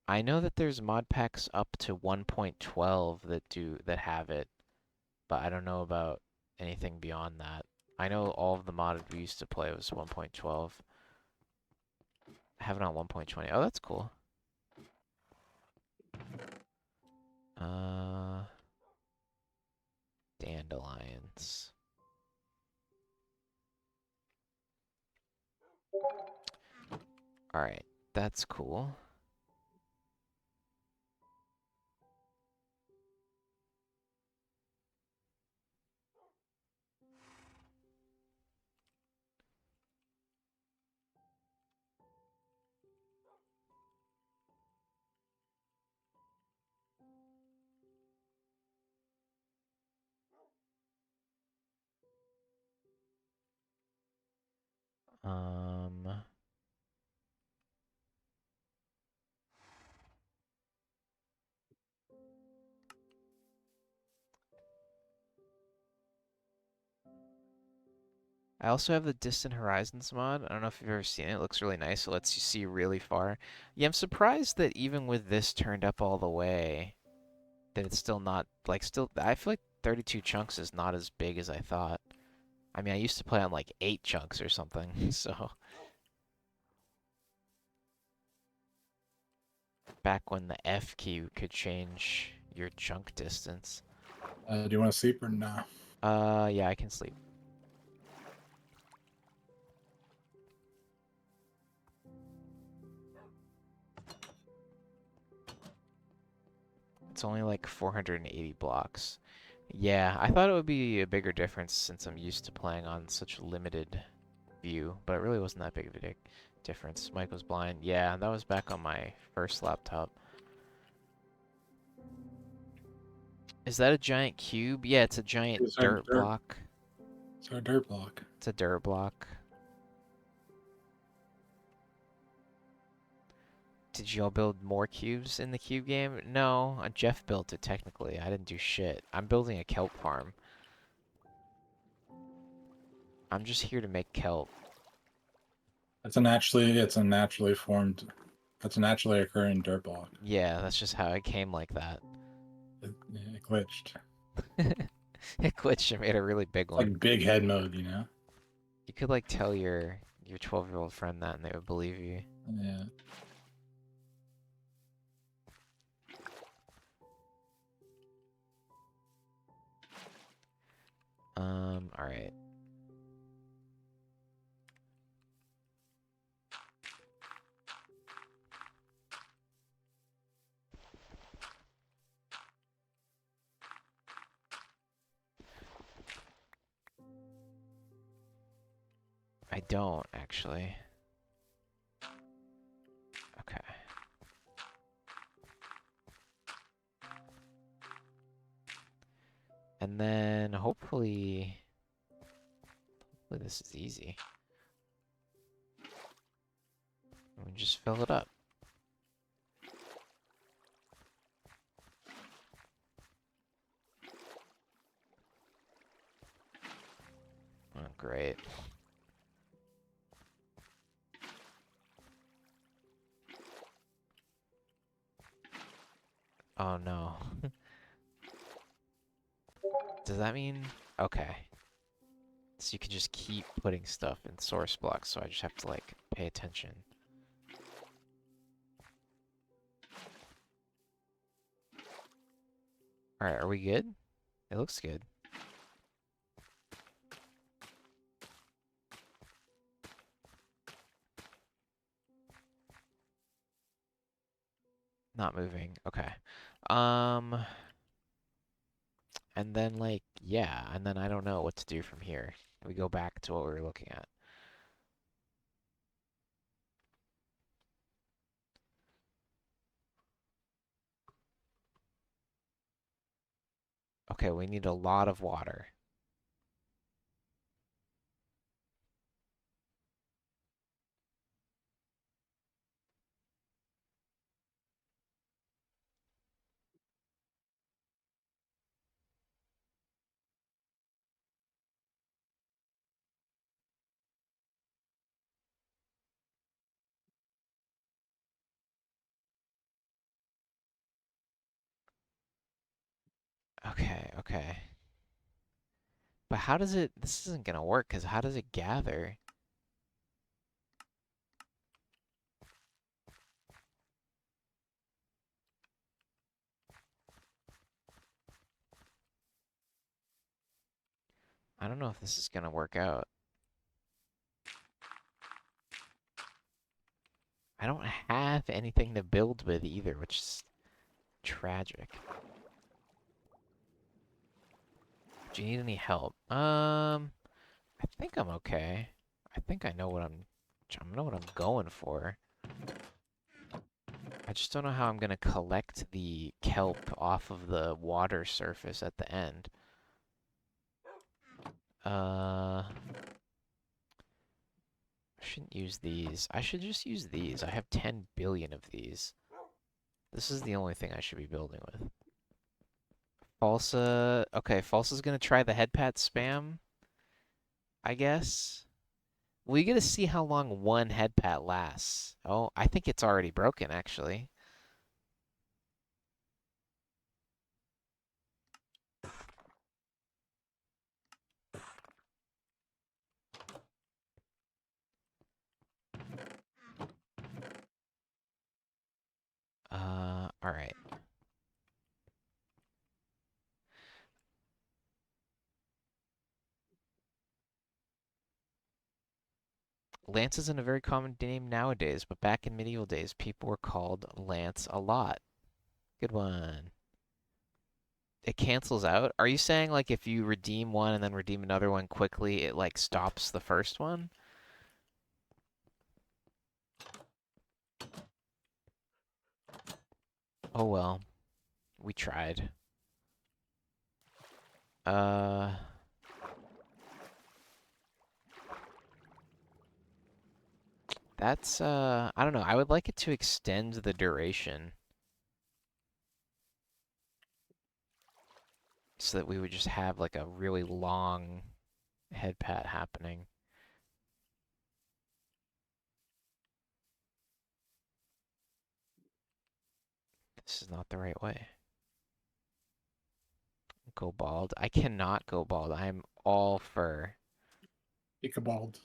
I know that there's mod packs up to 1.12 that have it, but I don't know about anything beyond that. I know all of the modded we used to play was 1.12. I have it on 1.20. Oh, that's cool. Dandelions. Alright, that's cool. Um, I also have the Distant Horizons mod. I don't know if you've ever seen it. It looks really nice. It lets you see really far. Yeah, I'm surprised that even with this turned up all the way, that it's still not, like, I feel like 32 chunks is not as big as I thought. I mean, I used to play on, like, 8 chunks or something, so. Back when the F key could change your chunk distance. Do you want to sleep or nah? Yeah, I can sleep. It's only like 480 blocks. Yeah, I thought it would be a bigger difference since I'm used to playing on such limited view, but it really wasn't that big of a difference. Mike was blind. Yeah, that was back on my first laptop. Is that a giant cube? Yeah, it's a giant It's our dirt block. It's our dirt block. It's a dirt block. Did y'all build more cubes in the cube game? No, Jeff built it technically. I didn't do shit. I'm building a kelp farm. I'm just here to make kelp. It's a naturally formed. That's a naturally occurring dirt block. Yeah, that's just how it came like that. It glitched. It glitched and made a really big It's one. like big head mode, you know? You could like tell your 12-year-old friend that and they would believe you. Yeah. Alright. I don't, actually. Okay. And then hopefully this is easy. We just fill it up. Oh, great. Oh no. Does that mean... Okay. So you can just keep putting stuff in source blocks, so I just have to, like, pay attention. Alright, are we good? It looks good. Not moving. Okay. Um... And then, like, yeah, and then I don't know what to do from here. We go back to what we were looking at. Okay, we need a lot of water. Okay, okay. But how does it... This isn't gonna work, because how does it gather? I don't know if this is gonna work out. I don't have anything to build with either, which is tragic. Do you need any help? I think I'm okay. I think I know what I'm going for. I just don't know how I'm gonna collect the kelp off of the water surface at the end. I shouldn't use these. I should just use these. I have 10 billion of these. This is the only thing I should be building with. Falsa... Okay, Falsa's gonna try the headpat spam, I guess. We get to see how long one headpat lasts. Oh, I think it's already broken, actually. Alright. Lance isn't a very common name nowadays, but back in medieval days, people were called Lance a lot. Good one. It cancels out? Are you saying, like, if you redeem one and then redeem another one quickly, it, like, stops the first one? Oh well. We tried. Uh... That's, I don't know. I would like it to extend the duration so that we would just have, like, a really long headpat happening. This is not the right way. Go bald. I cannot go bald. I'm all fur. Ichabod.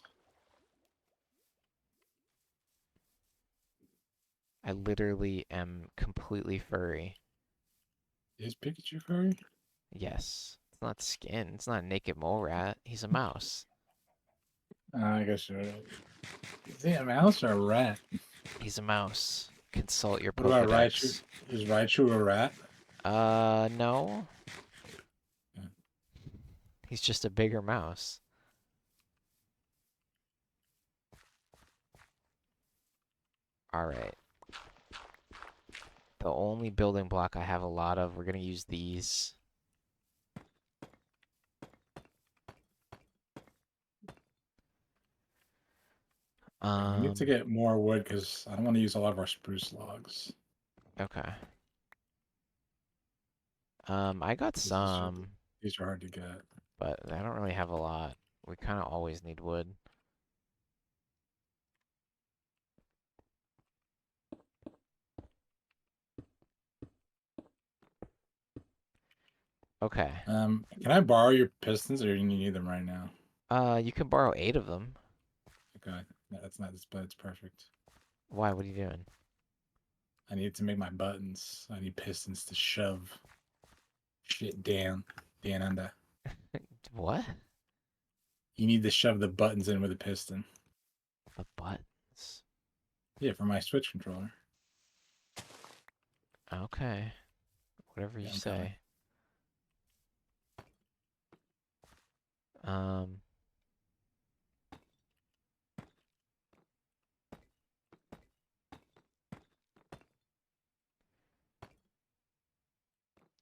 I literally am completely furry. Is Pikachu furry? Yes. It's not skin. It's not a naked mole rat. He's a mouse. I guess you're right. Is he a mouse or a rat? He's a mouse. Consult your What about Pokedex. Raichu? Is Raichu a rat? No. Yeah. He's just a bigger mouse. Alright. The only building block I have a lot of, we're gonna use these. We need to Um, get more wood because I don't want to use a lot of our spruce logs. okay. I got These are, some, these are hard to get. but I don't really have a lot. We kind of always need wood. Okay. Can I borrow your pistons, or you need them right now? You can borrow 8 of them. Okay, no, that's not this, but it's perfect. Why? What are you doing? I need to make my buttons. I need pistons to shove shit down under. What? You need to shove the buttons in with a piston. The buttons. Yeah, for my Switch controller. Okay. Whatever you Yeah, I'm coming. say. Um,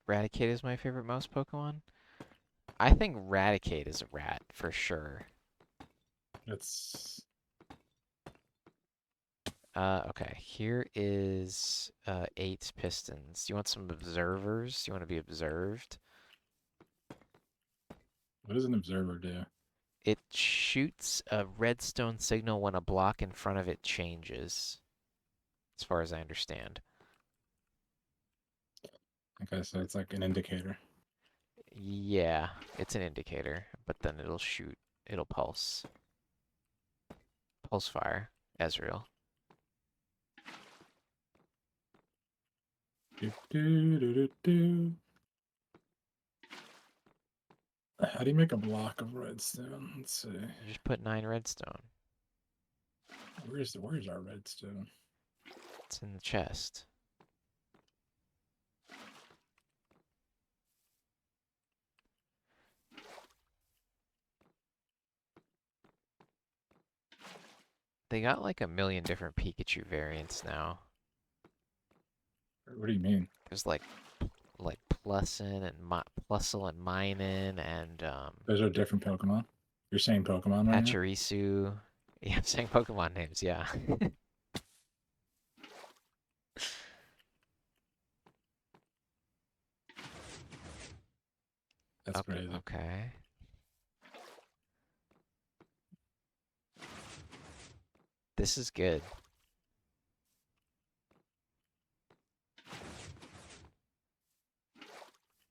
Raticate is my favorite mouse Pokemon. I think Raticate is a rat for sure. It's Okay. Here is 8 pistons. Do you want some observers? Do you want to be observed? what does an observer do? It shoots a redstone signal when a block in front of it changes, as far as I understand. Okay, so it's like an indicator. Yeah, it's an indicator, but then it'll shoot, it'll pulse. Pulse fire, Ezreal. Do, do, do, do, do. How do you make a block of redstone? Let's see. You just put 9 redstone. Where's our redstone? It's in the chest. They got like a million different Pikachu variants now. What do you mean? There's like Plussin and Plusle and Minun and Those are different Pokemon. You're saying Pokemon right now? Pachirisu. Yeah, I'm saying Pokemon names, yeah. That's Okay, crazy. okay. This is good.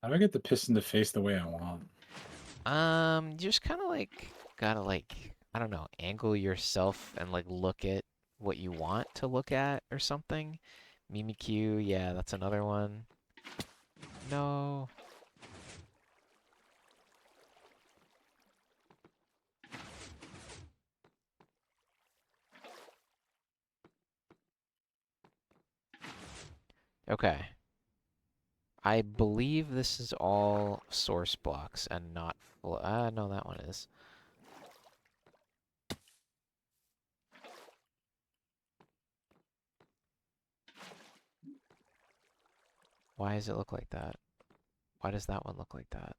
How do I get the piston to face the way I want? You just kind of like gotta like I don't know, angle yourself and like look at what you want to look at or something. Mimikyu, yeah, that's another one. No. Okay. I believe this is all source blocks and not no, that one is. Why does it look like that? Why does that one look like that?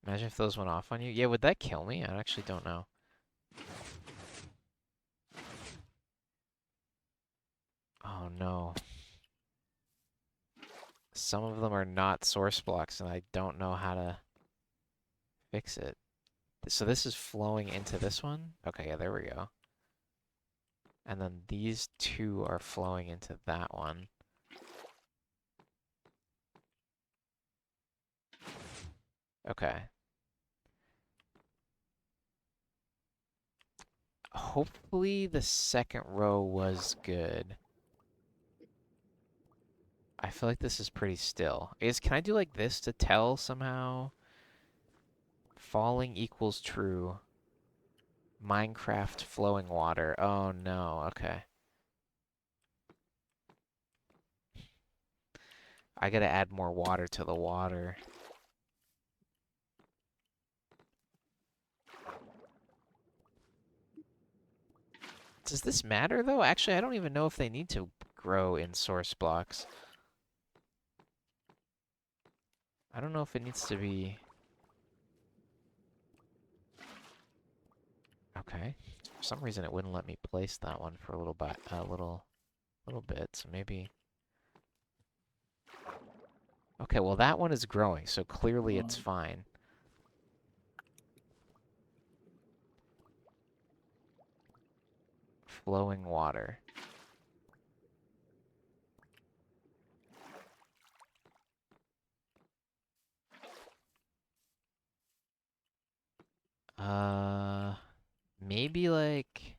Imagine if those went off on you. Yeah, would that kill me? I actually don't know. Oh no. Some of them are not source blocks and I don't know how to fix it. So this is flowing into this one? Okay, yeah, there we go. And then these 2 are flowing into that one. Okay. Hopefully the second row was good. I feel like this is pretty still. Can I do like this to tell somehow? Falling equals true. Minecraft flowing water. Oh no, okay. I gotta add more water to the water. Does this matter though? Actually, I don't even know if they need to grow in source blocks. I don't know if it needs to be... For some reason, it wouldn't let me place that one for a little bit. So maybe. Okay, well that one is growing, so clearly it's fine. Flowing water. Maybe like.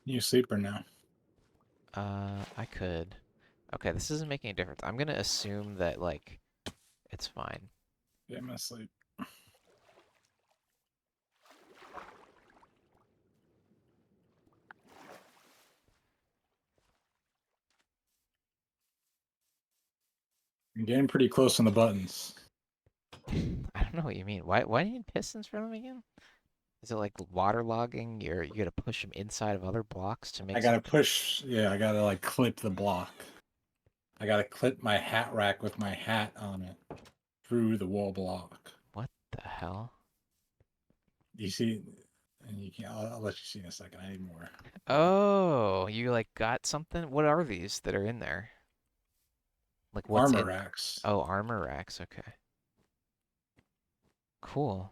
You sleeper now. I could. Okay, this isn't making a difference. I'm gonna assume that like it's fine. Yeah, I'm asleep. I'm getting pretty close on the buttons. I don't know what you mean. Why do you need pistons for them again? Is it like waterlogging? You gotta push them inside of other blocks to make I gotta something? push. Yeah, I gotta like clip the block. I gotta clip my hat rack with my hat on it through the wall block. What the hell? You see, and you can. I'll let you see in a second. I need more. Oh, you like got something? What are these that are in there? Like what's Armor in? racks. Oh, armor racks. Okay. Cool.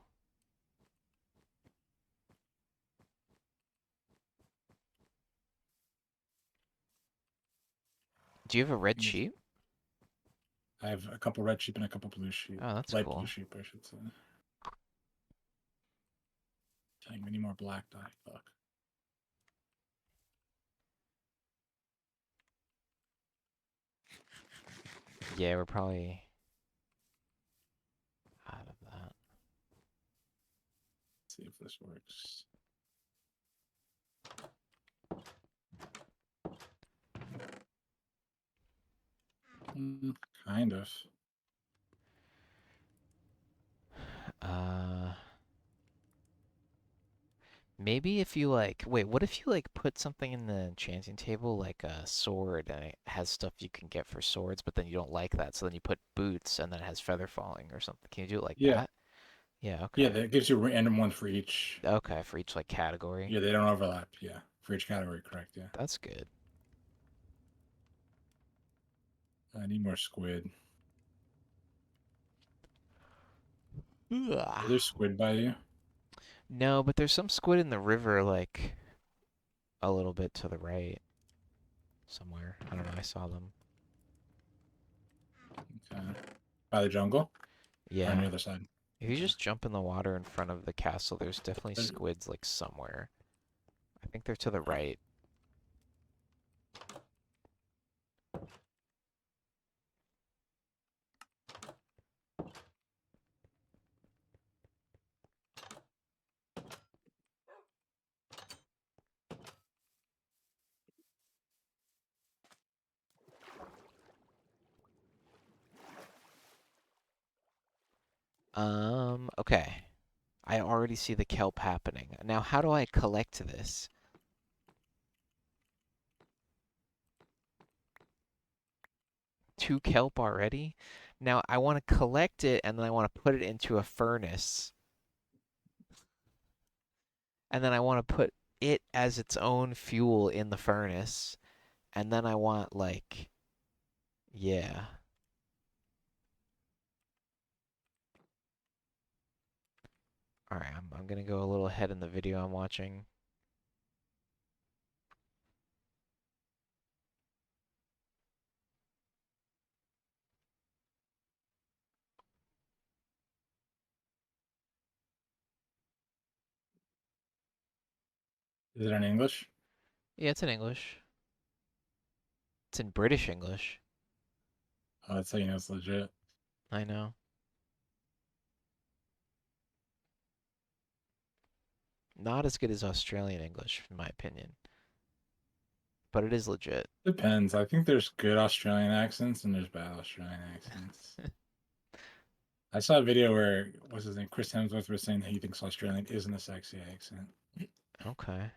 Do you have a red sheep? I have a couple red sheep and a couple blue sheep. Oh, that's Light cool. blue sheep, I should say. Dang, we need more black dye. Fuck. Yeah, we're probably out of that. Let's see if this works. Kind of. Uh, Maybe if you like, wait, what if you like put something in the enchanting table like a sword and it has stuff you can get for swords, but then you don't like that, so then you put boots and then it has feather falling or something. Can you do it like Yeah. that? Yeah, Yeah, okay. that gives you random one for each. Okay, for each like category. Yeah, they don't overlap. Yeah, for each category, correct. Yeah. That's good. I need more squid. Ugh. Are there squid by you? No, but there's some squid in the river like a little bit to the right somewhere. I don't know, I saw them. Okay. By the jungle? Or on Yeah. the other side? If you Okay. just jump in the water in front of the castle, there's definitely There- squids like somewhere. I think they're to the right. Okay. I already see the kelp happening. Now, how do I collect this? Two kelp already? Now, I want to collect it and then I want to put it into a furnace. And then I want to put it as its own fuel in the furnace. And then I want, like, yeah. Alright, I'm gonna go a little ahead in the video I'm watching. Is it in English? Yeah, it's in English. It's in British English. Oh, that's how you know it's legit. I know. Not as good as Australian English, in my opinion. But it is legit. Depends. I think there's good Australian accents and there's bad Australian accents. I saw a video where what's his name? Chris Hemsworth was saying that he thinks Australian isn't a sexy accent. Okay.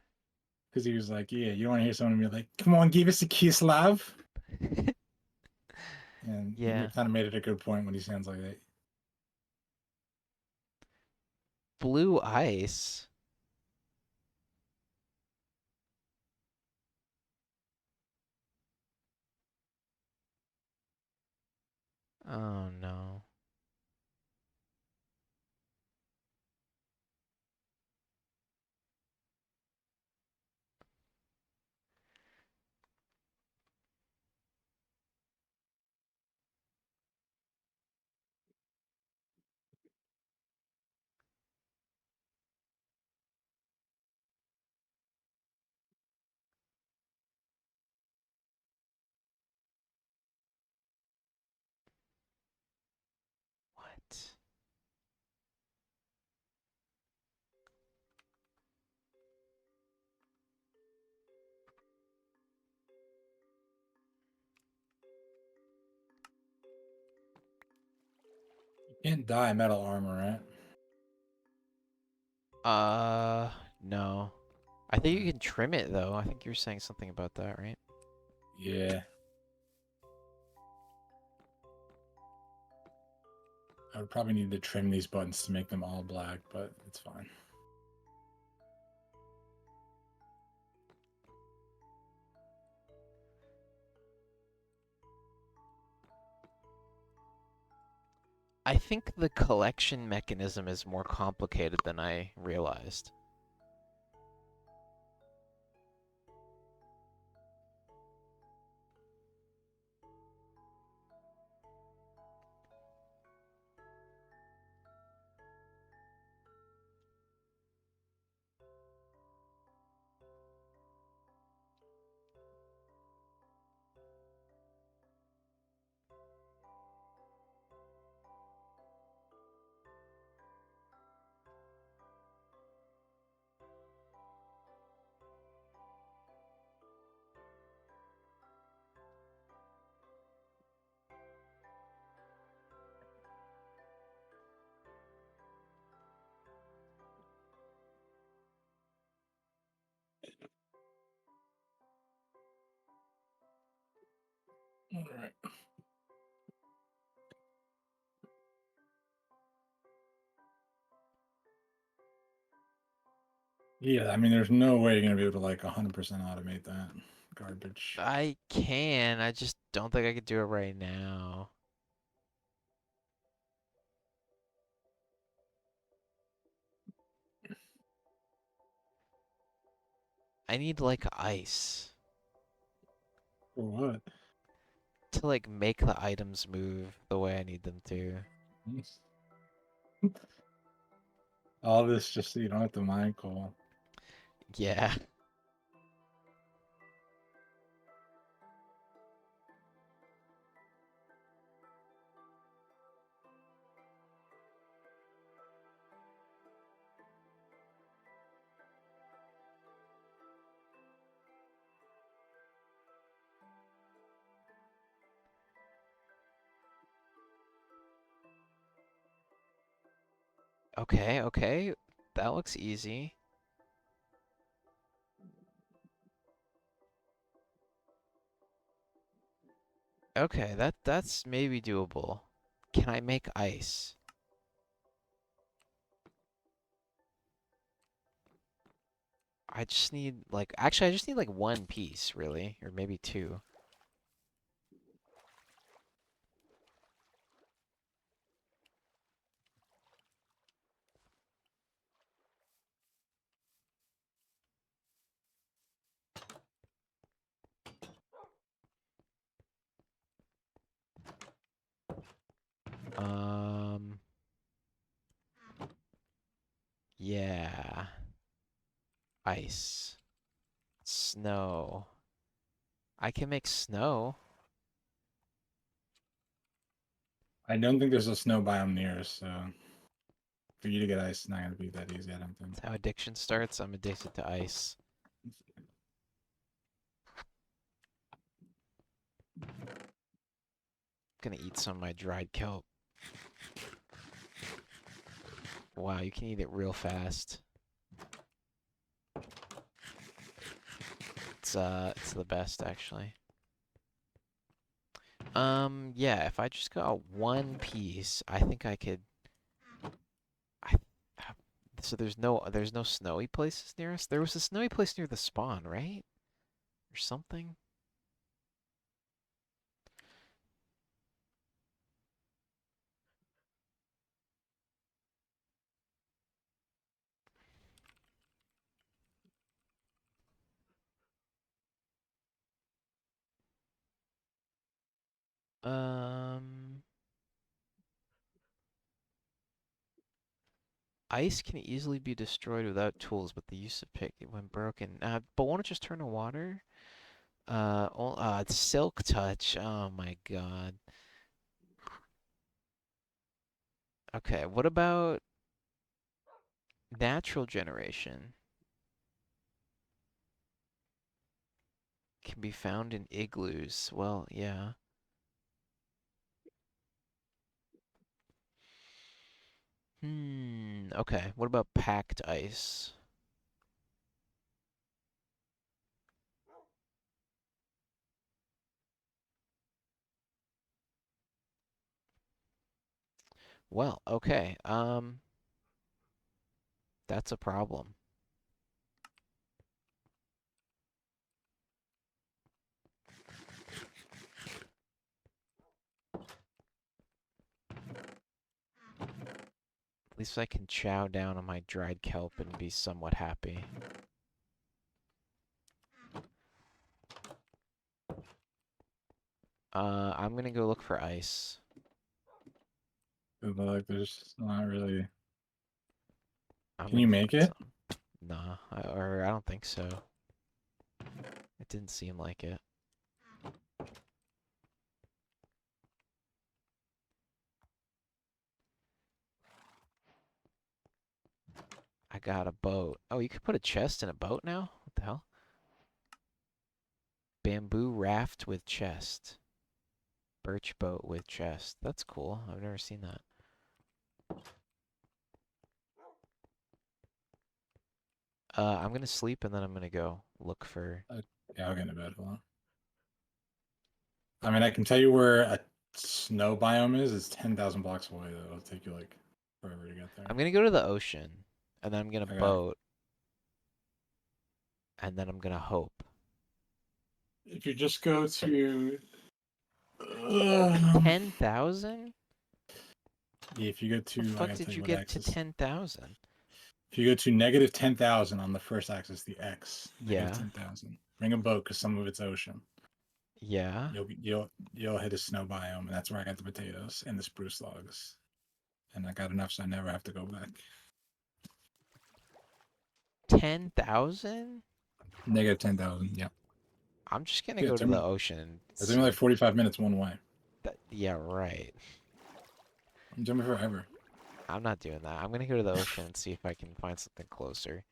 Because he was like, yeah, you don't want to hear someone be like, come on, give us a kiss, love. And he Yeah. kind of made it a good point when he sounds like that. blue ice. Oh no. What? You can't dye metal armor, right? No. I think you can trim it though. I think you were saying something about that, right? Yeah. I would probably need to trim these buttons to make them all black, but it's fine. I think the collection mechanism is more complicated than I realized. All right. Yeah, I mean, there's no way you're gonna be able to like 100% automate that garbage. I can, I just don't think I could do it right now. I need like ice For what? to like make the items move the way I need them to. All this just so you don't have to mine coal. Yeah. Okay, okay. That looks easy. Okay, that's maybe doable. Can I make ice? I just need like actually I just need like one piece, really, or maybe two. Um, yeah. Ice. Snow. I can make snow. I don't think there's a snow biome near us, so for you to get ice, it's not gonna be that easy. I don't think. That's how addiction starts. I'm addicted to ice. Gonna eat some of my dried kelp. Wow, you can eat it real fast. It's the best actually. Yeah, if I just got one piece, I think I could. I, So there's no snowy places near us. There was a snowy place near the spawn, right? Or something. Um, Ice can easily be destroyed without tools, but the use of pick when broken. But won't it just turn to water? Silk touch. Oh my god. Okay, what about natural generation? Can be found in igloos. Well, yeah. Okay. What about packed ice? Well, okay. That's a problem. At least I can chow down on my dried kelp and be somewhat happy. I'm gonna go look for ice. But like, there's not really. I'm Can you gonna make find it? some. Nah, I don't think so. It didn't seem like it. I got a boat. Oh, you could put a chest in a boat now? What the hell? Bamboo raft with chest. Birch boat with chest. That's cool. I've never seen that. I'm gonna sleep and then I'm gonna go look for. Yeah, I'll get into bed. Hold on. I mean, I can tell you where a snow biome is. It's 10,000 blocks away, though. It'll take you like forever to get there. I'm gonna go to the ocean, and then I'm gonna Okay. boat, and then I'm gonna hope. If you just go to. 10,000? If you go to. The I fuck gotta did tell you you what get to axis. 10,000? If you go to negative 10,000 on the first axis, the X. Yeah. Negative 10,000. Bring a boat because some of it's ocean. Yeah. You'll hit a snow biome, and that's where I got the potatoes and the spruce logs. And I got enough so I never have to go back. 10,000? Negative 10,000, yeah. I'm just gonna Yeah, go it to took the me, ocean and it took me like 45 minutes one way. yeah, right. It took me forever. I'm not doing that. I'm gonna go to the ocean and see if I can find something closer.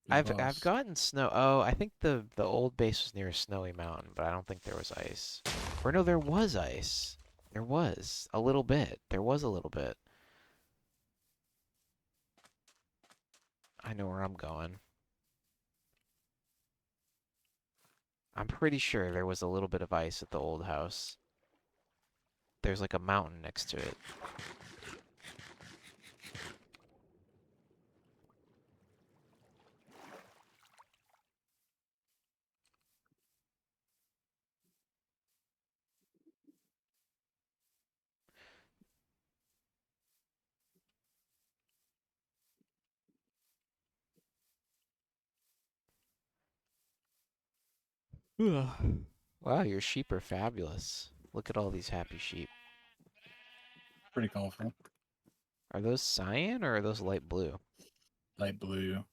Big I've boss. gotten snow. Oh, I think the old base was near a snowy mountain, but I don't think there was ice. Or no, there was ice. There was a little bit. There was a little bit. I know where I'm going. I'm pretty sure there was a little bit of ice at the old house. There's like a mountain next to it. Wow, your sheep are fabulous. Look at all these happy sheep. Pretty colorful. Are those cyan or are those light blue? Light blue.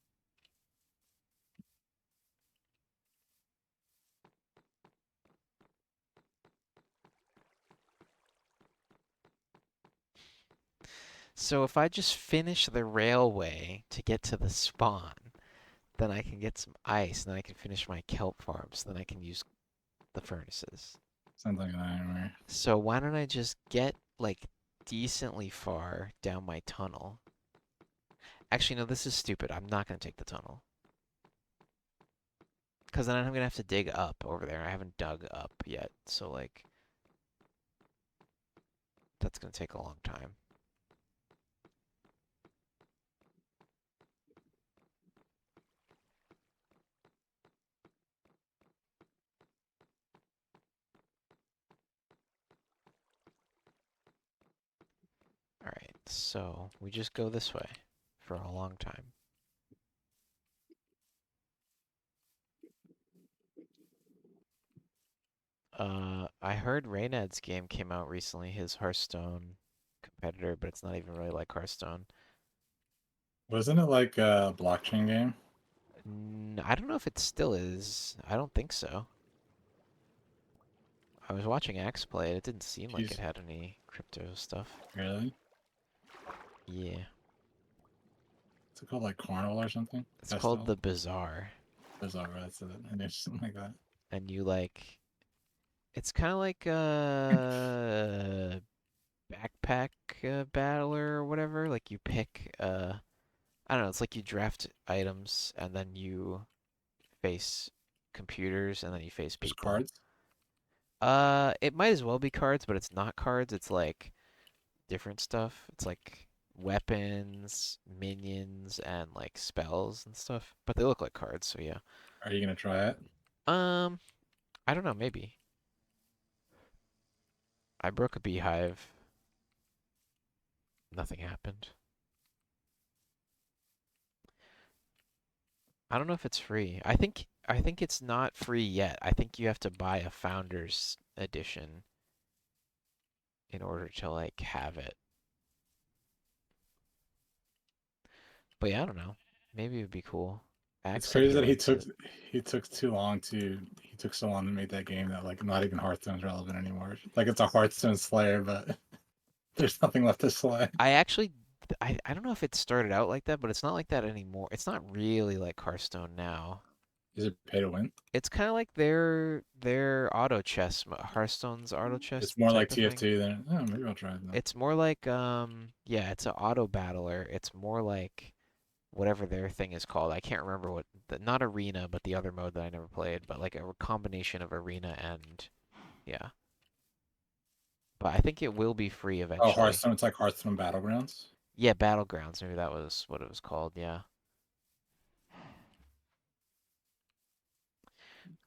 So if I just finish the railway to get to the spawn, then I can get some ice, and then I can finish my kelp farms, then I can use the furnaces. Sounds like that anyway. So why don't I just get like decently far down my tunnel? Actually, no, this is stupid. I'm not gonna take the tunnel. Because then I'm gonna have to dig up over there. I haven't dug up yet, so like that's gonna take a long time. So we just go this way for a long time. I heard Reynad's game came out recently, his Hearthstone competitor, but it's not even really like Hearthstone. Wasn't it like a blockchain game? I don't know if it still is. I don't think so. I was watching Axe play it. It didn't seem like it Jeez. had any crypto stuff. Really? Yeah. Is it called like Carnival or something? It's called Festal? the Bazaar. Bizarre, that's it. I knew something like that. And you like it's kind of like a backpack battler or whatever. Like you pick I don't know, it's like you draft items and then you face computers and then you face Just people. cards? It might as well be cards, but it's not cards. It's like different stuff. It's like weapons, minions, and like spells and stuff. But they look like cards, so yeah. Are you gonna try it? Um, I don't know, maybe. I broke a beehive. Nothing happened. I don't know if it's free. I think it's not free yet. I think you have to buy a founder's edition in order to like have it. But yeah, I don't know. Maybe it would be cool. It's Axe said crazy he that likes it. he took he took so long to make that game that like not even Hearthstone's relevant anymore. Like it's a Hearthstone Slayer, but there's nothing left to slay. I actually I don't know if it started out like that, but it's not like that anymore. It's not really like Hearthstone now. Is it pay to win? It's kind of like their auto chess, Hearthstone's auto chess It's more type like of thing. TF2 than oh maybe I'll try it then. It's more like yeah, it's an auto battler. It's more like whatever their thing is called. I can't remember what the not arena, but the other mode that I never played, but like a combination of arena and yeah. But I think it will be free Oh eventually. Hearthstone, it's like Hearthstone Battlegrounds. Yeah, Battlegrounds, maybe that was what it was called, yeah.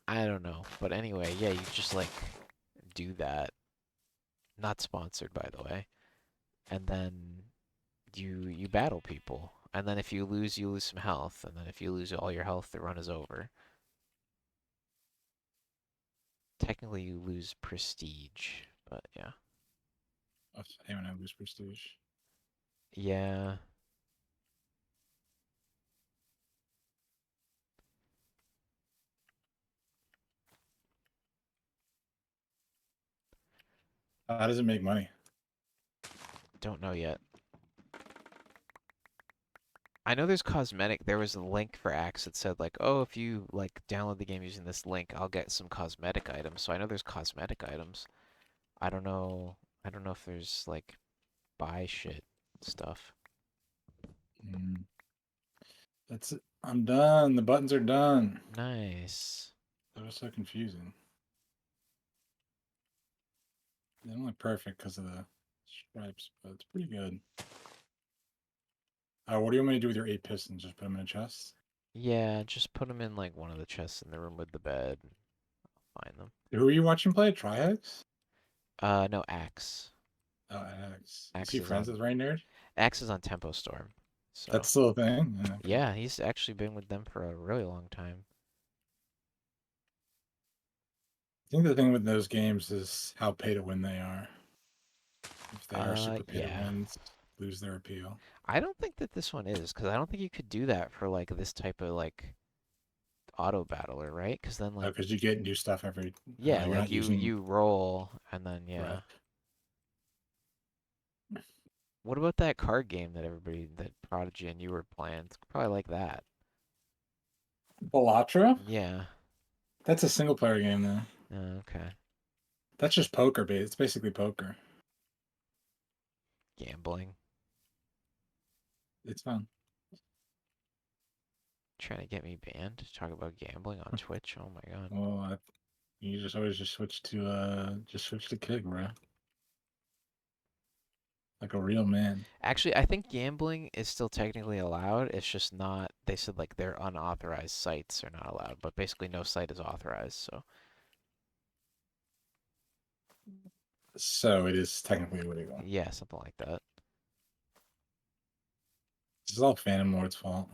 I don't know. But anyway, yeah, you just like do that. Not sponsored, by the way. And then you battle people. And then if you lose some health. And then if you lose all your health, the run is over. Technically, you lose prestige, but yeah. Oh, anyone have Boost Prestige? Yeah. How does it make money? Don't know yet. I know there's cosmetic. There was a link for Axe that said like, oh, if you like download the game using this link, I'll get some cosmetic items. So I know there's cosmetic items. I don't know. I don't know if there's like buy shit stuff. Mm. That's it. I'm done. The buttons are done. Nice. That was so confusing. They're only perfect because of the stripes, but it's pretty good. What do you want me to do with your 8 pistons? Just put them in a chest? Yeah, just put them in like one of the chests in the room with the bed. Find them. Who are you watching play? Trihex? No, Axe. Oh, Axe. Is Axe he is friends on with Rain Nerd? Axe is on Tempo Storm. So That's still a thing? Yeah, okay. yeah, he's actually been with them for a really long time. I think the thing with those games is how pay to win they are. If they are super pay to Yeah. wins, lose their appeal. I don't think that this one is, because I don't think you could do that for like this type of like auto battler, right? Because then Oh, like because you get new stuff every. yeah, You're like not you using. you roll and then yeah. Right. What about that card game that everybody that Prodigy and you were playing? It's probably like that. Bellatra? Yeah. That's a single player game though. Okay. That's just poker based. It's basically poker. Gambling. It's fun. Trying to get me banned to talk about gambling on Twitch. Oh my god. Well, you just always just switch to kick, bro. Like a real man. Actually, I think gambling is still technically allowed. It's just not. They said like their unauthorized sites are not allowed, but basically no site is authorized. So So it is technically illegal. yeah, something like that. This is all Phantom Lord's fault.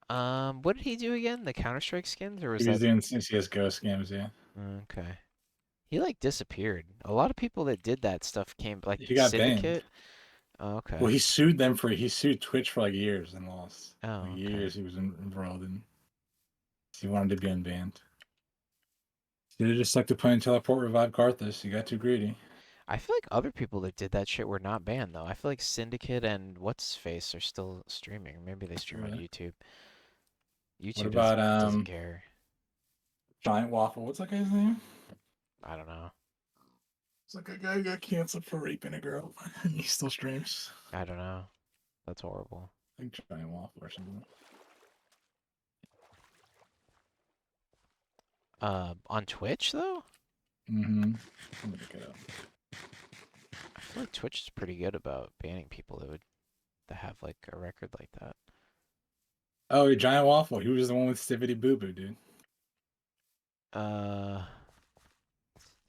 What did he do again? The Counter-Strike skins, or was He was that? doing CS:GO scams, yeah. Okay. He like disappeared. A lot of people that did that stuff came like He got banned. Syndicate. Oh, okay. Well, he sued Twitch for like years and lost. Oh, Like okay. years he was embroiled in. He wanted to be unbanned. Should have just stuck to playing Teleport Revive Karthus. He got too greedy. I feel like other people that did that shit were not banned though. I feel like Syndicate and What's Face are still streaming. Maybe they stream on Really? YouTube. What YouTube about doesn't care. Giant Waffle? What's that guy's name? I don't know. It's like a guy who got canceled for raping a girl. And he still streams. I don't know. That's horrible. I think Giant Waffle or something. On Twitch though? Mm-hmm. Let me look it up. I feel like Twitch is pretty good about banning people that have like a record like that. Oh, Giant Waffle. He was the one with Stibbity Boo Boo, dude.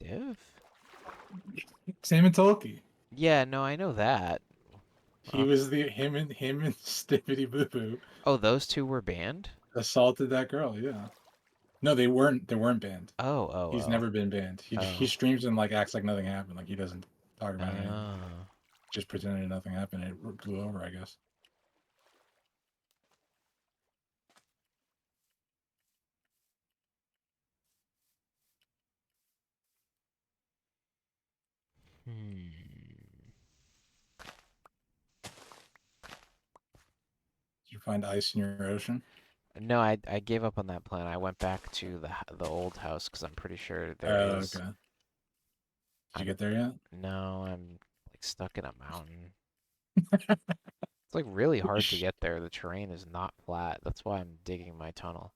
Div? Sam and Tolkien. Yeah, no, I know that. He was him and Stibbity Boo Boo Oh, those two were banned? assaulted that girl. Yeah. No, they weren't. They weren't banned. Oh, He's never been banned. He Oh. streams and like acts like nothing happened. Like he doesn't talk about anything. Oh. Just pretended nothing happened. It blew over, I guess. Did you find ice in your ocean? No, I gave up on that plan. I went back to the old house because I'm pretty sure there is. Okay. Did you get there yet? No, I'm like stuck in a mountain. It's like really hard to get there. The terrain is not flat. That's why I'm digging my tunnel.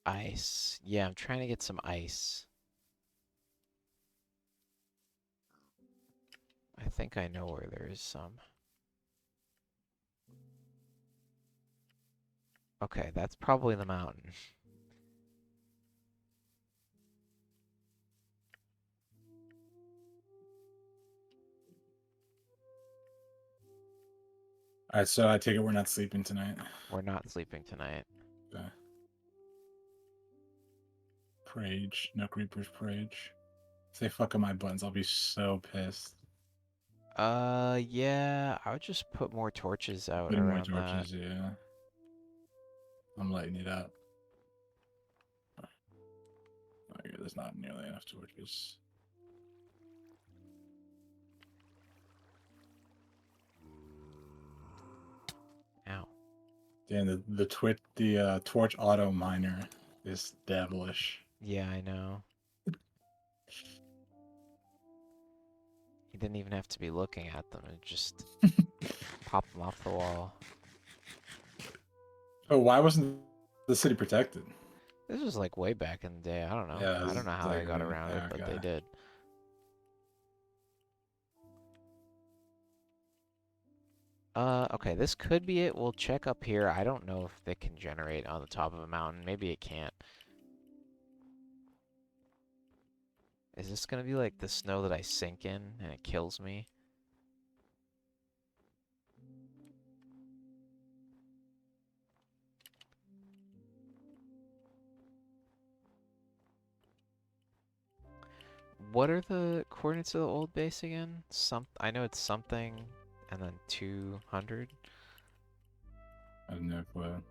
Ice. Yeah, I'm trying to get some ice. I think I know where there is some. Okay, that's probably the mountain. All right, so I take it we're not sleeping tonight. We're not sleeping tonight. Okay. Prage, no creepers, Prage. If they fuck up my buttons, I'll be so pissed. Yeah, I would just put more torches out Putting more around that. torches, yeah. I'm lighting it up. Oh, yeah, there's not nearly enough torches. Ow. Damn, the torch auto miner is devilish. Yeah, I know. You didn't even have to be looking at them. It just pop them off the wall. Oh, why wasn't the city protected? This was like way back in the day. I don't know. Yeah, I don't know how they got exactly. around it, but they Okay. did. Okay, this could be it. We'll check up here. I don't know if they can generate on the top of a mountain. Maybe it can't. Is this gonna be like the snow that I sink in and it kills me? What are the coordinates of the old base again? I know it's something and then 200. I have no clue.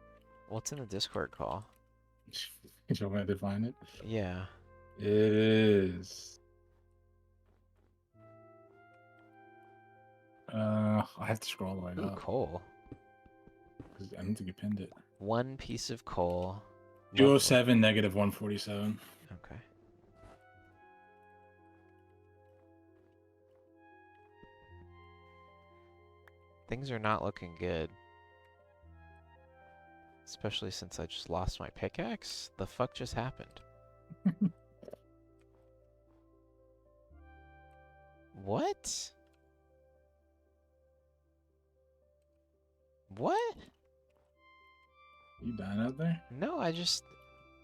What's in the Discord call? You want me to find it? Yeah. It is. I have to scroll all the way Ooh, up. coal. 'Cause I don't think you pinned it. One piece of coal. 207 negative 147. Okay. Things are not looking good. Especially since I just lost my pickaxe. The fuck just happened? What? What? You dying out there? No, I just...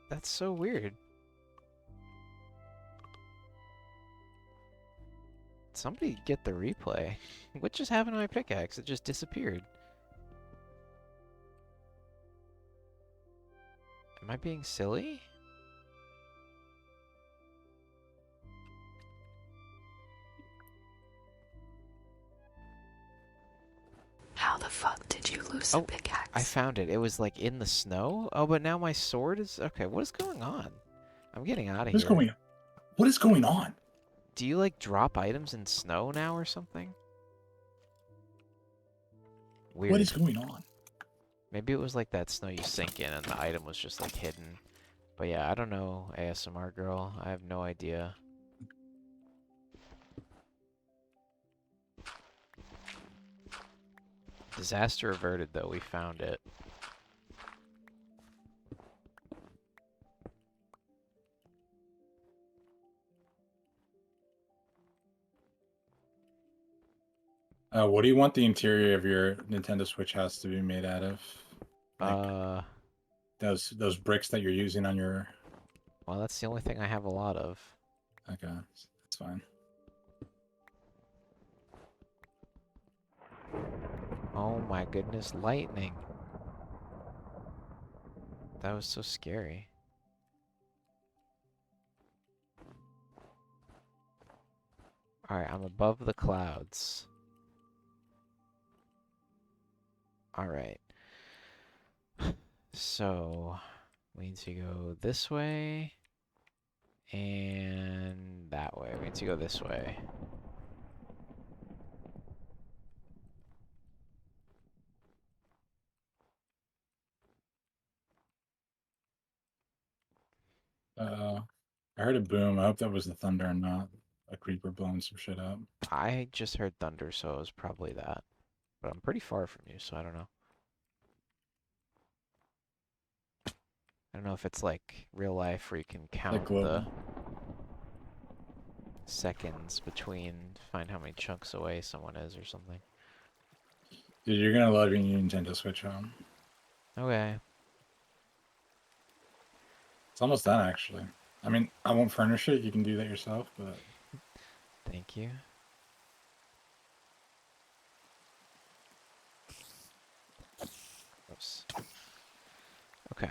That's so weird. Somebody get the replay. What just happened to my pickaxe? It just disappeared. Am I being silly? How the fuck did you lose Oh, a pickaxe? I found it. It was like in the snow. Oh, but now my sword is... Okay, what is going on? I'm getting out of What's here. going on? What is going on? Do you like drop items in snow now or something? Weird. What is going on? Maybe it was like that snow you sink in and the item was just like hidden. But yeah, I don't know, ASMR girl. I have no idea. Disaster averted though, we found it. What do you want the interior of your Nintendo Switch house to be made out of? Like those bricks that you're using on your. Well, that's the only thing I have a lot of. Okay, that's fine. Oh my goodness, lightning. That was so scary. Alright, I'm above the clouds. Alright. So, we need to go this way. And that way. We need to go this way. I heard a boom. I hope that was the thunder and not a creeper blowing some shit up. I just heard thunder, so it was probably that. But I'm pretty far from you, so I don't know. I don't know if it's like real life where you can count the global. seconds between, find how many chunks away someone is or something. Dude, you're gonna love your new Nintendo Switch home. Okay. It's almost done, actually. I mean, I won't furnish it. You can do that yourself, but Thank you. Oops. Okay.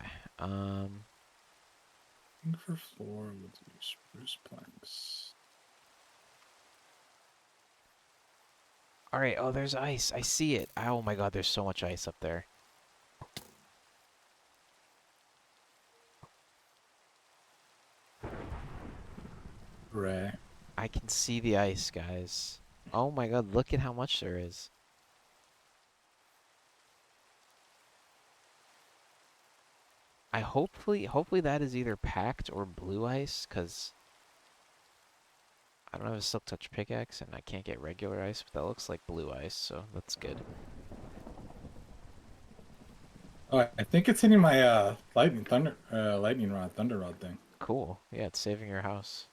looking for floor with spruce planks. All right. Oh, there's ice. I see it. Oh my God, there's so much ice up there. Hooray. I can see the ice, guys. Oh my God, look at how much there is. Hopefully that is either packed or blue ice, cause I don't have a silk touch pickaxe and I can't get regular ice, but that looks like blue ice, so that's good. Oh, I think it's hitting my lightning rod, thunder rod thing. Cool. Yeah, it's saving your house.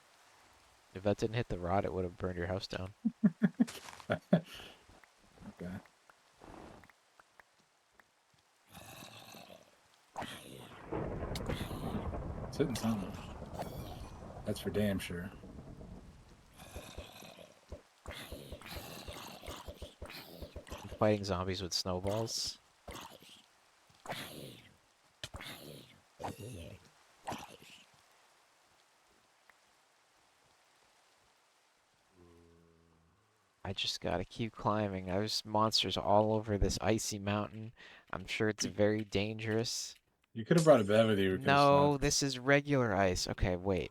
If that didn't hit the rod, it would have burned your house down. Okay. It's hitting something. That's for damn sure. I'm fighting zombies with snowballs. I just gotta keep climbing. There's monsters all over this icy mountain. I'm sure it's very dangerous. You could have brought a bed with you. No, this is regular ice. Okay, wait.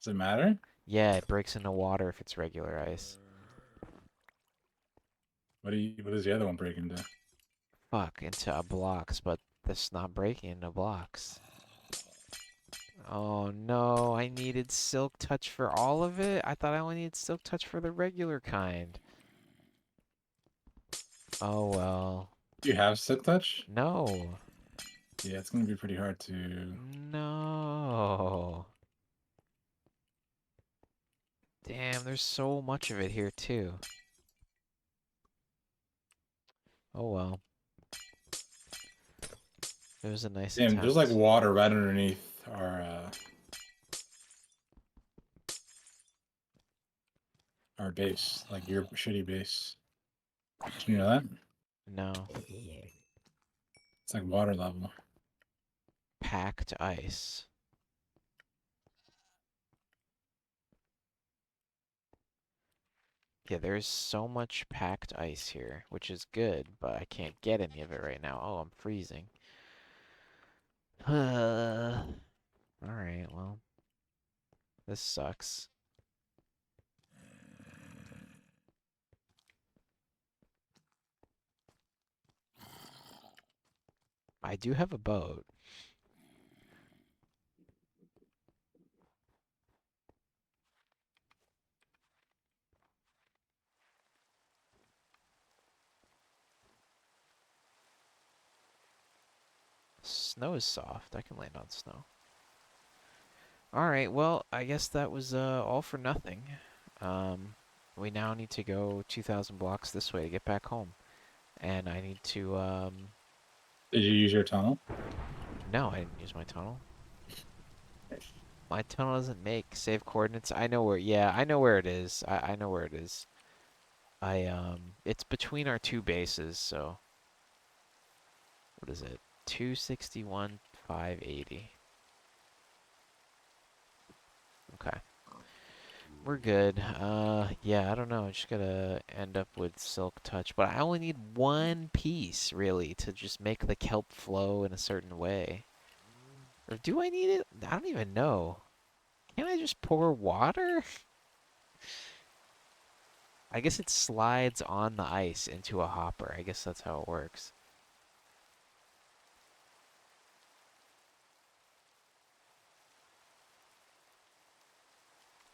Does it matter? Yeah, it breaks into water if it's regular ice. What does the other one break into? Fuck, into blocks, but this not breaking into blocks. Oh no, I needed Silk Touch for all of it? I thought I only needed Silk Touch for the regular kind. Oh well. Do you have Sit Touch? No. Yeah, it's gonna be pretty hard to. No. Damn, there's so much of it here too. Oh well. It was a nice Damn, there's like attempt. water right underneath our base, like your shitty base. Did you know that? No. It's like water level. Packed ice. Yeah, there's so much packed ice here, which is good, but I can't get any of it right now. Oh, I'm freezing. Alright, well. This sucks. I do have a boat. Snow is soft. I can land on snow. Alright, well, I guess that was all for nothing. We now need to go 2,000 blocks this way to get back home. And I need to, Did you use your tunnel? no, I didn't use my tunnel. My tunnel doesn't make save coordinates. I know where, yeah, I know where it is. I know where it is. It's between our two bases, so. What is it? 261, 580. Okay. We're good. Yeah, I don't know. I just gotta end up with Silk Touch. But I only need one piece, really, to just make the kelp flow in a certain way. Or do I need it? I don't even know. Can I just pour water? I guess it slides on the ice into a hopper. I guess that's how it works.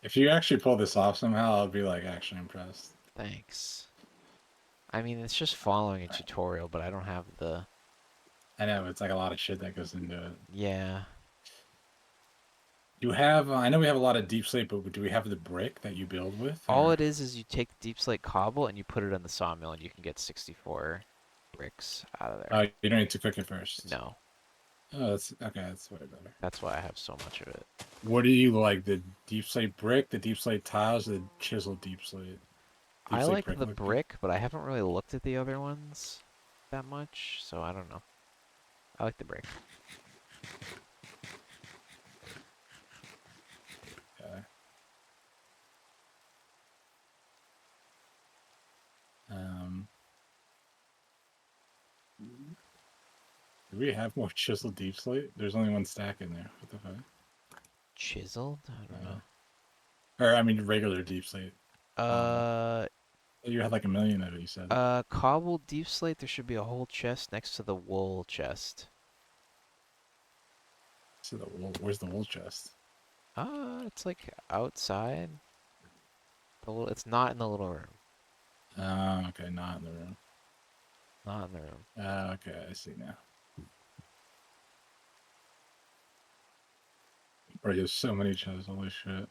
If you actually pull this off somehow, I'll be like actually impressed. Thanks. I mean, it's just following a tutorial, but I don't have the... I know it's like a lot of shit that goes into it. Yeah. You have, I know we have a lot of deep slate, but do we have the brick that you build with? All or- it is you take the deep slate cobble and you put it in the sawmill and you can get 64 bricks out of there. Oh, you don't need to cook it first. No. Oh, that's okay. That's way better. That's why I have so much of it. What do you like? The deep slate brick, the deep slate tiles, the chiseled deep slate? Deep I slate like the look good? brick, but I haven't really looked at the other ones that much, so I don't know. I like the brick. Okay. Um, do we have more chiseled deep slate? There's only one stack in there. What the fuck? Chiseled? I don't know. Or I mean, regular deep slate. Uh, You had like a million of it. You said. cobbled deep slate, there should be a whole chest next to the wool chest. So the wool, where's the wool chest? It's like outside. It's not in the little room. Oh, okay, not in the room. Not in the room. Okay, I see now. Bro, there's so many chests. Holy shit.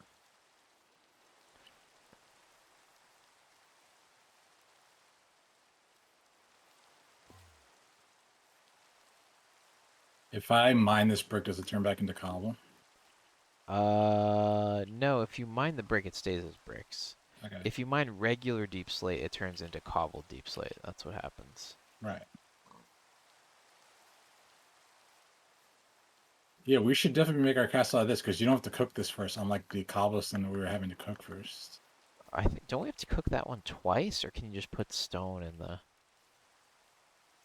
If I mine this brick, does it turn back into cobble? No, if you mine the brick, it stays as bricks. Okay. If you mine regular deep slate, it turns into cobbled deep slate. That's what happens. Right. Yeah, we should definitely make our castle out of this because you don't have to cook this first, unlike the cobblestone that we were having to cook first. I think, don't we have to cook that one twice, or can you just put stone in the...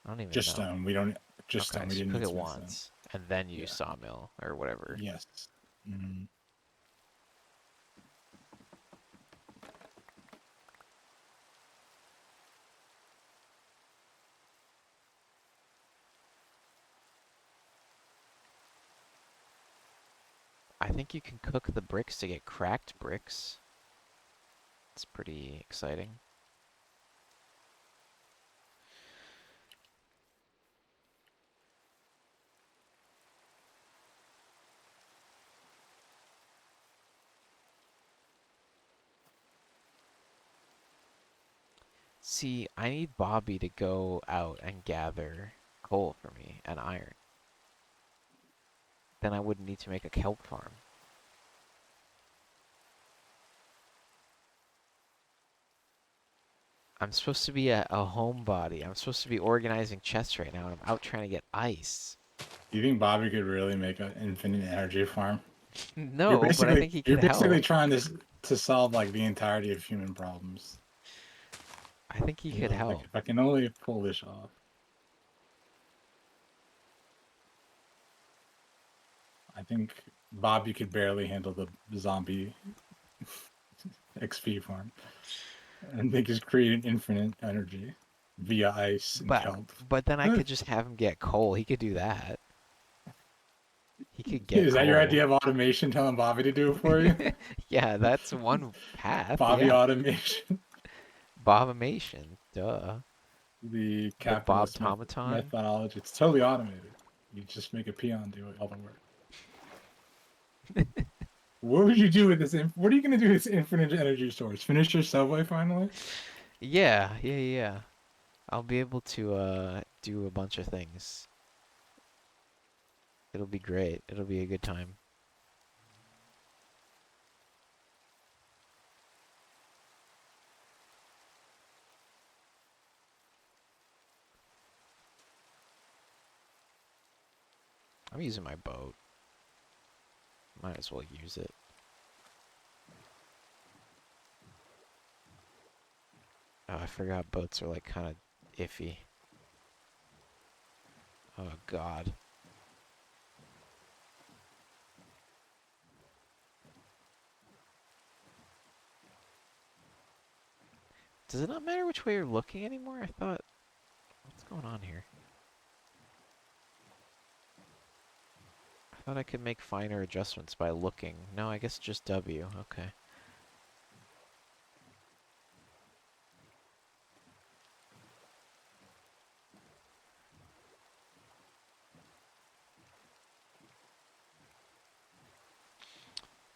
I don't even Just know. stone. We don't. Just Okay, stone. We so you didn't cook need it to mix them. once, and then you use Yeah. sawmill, or whatever. Yes. Mhm. I think you can cook the bricks to get cracked bricks. It's pretty exciting. See, I need Bobby to go out and gather coal for me and iron. Then I wouldn't need to make a kelp farm. I'm supposed to be a homebody. I'm supposed to be organizing chests right now, and I'm out trying to get ice. Do you think Bobby could really make an infinite energy farm? No, but I think he you're could basically help. trying to solve like the entirety of human problems. I think he You could know, like, help. if I can only pull this off. I think Bobby could barely handle the zombie XP farm. And they just create an infinite energy via ice and But kelp. but then I could just have him get coal. He could do that. He could get Is that your coal. idea of automation, telling Bobby to do it for you? Yeah, that's one path. Bobby Yeah. automation. Bobomation. Duh. The The Bob capitalist Tomaton. methodology. It's totally automated. You just make a peon do all the work. What would you do with this? What are you gonna do with this infinite energy source? Finish your subway finally? Yeah. I'll be able to do a bunch of things. It'll be great. It'll be a good time. I'm using my boat. Might as well use it. Oh, I forgot boats are like kind of iffy. Oh god. Does it not matter which way you're looking anymore? I thought... What's going on here? I thought I could make finer adjustments by looking. No, I guess just W. Okay.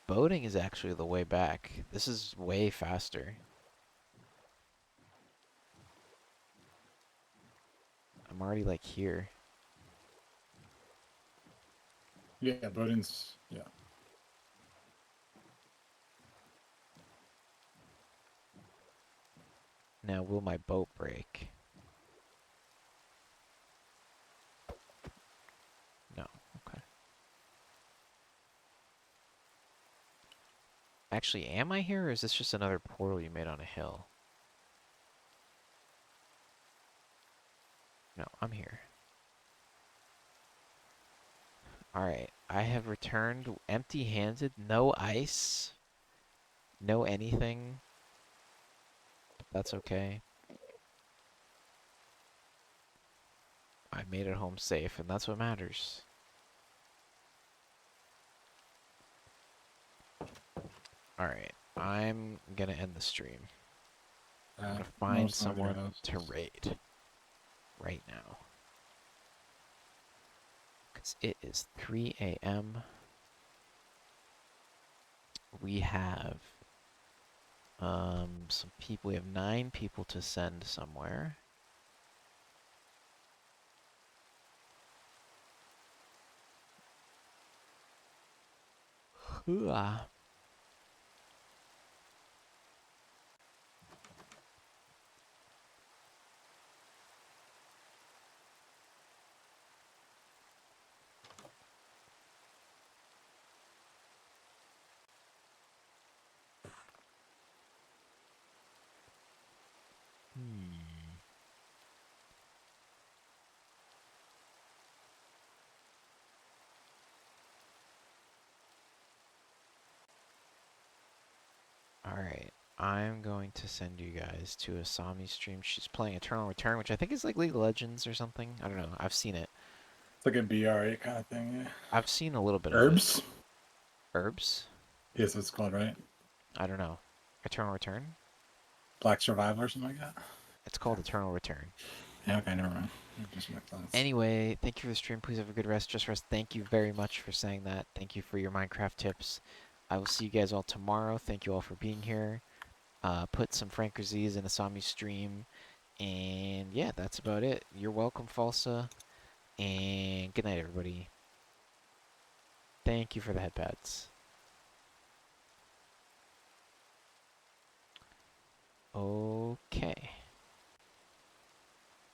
Boating is actually the way back. This is way faster. I'm already like here. Yeah, Boden's yeah. Now, will my boat break? No. Okay. Actually, am I here, or is this just another portal you made on a hill? No, I'm here. Alright, I have returned empty-handed, no ice, no anything. That's okay. I made it home safe, and that's what matters. Alright, I'm gonna end the stream. I'm gonna find most someone audios. to raid right now. Because it is 3 a.m. We have some people. We have 9 people to send somewhere. Hooah. Alright, I'm going to send you guys to Asami's stream. She's playing Eternal Return, which I think is like League of Legends or something. I don't know. I've seen it. It's like a BR8 kind of thing, yeah. I've seen a little bit of Herbs? it. Herbs? Yes, it's called, right? I don't know. Eternal Return? Black Survivor or something like that? It's called Eternal Return. Yeah, okay, never mind. It just makes sense. Anyway, thank you for the stream. Please have a good rest. Just rest. Thank you very much for saying that. Thank you for your Minecraft tips. I will see you guys all tomorrow. Thank you all for being here. put some Frank Aziz in a Sami stream. And yeah, that's about it. You're welcome, Falsa. And good night, everybody. Thank you for the headpads. Okay.